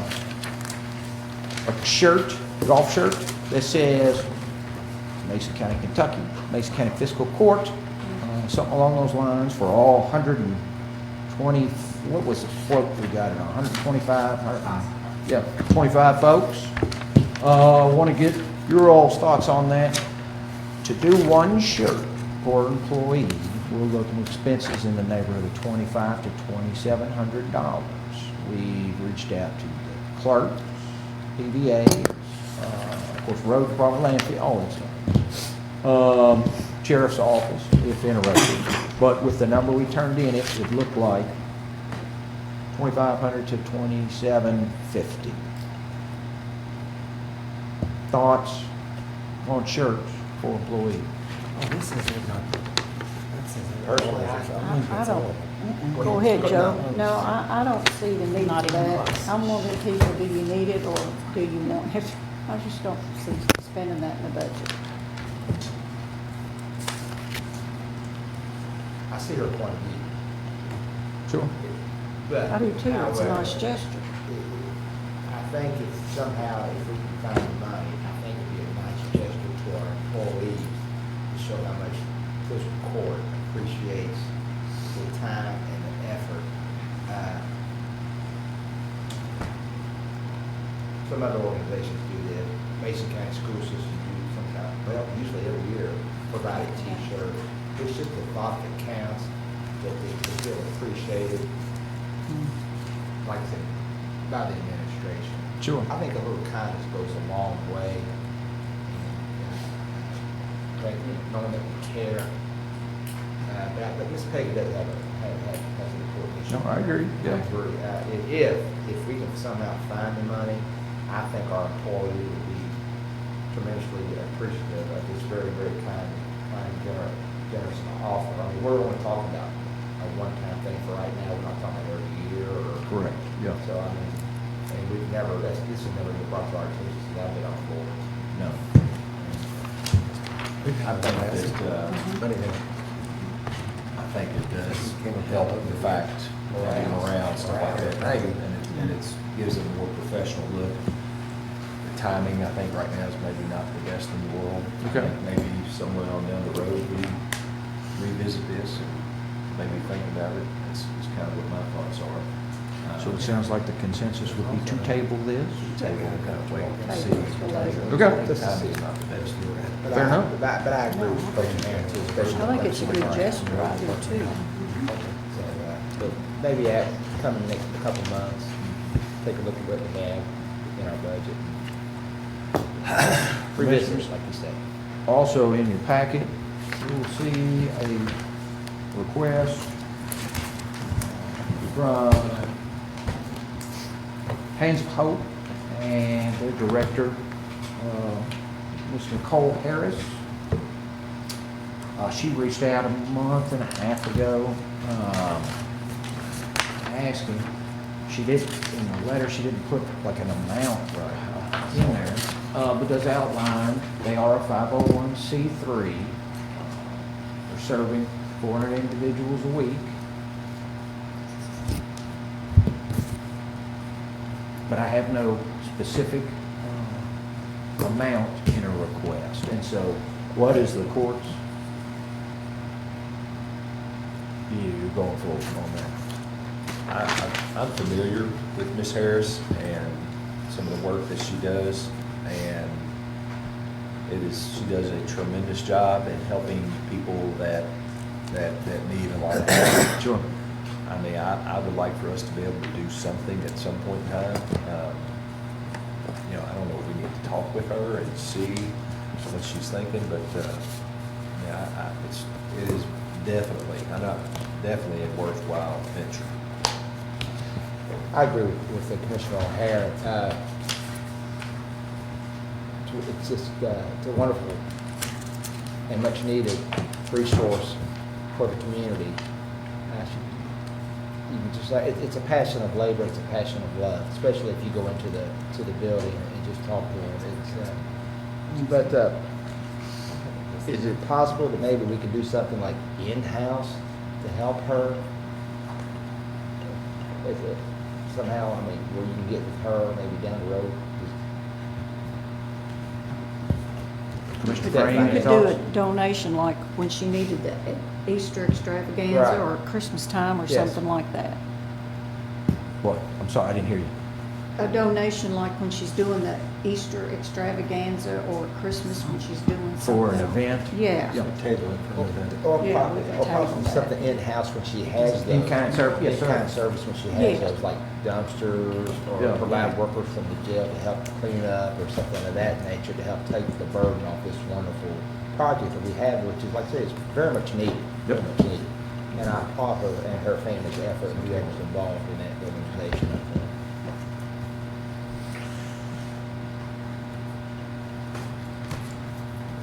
shirt, golf shirt that says Mason County, Kentucky, Mason County Fiscal Court, something along those lines for all 120. What was the quote we got it on? 125. 25 folks. Want to get your all's thoughts on that. To do one shirt per employee, we're looking at expenses in the neighborhood of $2,500 to $2,700. We've reached out to the clerks, PVA, of course, road department, landfill, all that stuff. Sheriff's office, if interested. But with the number we turned in, it would look like $2,500 to $2,750. Thoughts on shirts for employees? Oh, this is I don't, go ahead, Joe. No, I don't see the need for that. I'm one of the people, do you need it or do you want it? I just don't see spending that in the budget. I see her point of view. Sure. But I do too, it's a however, nice gesture. I think if somehow, if we can find the money, I think it'd be a nice gesture to our employees to show how much fiscal court appreciates the time and the effort. Some other organizations do this. Mason County School System do some kind of, well, usually every year, provide a T-shirt. It's just the thought that counts, that they feel appreciated. Like I said, by the administration. Sure. I think a little kindness goes a long way. And, knowing that we care. But Ms. Peggy does have an important issue. No, I agree. Yeah. I agree. If we can somehow find the money, I think our employees would be tremendously appreciative of this very, very kind, generous offer. I mean, we're only talking about a one-time thing for right now. We're not talking about every year or. Correct. Yeah. So I mean, and we've never. This has never been brought to our attention. So that'll be on board. No. I think it does help the fact moving around, stuff like that. And it gives it a more professional look. The timing, I think right now is maybe not the best in the world. Okay. I think maybe somewhere on down the road we revisit this and maybe think about it. It's kind of what my thoughts are. So it sounds like the consensus would be to table this? Table and kind of wait and see. Okay. The timing's not the best. Fair enough. But I agree with Coach Aaron too, especially. I think it's a good gesture out there too. But maybe come in the next couple of months, take a look at what we have in our budget. Revisit, like you said. Also in your packet, you'll see a request from Hands of Hope and their director, Ms. Nicole Harris. She reached out a month and a half ago asking. She did, in the letter, she didn't put like an amount in there, but does outline they are a 501c3. They're serving 400 individuals a week. but I have no specific amount in a request. And so what is the court's view going forward on that? I'm familiar with Ms. Harris and some of the work that she does, and she does a tremendous job in helping people that need a lot of help. Sure. I mean, I would like for us to be able to do something at some point in time. I don't know, we need to talk with her and see what she's thinking, but, it is definitely a worthwhile venture. I agree with the Commissioner O'Hara. It's just, it's a wonderful and much needed resource for the community. You can just like, it's a passion of labor, it's a passion of love, especially if you go into the building and just talk to them. Is it possible that maybe we could do something like in-house to help her? Is it somehow, where you can get with her maybe down the road? Commissioner You Frame, any could do thoughts? a donation like when she needed the Easter extravaganza Right. or Christmas time or Yes. something like that. What? I'm sorry, I didn't hear you. A donation like when she's doing the Easter extravaganza or Christmas when she's doing something. For an event? Yeah. Table it for an event. Or Yeah, probably, we could or table possibly that. something in-house when she has those. In-kind service, yes, sir. In-kind service when she has Yeah. those, like dumpsters, or Yeah. provide workers from the jail to help clean up, or something of that nature, to help take the burden off this wonderful project that we have, which is, like I said, it's very much needed. Very much needed. And I applaud her and her family's effort and whoever's involved in that organization.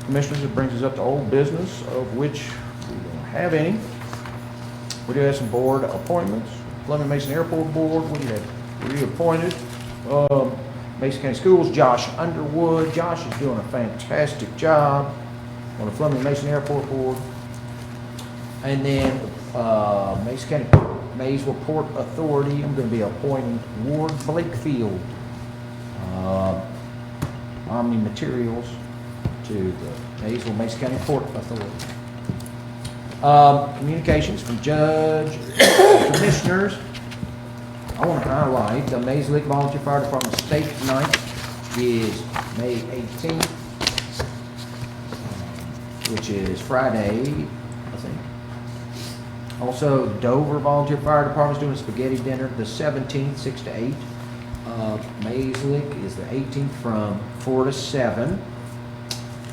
Commissioners, it brings us up to old business, of which we don't have any. We do have some board appointments. Fleming Mason Airport Board, we have reappointed. Mason County Schools, Josh Underwood. Josh is doing a fantastic job on the Fleming Mason Airport Board. And then Mason County Maysville Port Authority, I'm going to be appointing Ward Blakefield, Omni Materials, to the Maysville Mason County Port Authority. Communications from Judge, Commissioners. I want to highlight the Mays Lake Volunteer Fire Department State Night is May 18th, which is Friday, I think. Also, Dover Volunteer Fire Department is doing a spaghetti dinner the 17th, 6 to 8. Mays Lake is the 18th from 4 to 7.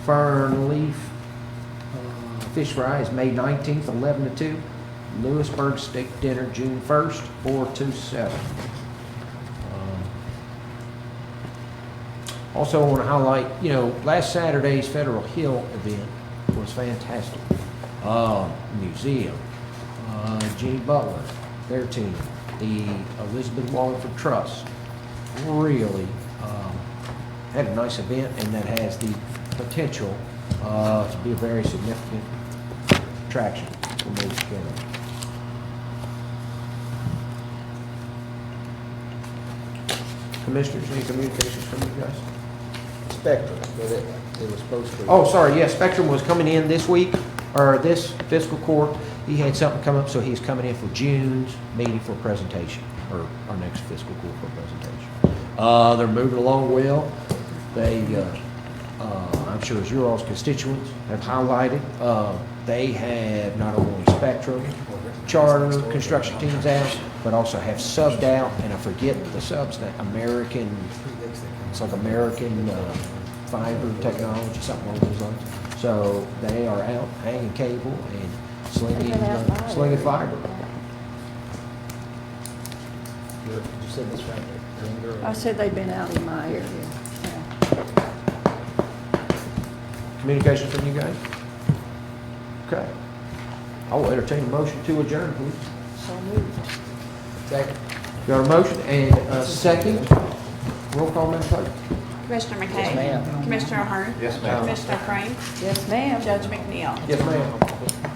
Fernleaf Fish Fry is May 19th, 11 to 2. Lewisburg Steak Dinner, June 1st, 4 to 7. Also, I want to highlight, last Saturday's Federal Hill event was fantastic. Museum, Jenny Butler, their team, the Elizabeth Wallingford Trust, really had a nice event, and that has the potential to be a very significant attraction for Mason County. Commissioners, any communications from you guys? Spectrum, but it was supposed to. Oh, sorry, yes, Spectrum was coming in this week, or this fiscal court. He had something come up, so he's coming in for June's meeting for presentation, or our next fiscal court for presentation. They're moving along well. They, I'm sure as your all's constituents have highlighted, they have not only Spectrum, charter construction teams out, but also have subbed out, and I forget the subs, that American, it's like American fiber technology, something along those lines. So they are out hanging cable and slinging fiber. Did you say this right there? I said they've been out in my area. Communication from you guys? Okay. I will entertain a motion to adjourn, please. So moved. Second. Got a motion and a second. Roll call, Madam Clerk. Commissioner McKay? Yes, ma'am. Commissioner O'Hearn? Yes, ma'am. Commissioner Frame? Yes, ma'am. Judge McNeil? Yes, ma'am.